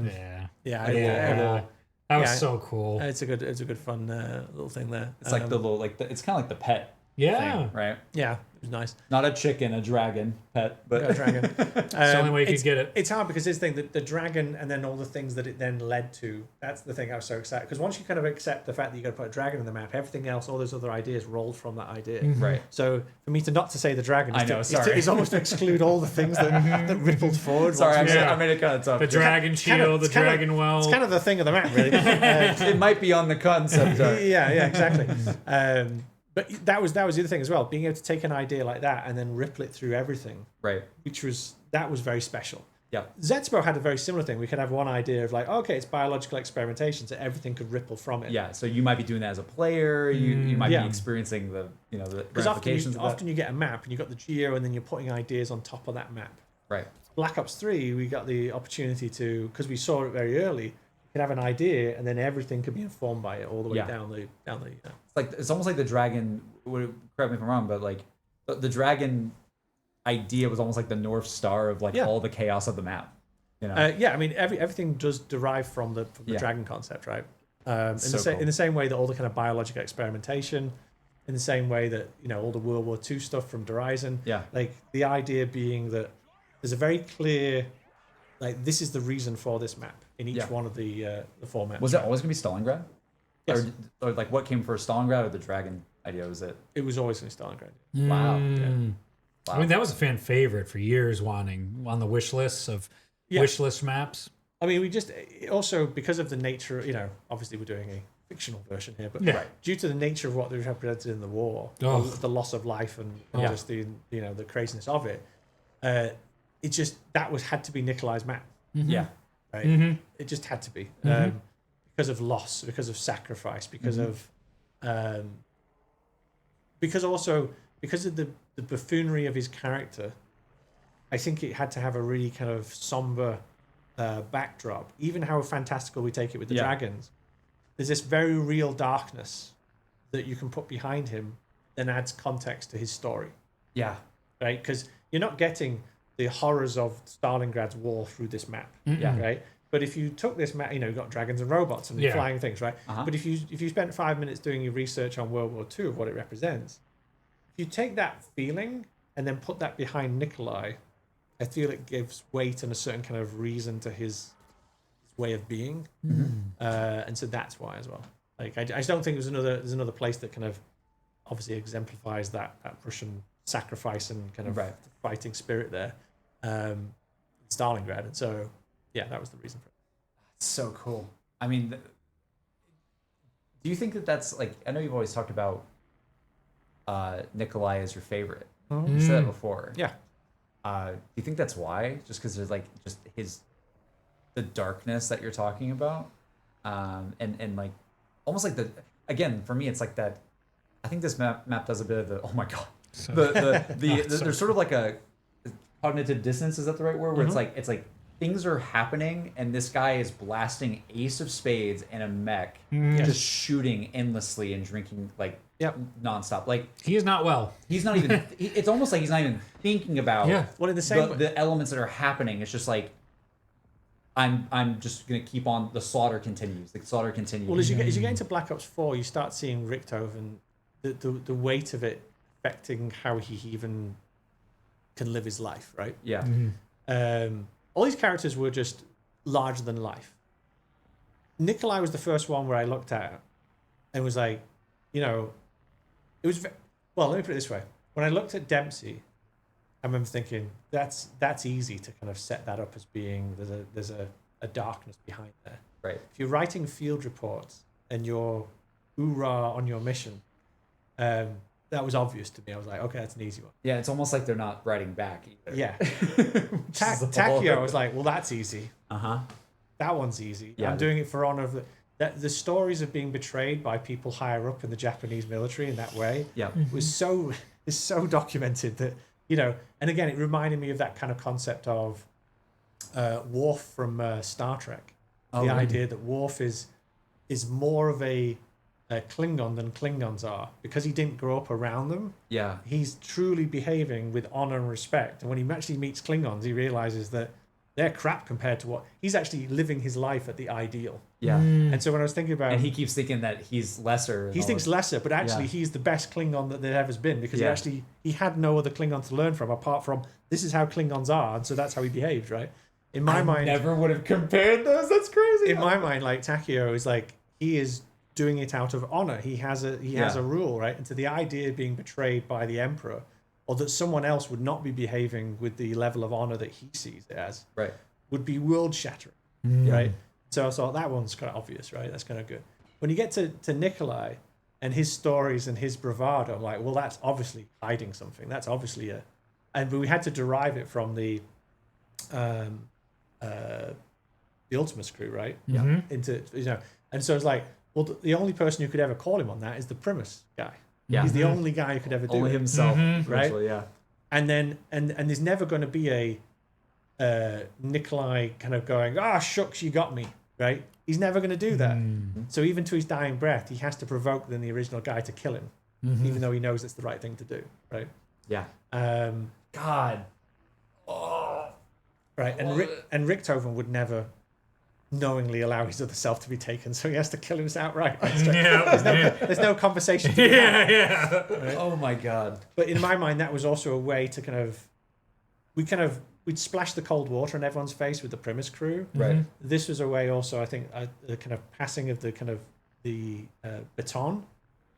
Yeah. That was Yeah. so cool. It's a good fun little thing there. It's like the little it's kind of like the pet Yeah. thing, right? Yeah, it was nice. Not a chicken, a dragon pet, but Got a dragon. It's the only way you could get it. It's hard because this thing, the dragon, and then all the things that it then led to. That's the thing I was so excited because once you kind of accept the fact that you got to put a dragon in the map, everything else, all those other ideas rolled from that idea. right. So for me to not to say the dragon, I know, sorry. is almost to exclude all the things that rippled forward. Sorry, once I made it kind of tough. The dragon shield, the dragon well. It's kind of the thing of the map, really. It might be on the concept art. yeah, exactly. But that was the other thing as well, being able to take an idea like that and then ripple it through everything, Right. that was very special. Yeah. Zetspo had a very similar thing. We could have one idea of like, okay, it's biological experimentation, so everything could ripple from it. Yeah. So you might be doing that as a player. You might Yeah. be experiencing the the Because ramifications of that. often you get a map and you've got the geo and then you're putting ideas on top of that map. Right. Black Ops 3, we got the opportunity to, because we saw it very early, you could have an idea and then everything could be informed by it all the way Yeah. down the It's almost like the dragon. Correct me if I'm wrong, but like the dragon idea was almost like the North Star of like Yeah. all the chaos of the map. You know. Yeah, I mean, everything does derive from the Yeah. dragon concept, right? So cool. In the same way that all the kind of biological experimentation, in the same way that all the World War II stuff from Horizon, Yeah. like the idea being that there's a very clear, like this is the reason for this map in each Yeah. one of the formats. Was it always gonna be Stalingrad? Yes. Or like what came first, Stalingrad or the dragon idea? Was it? It was always going to Stalingrad. Wow. Wow. I mean, that was a fan favorite for years, wanting on the wish lists of wish list maps. I mean, we just also because of the nature, obviously we're doing a fictional version here, but due to the nature of what was represented in the war, the loss of life and just the the craziness of it, it just had to be Nikolai's map. Yeah. Right? It just had to be because of loss, because of sacrifice, because of because of the buffoonery of his character. I think it had to have a really kind of somber backdrop. Even how fantastical we take it with the dragons, there's this very real darkness that you can put behind him, then adds context to his story. Yeah. Right, because you're not getting the horrors of Stalingrad's war through this map. Yeah. Right. But if you took this map, you've got dragons and robots and flying things, right? But if you spent 5 minutes doing your research on World War II of what it represents, if you take that feeling and then put that behind Nikolai, I feel it gives weight and a certain kind of reason to his way of being, and so that's why as well. Like I just don't think there's another place that kind of obviously exemplifies that Russian sacrifice and kind of fighting spirit there, Stalingrad, and so. Yeah, that was the reason for it. So cool. I mean, do you think that that's like? I know you've always talked about Nikolai as your favorite. You said that before. Yeah. Do you think that's why? Just because there's like just the darkness that you're talking about, and like almost like for me it's like that. I think this map does a bit of the oh my god. There's sort of like a cognitive dissonance. Is that the right word? Where it's like. Things are happening, and this guy is blasting ace of spades in a mech, just shooting endlessly and drinking like nonstop. Like he is not well. He's not even. It's almost like he's not even thinking about Well, in the same the elements that are happening. It's just like I'm just gonna keep on. The slaughter continues. The slaughter continues. Well, as you get into Black Ops 4, you start seeing Richthofen, the weight of it affecting how he even can live his life, right? Yeah. All these characters were just larger than life. Nikolai was the first one where I looked at and was like, it was well. Let me put it this way: when I looked at Dempsey, I remember thinking that's easy to kind of set that up as being there's a darkness behind there. Right. If you're writing field reports and you're hoorah on your mission, that was obvious to me. I was like, okay, that's an easy one. Yeah, it's almost like they're not writing back either. Yeah. Takio, I was like, well, that's easy. That one's easy. Yeah, I'm doing it for honor of the stories of being betrayed by people higher up in the Japanese military in that way. Yeah. is so documented that, and again, it reminded me of that kind of concept of Worf from Star Trek. The idea that Worf is more of a Klingon than Klingons are because he didn't grow up around them. Yeah. He's truly behaving with honor and respect. And when he actually meets Klingons, he realizes that they're crap compared to what he's actually living his life at the ideal. Yeah. And so when I was thinking about, And he keeps thinking that he's lesser. he thinks lesser, but actually he's the best Klingon that there ever's been, because he had no other Klingon to learn from apart from this is how Klingons are, and so that's how he behaved, right? In my mind, never would have compared those. That's crazy. in my mind, like Takeo is like, he is doing it out of honor. He has a rule, right? And to the idea of being betrayed by the Emperor, or that someone else would not be behaving with the level of honor that he sees it as, Right. would be world shattering, right? So I thought that one's kind of obvious, right? That's kind of good. When you get to Nikolai and his stories and his bravado, I'm like, well, that's obviously hiding something. That's obviously but we had to derive it from the Ultimus crew, right? Yeah. Into, and so it's like, well, the only person who could ever call him on that is the Primus guy. Yeah. He's the only guy who could ever do Only it. himself. Right? Actually, yeah. And then and there's never going to be a Nikolai kind of going, shucks, you got me, right? He's never going to do that. So even to his dying breath, he has to provoke the original guy to kill him, even though he knows it's the right thing to do, right? Yeah. God. Right, and Richthofen would never knowingly allow his other self to be taken, so he has to kill himself outright. Right? There's no conversation to be had. Right? Oh my God. But in my mind, that was also a way to we'd splash the cold water in everyone's face with the Primus crew. Right. This was a way also, I think, the kind of passing of the baton,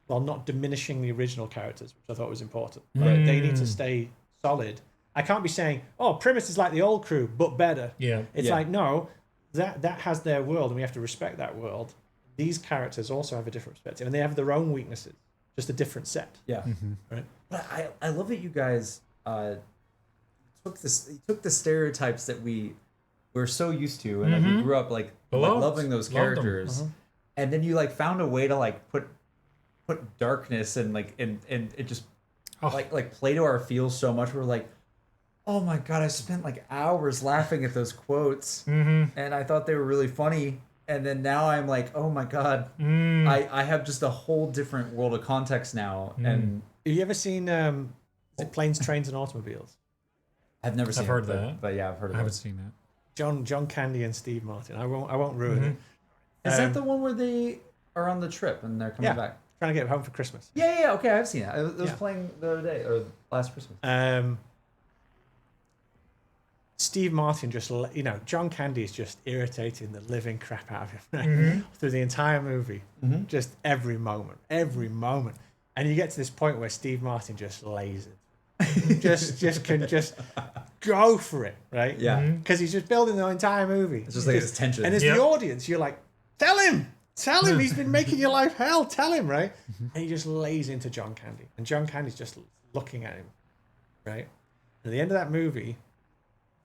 while not diminishing the original characters, which I thought was important. Right? They need to stay solid. I can't be saying, Primus is like the old crew, but better. Yeah. It's like, no, that has their world, and we have to respect that world. These characters also have a different perspective, and they have their own weaknesses, just a different set. Yeah. Right. But I love that you guys took the stereotypes that we're so used to, and that we grew up like loving those characters, and then you like found a way to like put darkness and it just like play to our feels so much. We're like, oh my God, I spent like hours laughing at those quotes, and I thought they were really funny. And then now I'm like, oh my God, I have just a whole different world of context now. And have you ever seen Planes, Trains, and Automobiles? I've never seen. I've heard that, but yeah, I've heard of it. I haven't seen that. John Candy and Steve Martin. I won't ruin it. Is that the one where they are on the trip and they're coming back? Trying to get home for Christmas. Yeah. Okay, I've seen it. It was playing the other day or last Christmas. Steve Martin John Candy is just irritating the living crap out of him, right? Through the entire movie, just every moment, and you get to this point where Steve Martin just lays it, just can go for it, right? Yeah, because he's just building the entire movie. It's just like this tension, and as the audience, you're like, tell him, he's been making your life hell, tell him, right? And he just lays into John Candy, and John Candy's just looking at him, right? And at the end of that movie,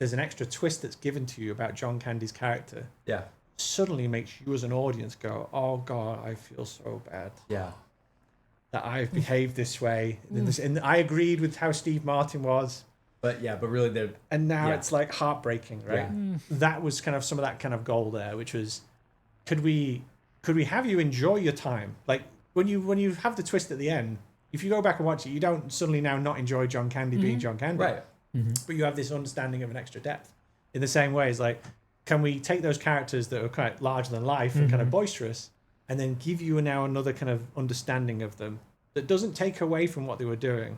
there's an extra twist that's given to you about John Candy's character. Yeah. Suddenly makes you as an audience go, oh God, I feel so bad. Yeah. That I've behaved this way. And I agreed with how Steve Martin was. But really and now it's like heartbreaking, right? Yeah. That was kind of some of that kind of goal there, which was, could we have you enjoy your time? Like when you have the twist at the end, if you go back and watch it, you don't suddenly now not enjoy John Candy being John Candy. Right. But you have this understanding of an extra depth. In the same way, it's like, can we take those characters that are quite larger than life and kind of boisterous, and then give you now another kind of understanding of them that doesn't take away from what they were doing,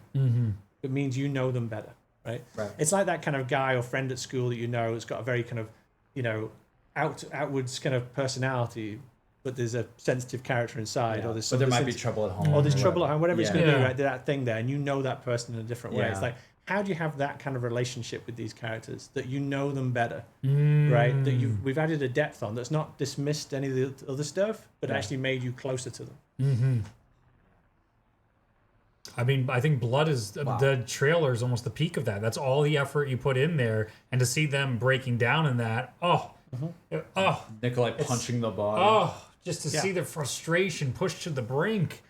but means you know them better, right? It's like that kind of guy or friend at school that has got a very kind of, outwards kind of personality, but there's a sensitive character inside, or there's there might be trouble at home, or there's trouble at home, whatever it's going to be, right? That thing there, and you know that person in a different way. It's like, how do you have that kind of relationship with these characters that you know them better, right? That we've added a depth on that's not dismissed any of the other stuff, but actually made you closer to them. I mean, I think Blood is the trailer is almost the peak of that. That's all the effort you put in there, and to see them breaking down in that, Nikolai punching the body, just to see the frustration pushed to the brink.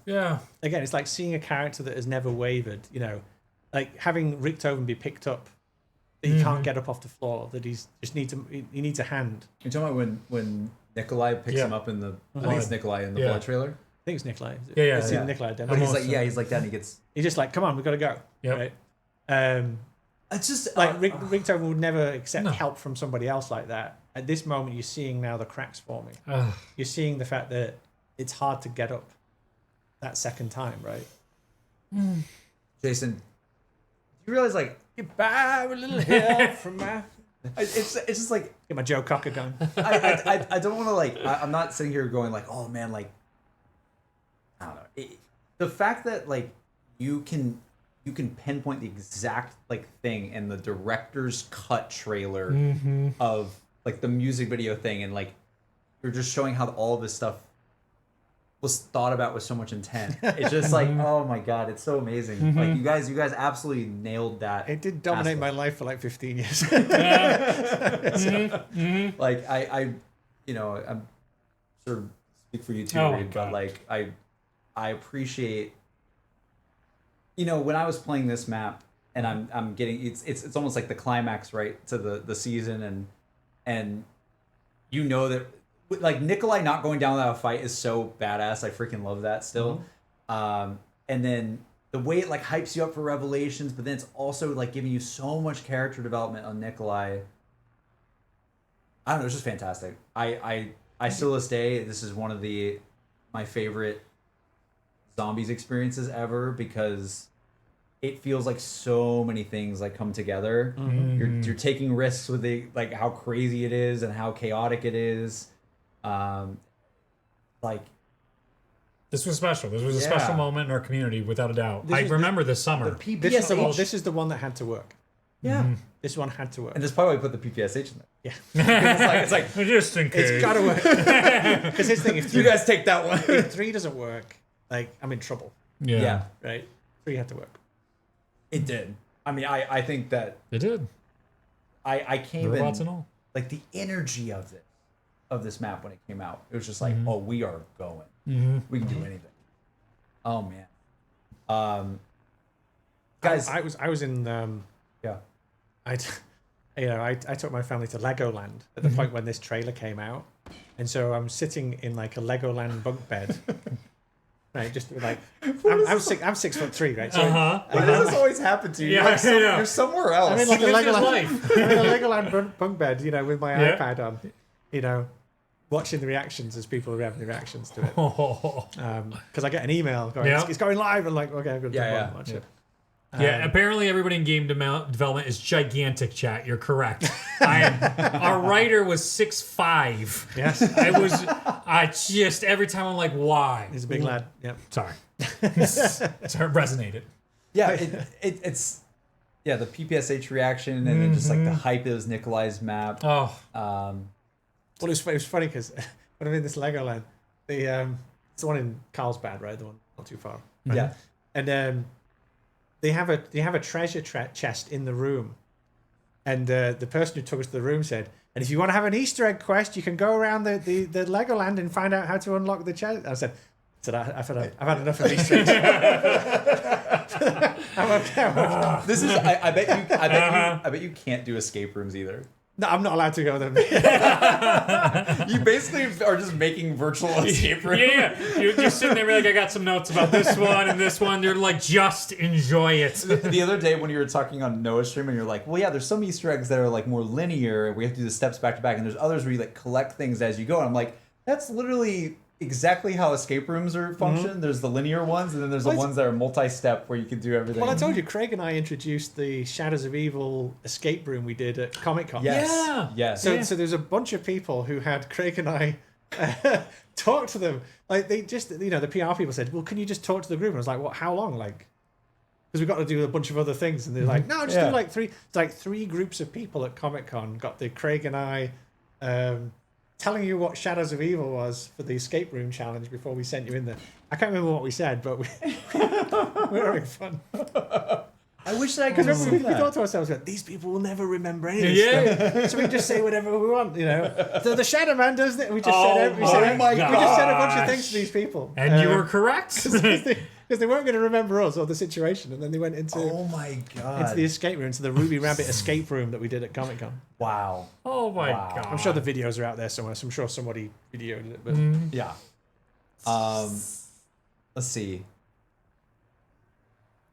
Yeah. Again, it's like seeing a character that has never wavered, like having Richthofen be picked up, that he can't get up off the floor, that he needs a hand. You're talking about when Nikolai picks him up in the, I think it's Nikolai in the Blood trailer? I think it's Nikolai. Yeah. Nikolai. But he's like that, and he's just like, come on, we've got to go. Right? It's just like Richtofen would never accept help from somebody else like that. At this moment, you're seeing now the cracks forming. You're seeing the fact that it's hard to get up that second time, right? Jason, do you realize like Goodbye, a little help from my. it's just like Get my Joe Cocker going. I don't want to like I'm not sitting here going like, oh man, like I don't know. The fact that like you can pinpoint the exact like thing in the director's cut trailer of like the music video thing, and like you're just showing how all of this stuff was thought about with so much intent. It's just like, oh my god, it's so amazing. Like you guys absolutely nailed that. It did dominate my life for like 15 years. Like I you know, I'm sort of speak for you too, Reed, but like I appreciate, you know, when I was playing this map and I'm getting it's almost like the climax, right, to the season, and you know that like Nikolai not going down without a fight is so badass. I freaking love that still. And then the way it like hypes you up for Revelations, but then it's also like giving you so much character development on Nikolai. I don't know, it's just fantastic. I still to this day, this is one of my favorite Zombies experiences ever, because it feels like so many things like come together. You're taking risks with like how crazy it is and how chaotic it is. Like this was special. This was a special moment in our community, without a doubt. I remember this summer. The PPSH. This is the one that had to work. Yeah. This one had to work. And that's probably why we put the PPSH in there. Yeah. it's like Just in case. It's got to work. Because his thing, if you guys take that one. if 3 doesn't work, like I'm in trouble. Yeah. Right? 3 had to work. It did. I mean, I think that It did. I came Robots in and all. like the energy of this map when it came out. It was just like, oh, we are going. We can do anything. Oh man. Guys, I was in yeah. I took my family to Legoland at the point when this trailer came out, and so I'm sitting in like a Legoland bunk bed, right? Just like I'm 6'3", right? So Why does this always happen to you? Yeah, Like, I know. you're somewhere else. I'm in like a Lived his Legoland, life. I'm in a Legoland bunk bed, you know, with my Yeah. iPad on, you know, watching the reactions as people are having the reactions to it. Because I get an email going, Yeah. it's going live, and like, okay, I'm going to Yeah, jump on and watch it. Yeah, apparently everybody in game development is gigantic, chat. You're correct. Our writer was 6'5". Yes, I just, every time I'm like, why? he's a big lad. Yep. Sorry. It resonated. Yeah, it's the PPSH reaction, and then just like the hype that was Nikolai's map. Oh. Well, it was funny because when I'm in this Legoland, it's the one in Carlsbad, right? The one not too far. Right? Yeah. And they have a treasure chest in the room, and the person who took us to the room said, and if you want to have an Easter egg quest, you can go around the Legoland and find out how to unlock the chest. I said I've had enough of Easter eggs. This is I bet you can't do escape rooms either. No, I'm not allowed to go there. You basically are just making virtual escape rooms. Yeah. You're sitting there like, I got some notes about this one and this one. You're like, just enjoy it. The other day when you were talking on Noah's stream and you're like, well, yeah, there's some Easter eggs that are like more linear and we have to do the steps back to back, and there's others where you like collect things as you go. And I'm like, that's literally exactly how escape rooms are function. There's the linear ones, and then there's the ones that are multi-step where you can do everything. Well, I told you, Craig and I introduced the Shadows of Evil escape room we did at Comic-Con. Yes. Yeah. Yes. So there's a bunch of people who had Craig and I talk to them. Like, they just, you know, the PR people said, well, can you just talk to the group? And I was like, what, how long? Like, because we've got to do a bunch of other things. And they're like, no, just do like 3. It's like 3 groups of people at Comic-Con got the Craig and I telling you what Shadows of Evil was for the escape room challenge before we sent you in there. I can't remember what we said, but we were having fun. I wish that I could have We thought to ourselves, these people will never remember any of this stuff. So we just say whatever we want, you know. So the Shadow Man does that. We just said we just said a bunch of things to these people. And you were correct. Because they weren't going to remember us or the situation. And then they went into the escape room, into the Ruby Rabbit escape room that we did at Comic-Con. Wow. Oh my God. I'm sure the videos are out there somewhere, so I'm sure somebody videoed it. But Yeah. Let's see.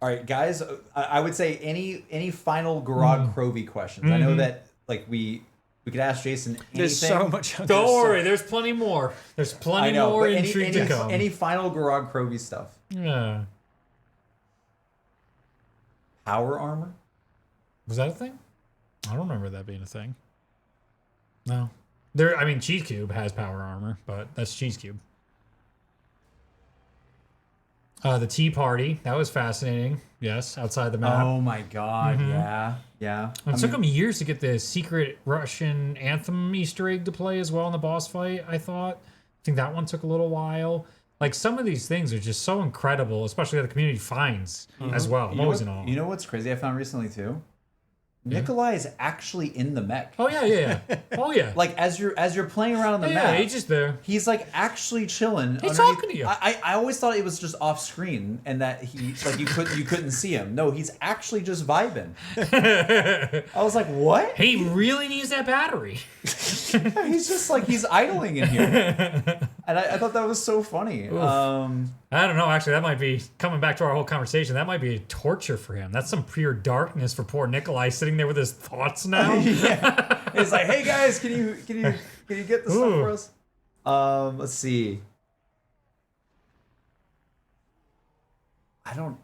All right, guys. I would say any final Gorod Krovi questions. I know that like we could ask Jason anything. There's so much. Don't worry, there's plenty more. There's plenty more intrigue to come. Any final Gorod Krovi stuff? Yeah. Power armor? Was that a thing? I don't remember that being a thing. No. I mean, Cheese Cube has power armor, but that's Cheese Cube. The Tea Party, that was fascinating. Yes, outside the map. Oh my god, yeah. It took him years to get the secret Russian anthem Easter egg to play as well in the boss fight, I thought. I think that one took a little while. Like, some of these things are just so incredible, especially that the community finds as well. You know what's crazy I found recently too? Nikolai is actually in the mech. Oh yeah. Oh yeah. Like as you're playing around on the map, yeah, he's just there. he's like actually chilling. He's talking to you. I always thought it was just off screen and that he like you couldn't see him. No, he's actually just vibing. I was like, what? He really needs that battery. He's just like he's idling in here, and I thought that was so funny. I don't know. Actually, that might be coming back to our whole conversation. That might be torture for him. That's some pure darkness for poor Nikolai sitting there with his thoughts now. Yeah. It's like, hey guys, can you get this stuff for us? Let's see. I don't.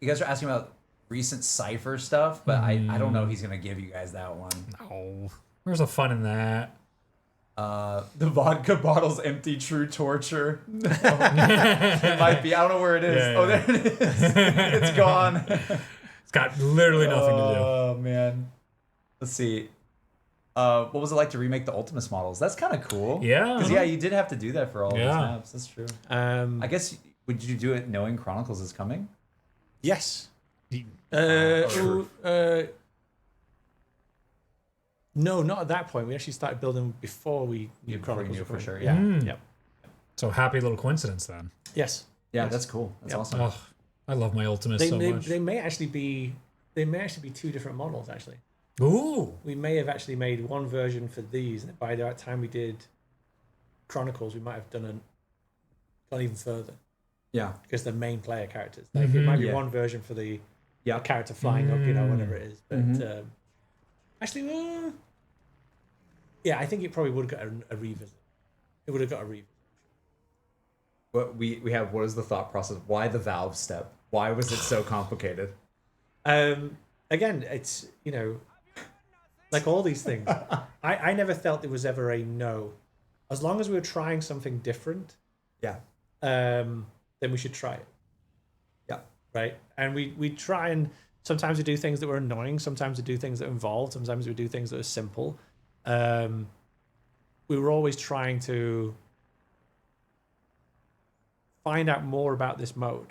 You guys are asking about recent Cypher stuff, but I don't know if he's gonna give you guys that one. No, where's the fun in that? The vodka bottle's empty. True torture. It might be. I don't know where it is. Yeah, Oh, there it is. It's gone. It's got literally nothing to do. Oh man. Let's see. What was it like to remake the Ultimus models? That's kind of cool. Yeah. Because you did have to do that for all of these maps. That's true. Um, I guess would you do it knowing Chronicles is coming? yes. Sure. No, not at that point. We actually started building before we knew Chronicles knew were for coming. sure. Yeah. Yep. So happy little coincidence then. Yes. Yeah, that's cool. That's awesome. Oh, I love my Ultimus so much. They may actually be two different models. Actually, Ooh. we may have actually made one version for these, and by the time we did Chronicles, we might have gone even further Yeah. because they're main player characters. Like it might be one version for the character flying up, whatever it is. But actually, yeah, I think it probably would have got a revisit. It would have got a revisit. What what is the thought process? Why the Valve step? Why was it so complicated? Again, it's like all these things. I never felt there was ever a no. As long as we were trying something different, Yeah. then we should try it. Yeah. Right? And we try, and sometimes we do things that were annoying, sometimes we do things that are involved, sometimes we do things that are simple. We were always trying to find out more about this mode.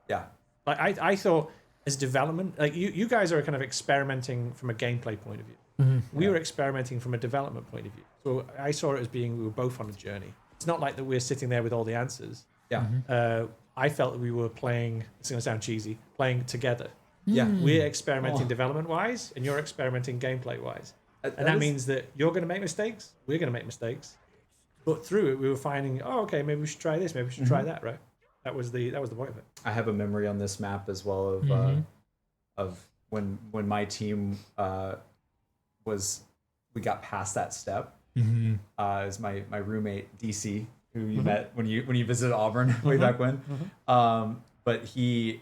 Yeah. Like I thought as development, like you guys are kind of experimenting from a gameplay point of view. We were experimenting from a development point of view. So I saw it as being we were both on a journey. It's not like that we're sitting there with all the answers. Yeah. I felt that we were playing, it's going to sound cheesy, playing together. Yeah. We're experimenting development-wise, and you're experimenting gameplay-wise. And that means that you're going to make mistakes, we're going to make mistakes. But through it, we were finding, okay, maybe we should try this, maybe we should try that, right? That was the point of it. I have a memory on this map as well of when my team we got past that step. Is my roommate DC, who you met when you visited Auburn way back when. But he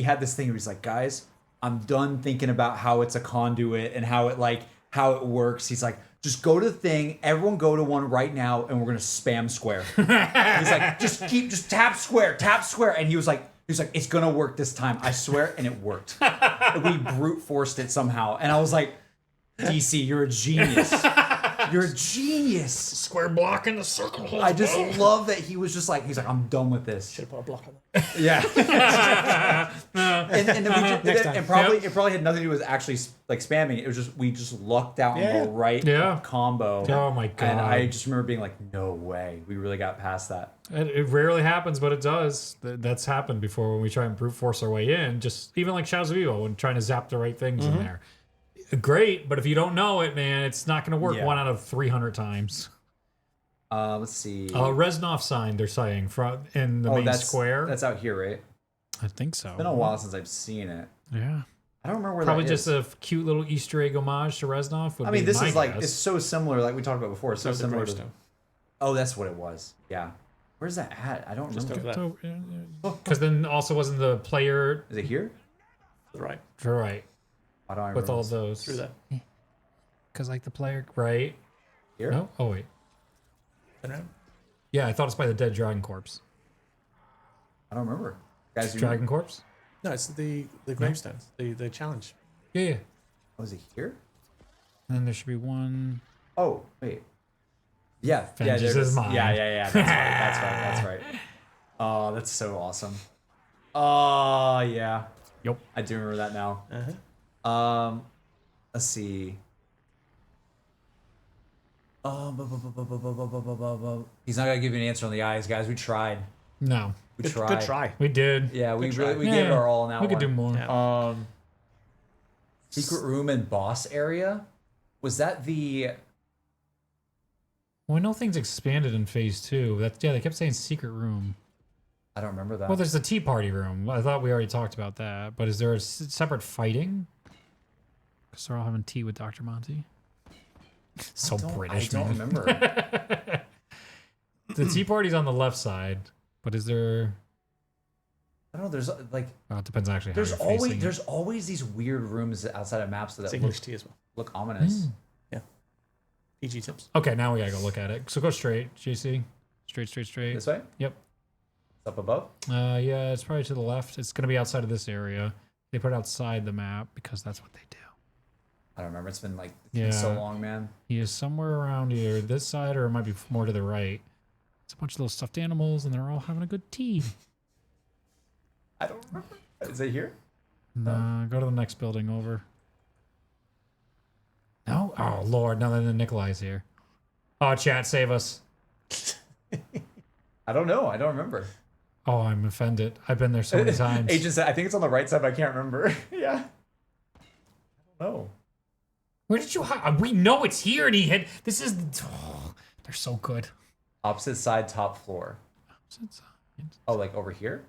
had this thing where he's like, guys, I'm done thinking about how it's a conduit and how it works. He's like, just go to the thing, everyone go to one right now, and we're gonna spam square. He's like, just tap square. And he was like, it's gonna work this time, I swear, and it worked. We brute forced it somehow, and I was like, DC, you're a genius. You're a genius. Square block in the circle. I just love that he was just like, he's like, I'm done with this. Should have put a block on that. Yeah. and then Next time. it probably had nothing to do with actually like spamming. It was just we just lucked out on the right combo. Oh my god. And I just remember being like, no way. We really got past that. It rarely happens, but it does. That's happened before when we try and brute force our way in. Just even like Shadows of Evil, when trying to zap the right things in there. Great, but if you don't know it, man, it's not going to work 1 out of 300 times. Let's see. Reznov sign, they're saying, in the main square. That's out here, right? I think so. It's been a while since I've seen it. Yeah. I don't remember where Probably that just is. a cute little Easter egg homage to Reznov. I mean, this my is like, guess. it's so similar, like we talked about before. It's so So the similar to. gravestone. Oh, that's what it was. Yeah. Where's that at? I don't Just remember. over there. Because then also wasn't the player Is it here? To the right. right Why don't I with remember all this? those? Through there. Because like the player right. Here? No. Oh wait. Turn around. Yeah, I thought it's by the dead dragon corpse. I don't remember. Guys, you Dragon corpse. No, it's the gravestones. The challenge. Yeah, yeah. Was it here? And then there should be one. Oh, wait. Yeah. Yeah, Vengeance there it is is. mine. Yeah. That's right. Oh, that's so awesome. Oh, yeah. Yep. I do remember that now. Uh-huh. Let's see. He's not gonna give you an answer on the eyes, guys. We tried. No, We Good, tried. good try. we did. Yeah, we Good really try. we gave it our all on that We one. could do more. Yeah. Secret room and boss area. Was that the? Well, I know things expanded in phase 2. They kept saying secret room. I don't remember that. Well, there's the tea party room. I thought we already talked about that. But is there a separate fighting? Because they're all having tea with Dr. Monty. So British, I don't man. remember. The tea party's on the left side, but is there? I don't know. There's like. Well, it depends actually. How you're facing. There's always these weird rooms outside of maps that It's look, English tea as well. look ominous. PG tips. Okay, now we gotta go look at it. So go straight, JC. Straight. This way? Yep. It's up above? Yeah, it's probably to the left. It's gonna be outside of this area. They put it outside the map because that's what they do. I don't remember. It's been so Yeah. long, man. He is somewhere around here, this side, or it might be more to the right. It's a bunch of little stuffed animals, and they're all having a good tea. I don't remember. Is it here? No, go to the next building over. No? Oh, Lord. No, then Nikolai's here. Oh, chat, save us. I don't know. I don't remember. Oh, I'm offended. I've been there so many times. Agent said, I think it's on the right side, but I can't remember. Yeah. I don't know. Where did you hide? We know it's here, and he hid. This is. Oh, they're so good. Opposite side, top floor. Oh, like over here?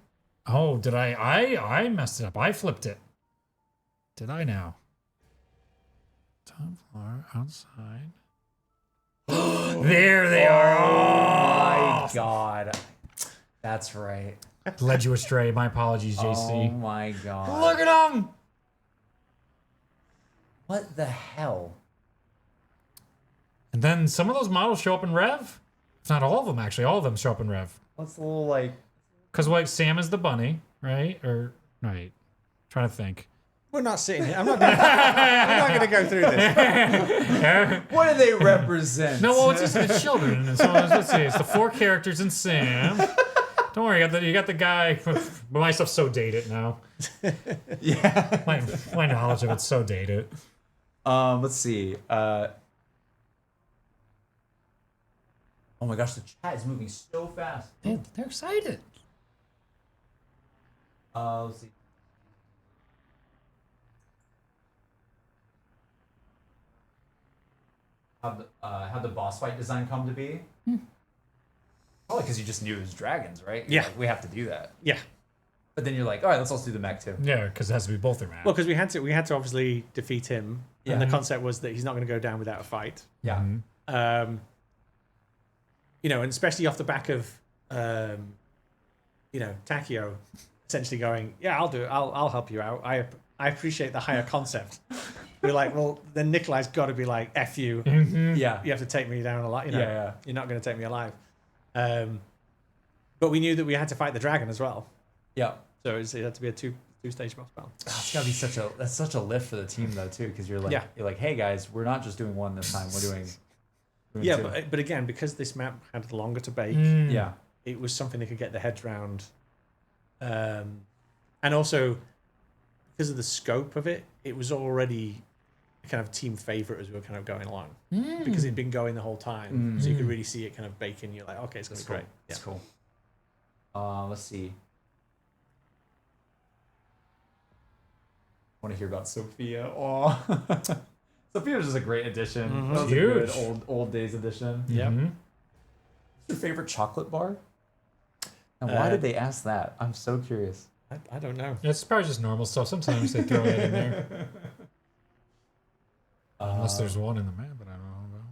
Oh, did I messed it up. I flipped it. Did I now? Top floor, outside. There they are. My God. That's right. Led you astray. My apologies, Oh JC. my God. Look at them. What the hell? And then some of those models show up in Rev. If not all of them, actually. All of them show up in Rev. What's the little like? Because like Sam is the bunny, right? Or right? Trying to think. We're not sitting here. I'm not gonna go through this. What do they represent? No, well, it's just the children. And so let's see. It's the 4 characters in Sam. Don't worry, you got the guy. My stuff's so dated now. Yeah. My knowledge of it's so dated. Let's see. Oh my gosh, the chat is moving so fast. They're excited. Let's see. How'd the boss fight design come to be? Probably because you just knew it was dragons, right? You're Yeah. like, we have to do that. Yeah. But then you're like, all right, let's also do the mech too. Yeah, because it has to be both their map. Well, because we had to obviously defeat him, and the Yeah. concept was that he's not going to go down without a fight. Yeah. You know, and especially off the back of, you know, Takio essentially going, "Yeah, I'll do it. I'll help you out. I appreciate the higher concept." We're like, well, then Nikolai's got to be like, "F you. Yeah. You have to take me down alive. You know, Yeah. you're not going to take me alive." But we knew that we had to fight the dragon as well, Yeah. so it had to be a two-stage boss battle. It's gotta be such a lift for the team though too, because you're like, hey guys, we're not just doing one this time, we're doing Yeah, two. but again, because this map had longer to bake, Yeah. it was something they could get their heads around. And also, because of the scope of it, it was already a kind of team favorite as we were kind of going along. Because it'd been going the whole time. So you could really see it kind of baking. You're like, okay, it's going to be great. That's cool. Let's see. I want to hear about Sophia. Oh, Sophia was just a great addition. That was Huge. a good old days addition. Yep. Mhm. What's your favorite chocolate bar? And why did they ask that? I'm so curious. I don't know. It's probably just normal stuff. Sometimes they throw it in there. Unless there's one in the map, but I don't know about.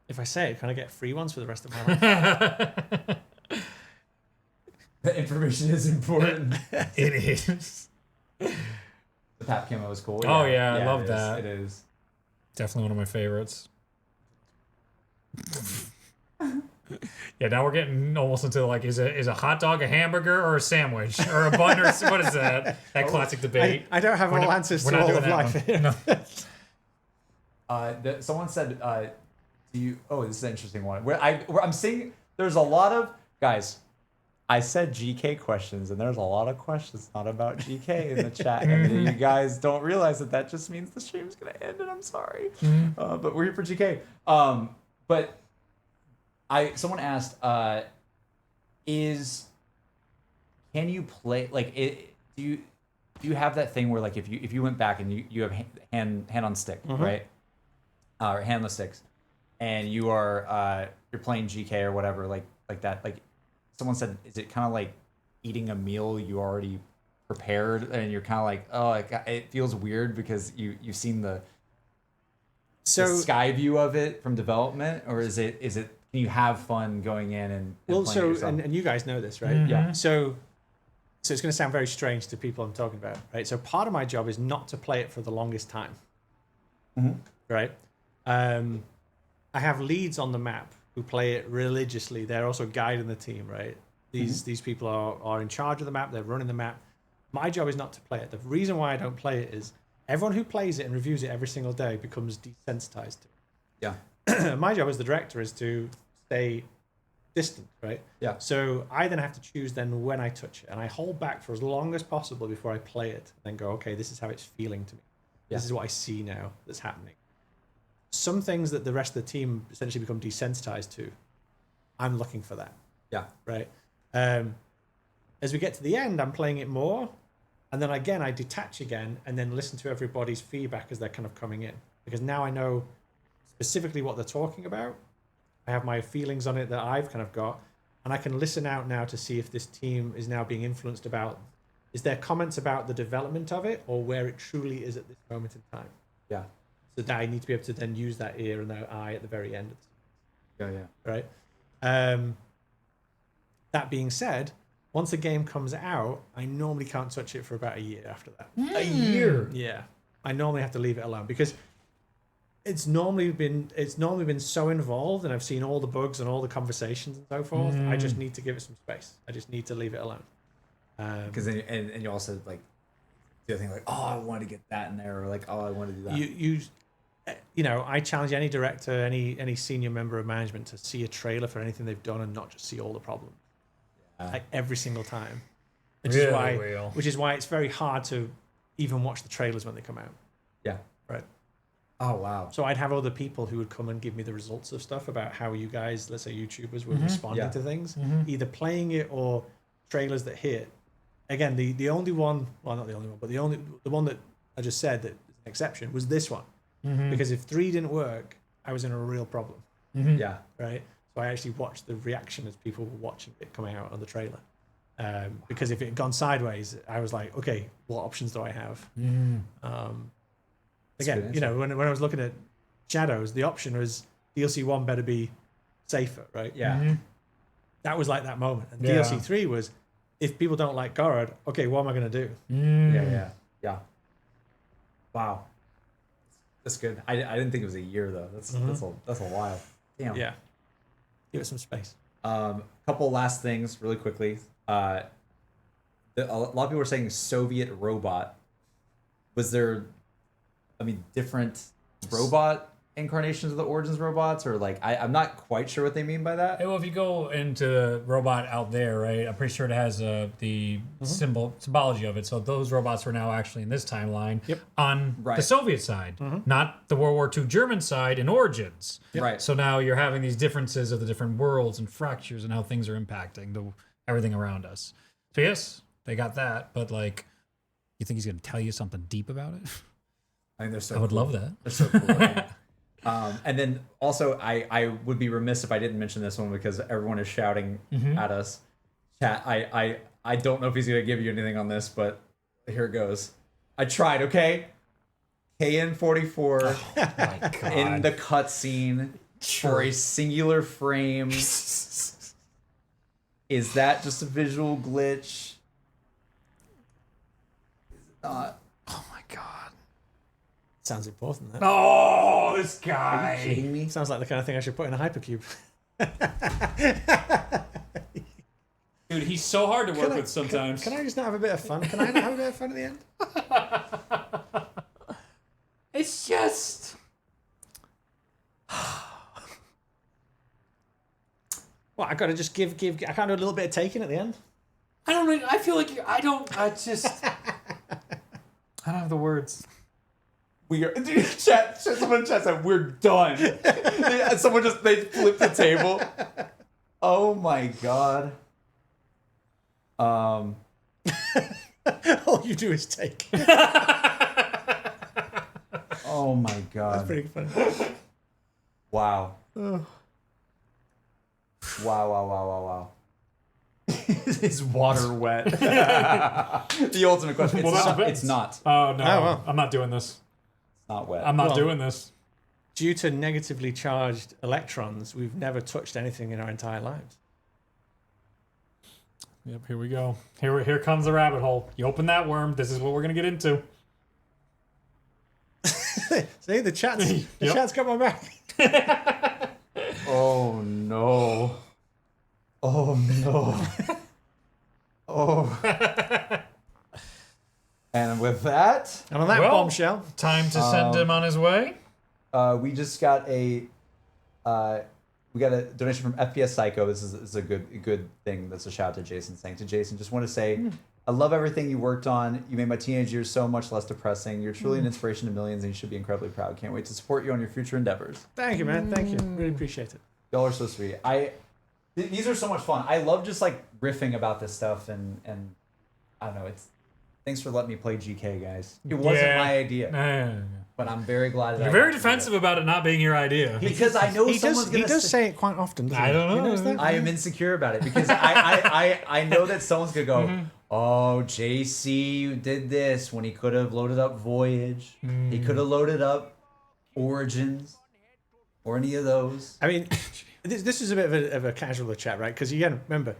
If I say it, can I get free ones for the rest of my life? The information is important. It is. The tap camo is cool. Oh, yeah, I love it is. that. It is. Definitely one of my favorites. Yeah, now we're getting almost into like, is a hot dog a hamburger or a sandwich or a bun or what is that? That classic debate. I don't have all answers to all of life. No. Someone said, "Do you?" Oh, this is an interesting one. I'm seeing there's a lot of guys. I said GK questions, and there's a lot of questions not about GK in the chat, and you guys don't realize that just means the stream's gonna end, and I'm sorry, but we're here for GK. But someone asked, can you play like it? Do you have that thing where like if you went back and you have hand on stick, right, or handless sticks, and you are you're playing GK or whatever like that, like someone said, is it kind of like eating a meal you already prepared and you're kind of like, oh, it feels weird because you've seen the sky view of it from development, or is it can you have fun going in and well, playing so yourself? and you guys know this, right? Yeah. So it's going to sound very strange to people I'm talking about, right? So part of my job is not to play it for the longest time, right? I have leads on the map who play it religiously. They're also guiding the team, right? These people are in charge of the map. They're running the map. My job is not to play it. The reason why I don't play it is everyone who plays it and reviews it every single day becomes desensitized to it. Yeah. My job as the director is to stay distant, right? Yeah. So I then have to choose then when I touch it, and I hold back for as long as possible before I play it, and then go, okay, this is how it's feeling to me. Yeah. This is what I see now that's happening. Some things that the rest of the team essentially become desensitized to, I'm looking for that, Yeah. right? As we get to the end, I'm playing it more, and then again I detach again, and then listen to everybody's feedback as they're kind of coming in, because now I know specifically what they're talking about. I have my feelings on it that I've kind of got, and I can listen out now to see if this team is now being influenced about, is there comments about the development of it or where it truly is at this moment in time. Yeah. So that I need to be able to then use that ear and that eye at the very end of the Yeah. right? That being said, once a game comes out, I normally can't touch it for about a year after that. A year. Yeah, I normally have to leave it alone because it's normally been so involved, and I've seen all the bugs and all the conversations and so forth. I just need to give it some space. I just need to leave it alone. Because and you also like the other thing, like, oh, I want to get that in there, or like, oh, I want to do that. You know, I challenge any director, any senior member of management to see a trailer for anything they've done and not just see all the problems. Like every single time, which is why it's very hard to even watch the trailers when they come out. Yeah. Right. Oh wow. So I'd have other people who would come and give me the results of stuff about how you guys, let's say YouTubers, were responding to things, either playing it or trailers that hit. Again, the only one, well, not the only one, but the one that I just said that is an exception was this one, because if 3 didn't work, I was in a real problem. Yeah. Right. So I actually watched the reaction as people were watching it coming out on the trailer. Because if it had gone sideways, I was like, okay, what options do I have? Again, you know, when I was looking at Shadows, the option was DLC 1 better be safer, right? Yeah. That was like that moment. And DLC 3 was, if people don't like Gorod, okay, what am I going to do? Yeah. Wow. That's good. I didn't think it was a year though. That's a while. Damn. Yeah. Give it some space. Couple last things really quickly. A lot of people were saying Soviet robot. Was there, different robot incarnations of the Origins robots, or like I'm not quite sure what they mean by that. Well, if you go into the robot out there, right, I'm pretty sure it has the symbology of it. So those robots are now actually in this timeline on the Soviet side, not the World War II German side in Origins. Right. So now you're having these differences of the different worlds and fractures and how things are impacting everything around us. So yes, they got that, but like, you think he's going to tell you something deep about it? I mean, they're so. I would love that. They're so cool. And then also, I would be remiss if I didn't mention this one because everyone is shouting at us. Chat. I I don't know if he's gonna give you anything on this, but here it goes. I tried, okay? KN44 My God. in the cutscene for a singular frame. Is that just a visual glitch? Is it not? Oh my God. Sounds important. That. Oh, this Are you guy. kidding me? Sounds like the kind of thing I should put in a hypercube. Dude, he's so hard to work with sometimes. Can I just not have a bit of fun? Can I not have a bit of fun at the end? It's just. What, I gotta just give. I can't do a little bit of taking at the end. I don't know. I feel like I just. I don't have the words. We are, dude, someone in chat said, we're done. Someone they flipped the table. Oh my God. All you do is take. Oh my God. Pretty funny. Wow. Wow. Is water wet? The ultimate question. It's, Well, that not, depends. it's not. Oh no, well. I'm not doing this. It's not wet. I'm not Well, doing this. Due to negatively charged electrons, we've never touched anything in our entire lives. Yep, here we go. Here comes the rabbit hole. You open that worm. This is what we're gonna get into. See, the chat's Yep. chat's got my back. Oh no. Oh no. Oh. And with that, And on that Well- bombshell, Time to send him on his way. we just got a donation from FPS Psycho. This is a good thing. That's a shout out to Jason, saying to Jason, just want to say, I love everything you worked on. You made my teenage years so much less depressing. You're truly an inspiration to millions, and you should be incredibly proud. Can't wait to support you on your future endeavors. thank you, man. Thank you. Really appreciate it. Y'all are so sweet. These are so much fun. I love just like riffing about this stuff, and I don't know. Thanks for letting me play GK, guys. It wasn't my idea, but I'm very glad that You're I very got to do defensive about it not being your idea. it. Because I know He someone's does, he gonna does say it quite often, doesn't he? I don't know. You notice that? I am insecure about it because I know that someone's gonna go, oh, JC did this when he could have loaded up Voyage. He could have loaded up Origins or any of those. I mean, this is a bit of a casual chat, right? Because again, remember,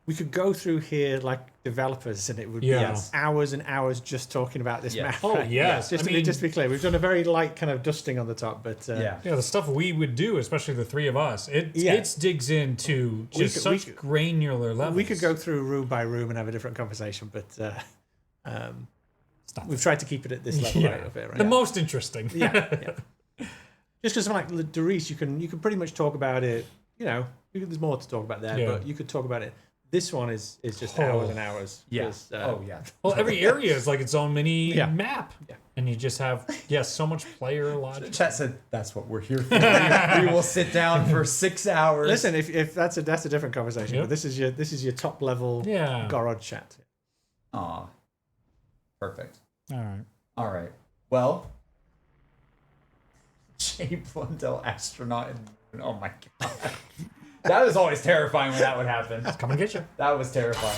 we could go through here like developers, and it would Yeah. be hours and hours just talking about this Yeah. map. Oh, right? yes. Just I to mean- be clear, we've done a very light kind of dusting on the top, but Yeah. Yeah, the stuff we would do, especially the three of us, it digs into just We such could- granular levels. we could go through room by room and have a different conversation. But we've tried to keep it at this level right of it, right? the most interesting. Yeah. Just because like Doris, you can pretty much talk about it. You know, there's more to talk about there, Yeah. but you could talk about it. This one is just Oh. hours and hours. Yeah. 'cause, Oh yeah. Well, every area is like its own mini Yeah. map. Yeah. And you just have, so much player logic. Chat said that's what we're here for. we will sit down for 6 hours. Listen, if that's a different conversation. Yep. But this is your top level Yeah. Gorod chat. Aw. Perfect. All right. All right. Well, Jay Blundell astronaut. Oh my god. That was always terrifying when that would happen. Come and get you. That was terrifying.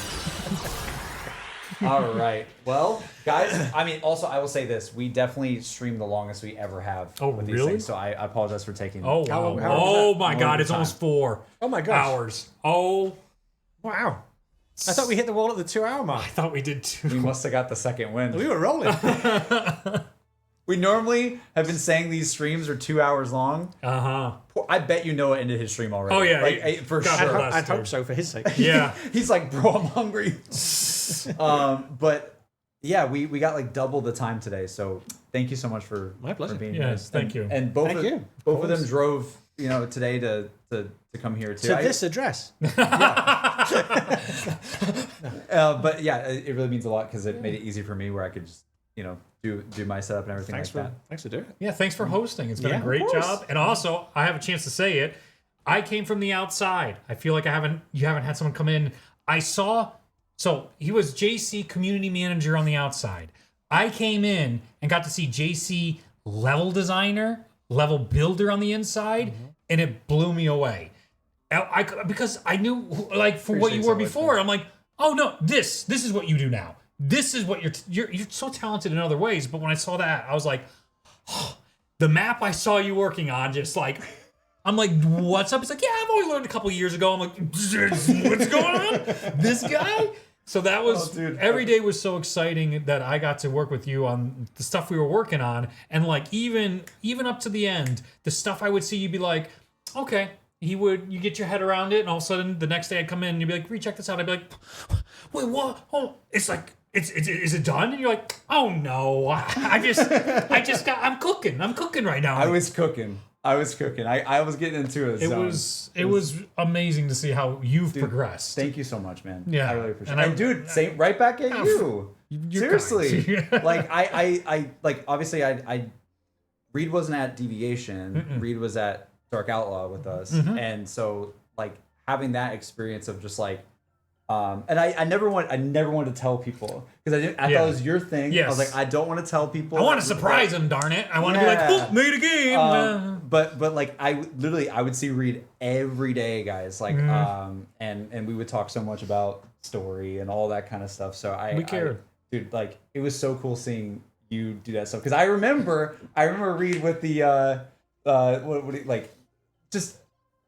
All right. Well, guys, I mean, also, I will say this. We definitely stream the longest we ever have Oh, with these really? things, so I apologize for taking... Oh, How wow. long- how long was Oh, that? my How God. long It's time? almost 4 Oh my gosh. hours. Oh, Wow. I thought we hit the wall at the 2 hour mark. I thought we did too. We must have got the second win. We were rolling. We normally have been saying these streams are 2 hours long. Uh-huh. I bet you Noah ended his stream already. Oh, yeah. Like, for God sure. bless. I'd hope so for his sake. Yeah. He's like, bro, I'm hungry. But yeah, we got like double the time today. So thank you so much for My pleasure. for being Yes, here. thank you. And both Thank of, you. both of them drove, today to come here too. To this address. But yeah, it really means a lot because it made it easy for me where I could just do my setup and everything Thanks like that. for doing it. Yeah, thanks for hosting. It's been Yeah, a of great course. job. And also, I have a chance to say it. I came from the outside. I feel like you haven't had someone come in. So he was JC community manager on the outside. I came in and got to see JC level designer, level builder on the inside, and it blew me away. Because I knew, like, for what you Appreciate were so much, before, I'm like, oh no, this is what you do now. This is what you're so talented in other ways. But when I saw that, I was like, oh, the map I saw you working on, just like, I'm like, what's up? It's like, yeah, I've only learned a couple years ago. I'm like, what's going on? This guy? So that was, every day was so exciting that I got to work with you on the stuff we were working on. And like, even up to the end, the stuff I would see, you'd be like, okay. You get your head around it, and all of a sudden, the next day I'd come in, and you'd be like, recheck this out. I'd be like, wait, what? Oh, it's like, is it done? And you're like, oh no, I'm cooking right now. I was cooking. I was getting into it. It was amazing to see how you've progressed. Thank you so much, man. Yeah. I really appreciate it. And dude, same right back at you. Seriously. Like I like obviously I Reed wasn't at Deviation. Reed was at Dark Outlaw with us. And so like having that experience of just like and I never wanted to tell people because I thought it was your thing. Yes. I was like, I don't want to tell people. I want to surprise them, darn it. I want to be like, oh, made a game. But like I would see Reed every day, guys. Like and we would talk so much about story and all that kind of stuff. So we cared. Dude, like it was so cool seeing you do that stuff because I remember Reed with the what like just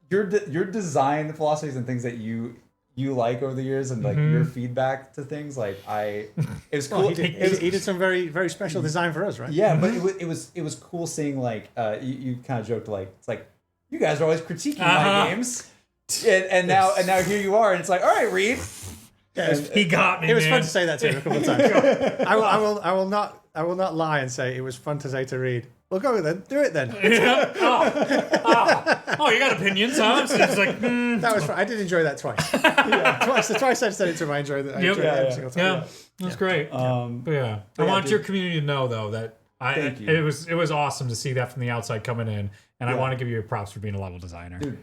your design philosophies and things that you like over the years and like your feedback to things like it was cool. Well, he did some very, very special design for us, right? Yeah, but it was cool seeing like you kind of joked like it's like you guys are always critiquing my games, and now here you are, and it's like, all right, Reed. Yeah, he got me. It was man. fun to say that to him a couple of times. I will not lie and say it was fun to say to Reed. Well, go then. Do it then. Oh, you got opinions, huh? So it's like, That was fun. I did enjoy that twice. Twice I've said it to him. I enjoyed it. Every single time. Yeah, it was great. But yeah, I want your community to know though that Thank you. it was awesome to see that from the outside coming in, and I want to give you props for being a level designer. Dude,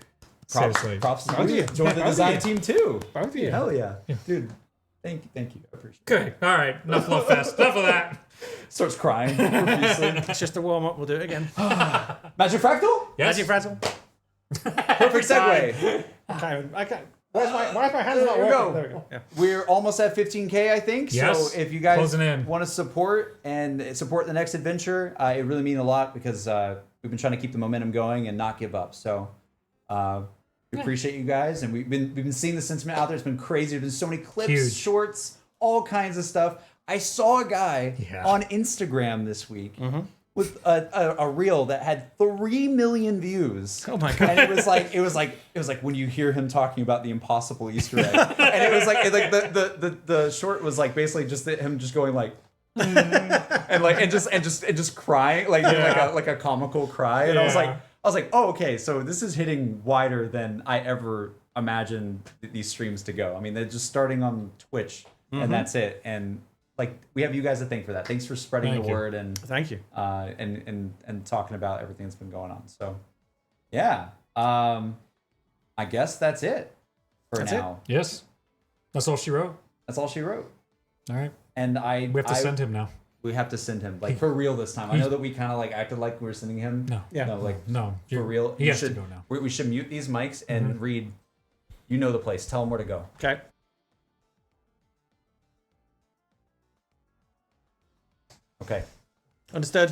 Seriously, props to Both you. of you. Join the design team too. Both of you. Hell yeah, dude. Thank you. I appreciate it. good. All right, enough love fest. Enough of that. Starts crying profusely. It's just a warm up. We'll do it again. Magic Fractal? Yes. Magic Frazzle. Perfect segue. I can't. Why is my hands not There we working? go. There we go. Yeah. We're almost at 15K, I think. Yes. So if you guys Closing in. want to support the next adventure, it really means a lot because we've been trying to keep the momentum going and not give up. So we appreciate you guys, and we've been seeing the sentiment out there. It's been crazy. There's been so many clips, Huge. shorts, all kinds of stuff. I saw a guy Yeah. on Instagram this week with a reel that had 3 million views. Oh my God. And it was like when you hear him talking about the impossible Easter egg, and it was like the short was like basically just him just going like. and just crying like a comical cry, and I was like, oh, okay, so this is hitting wider than I ever imagined these streams to go. I mean, they're just starting on Twitch, and that's it. And like, we have you guys to thank for that. Thanks for spreading Thank the you. word and Thank you. and talking about everything that's been going on. So, yeah, I guess that's it for That's now. Yes, that's all she wrote. That's all she wrote. All right, And we have to send him now. We have to send him like for real this time. I know that we kind of like acted like we were sending him. No. Yeah. No, like No, for real. He You has should, to go now. We should mute these mics and read. You know the place. Tell them where to go. Okay. Okay. Understood.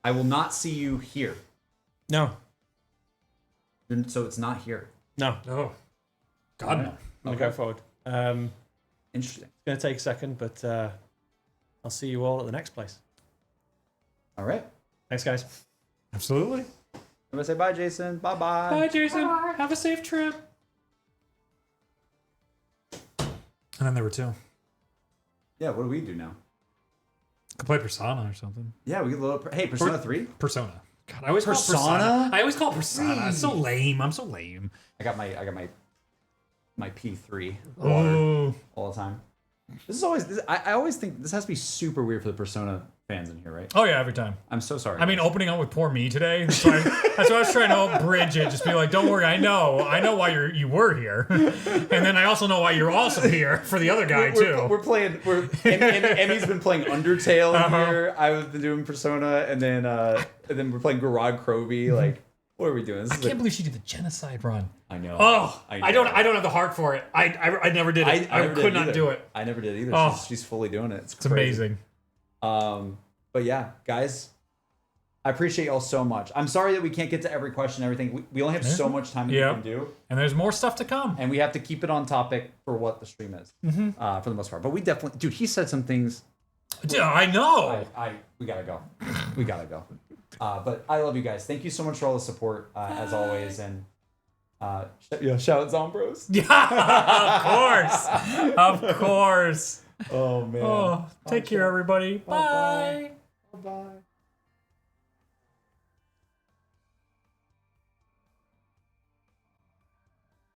I will not see you here. No. So it's not here. No. Oh, God no. I'm gonna go forward. It's Interesting. gonna take a second, but I'll see you all at the next place. All right. Thanks, guys. Absolutely. I'm gonna say bye, Jason. Bye bye. Bye, Jason. Have a safe trip. And then there were two. Yeah. What do we do now? Could play Persona or something. Yeah, we get a little. Hey, Persona 3. Persona. God, I always call it Persona? Persona. I always call it Persona. It's so lame. I'm so lame. I got my P3 Oh. all the time. This is always. I always think this has to be super weird for the Persona fans in here, right? Oh yeah, every time. I'm so sorry. I mean, opening up with poor me today. That's why I was trying to bridge it. Just be like, don't worry, I know why you were here, and then I also know why you're also here for the other guy too. We're playing. Emmy's been playing Undertale here. I've been doing Persona, and then we're playing Gorod Krovi. Like What are we doing? This I is can't believe she did the genocide run. I know. Oh, I I don't have the heart for it. I never did it. I never could did not either. do it. I never did either. Oh. She's fully doing it. It's amazing. But yeah, guys, I appreciate y'all so much. I'm sorry that we can't get to every question and everything. We only have so much time that we can do. And there's more stuff to come. And we have to keep it on topic for what the stream is, for the most part. But we definitely, dude, he said some things. Yeah, I know. We gotta go. We gotta go. But I love you guys. Thank you so much for all the support, as always. And shout out Zombros. Yeah, of course. Oh man. Oh, take care, everybody. Bye. Bye.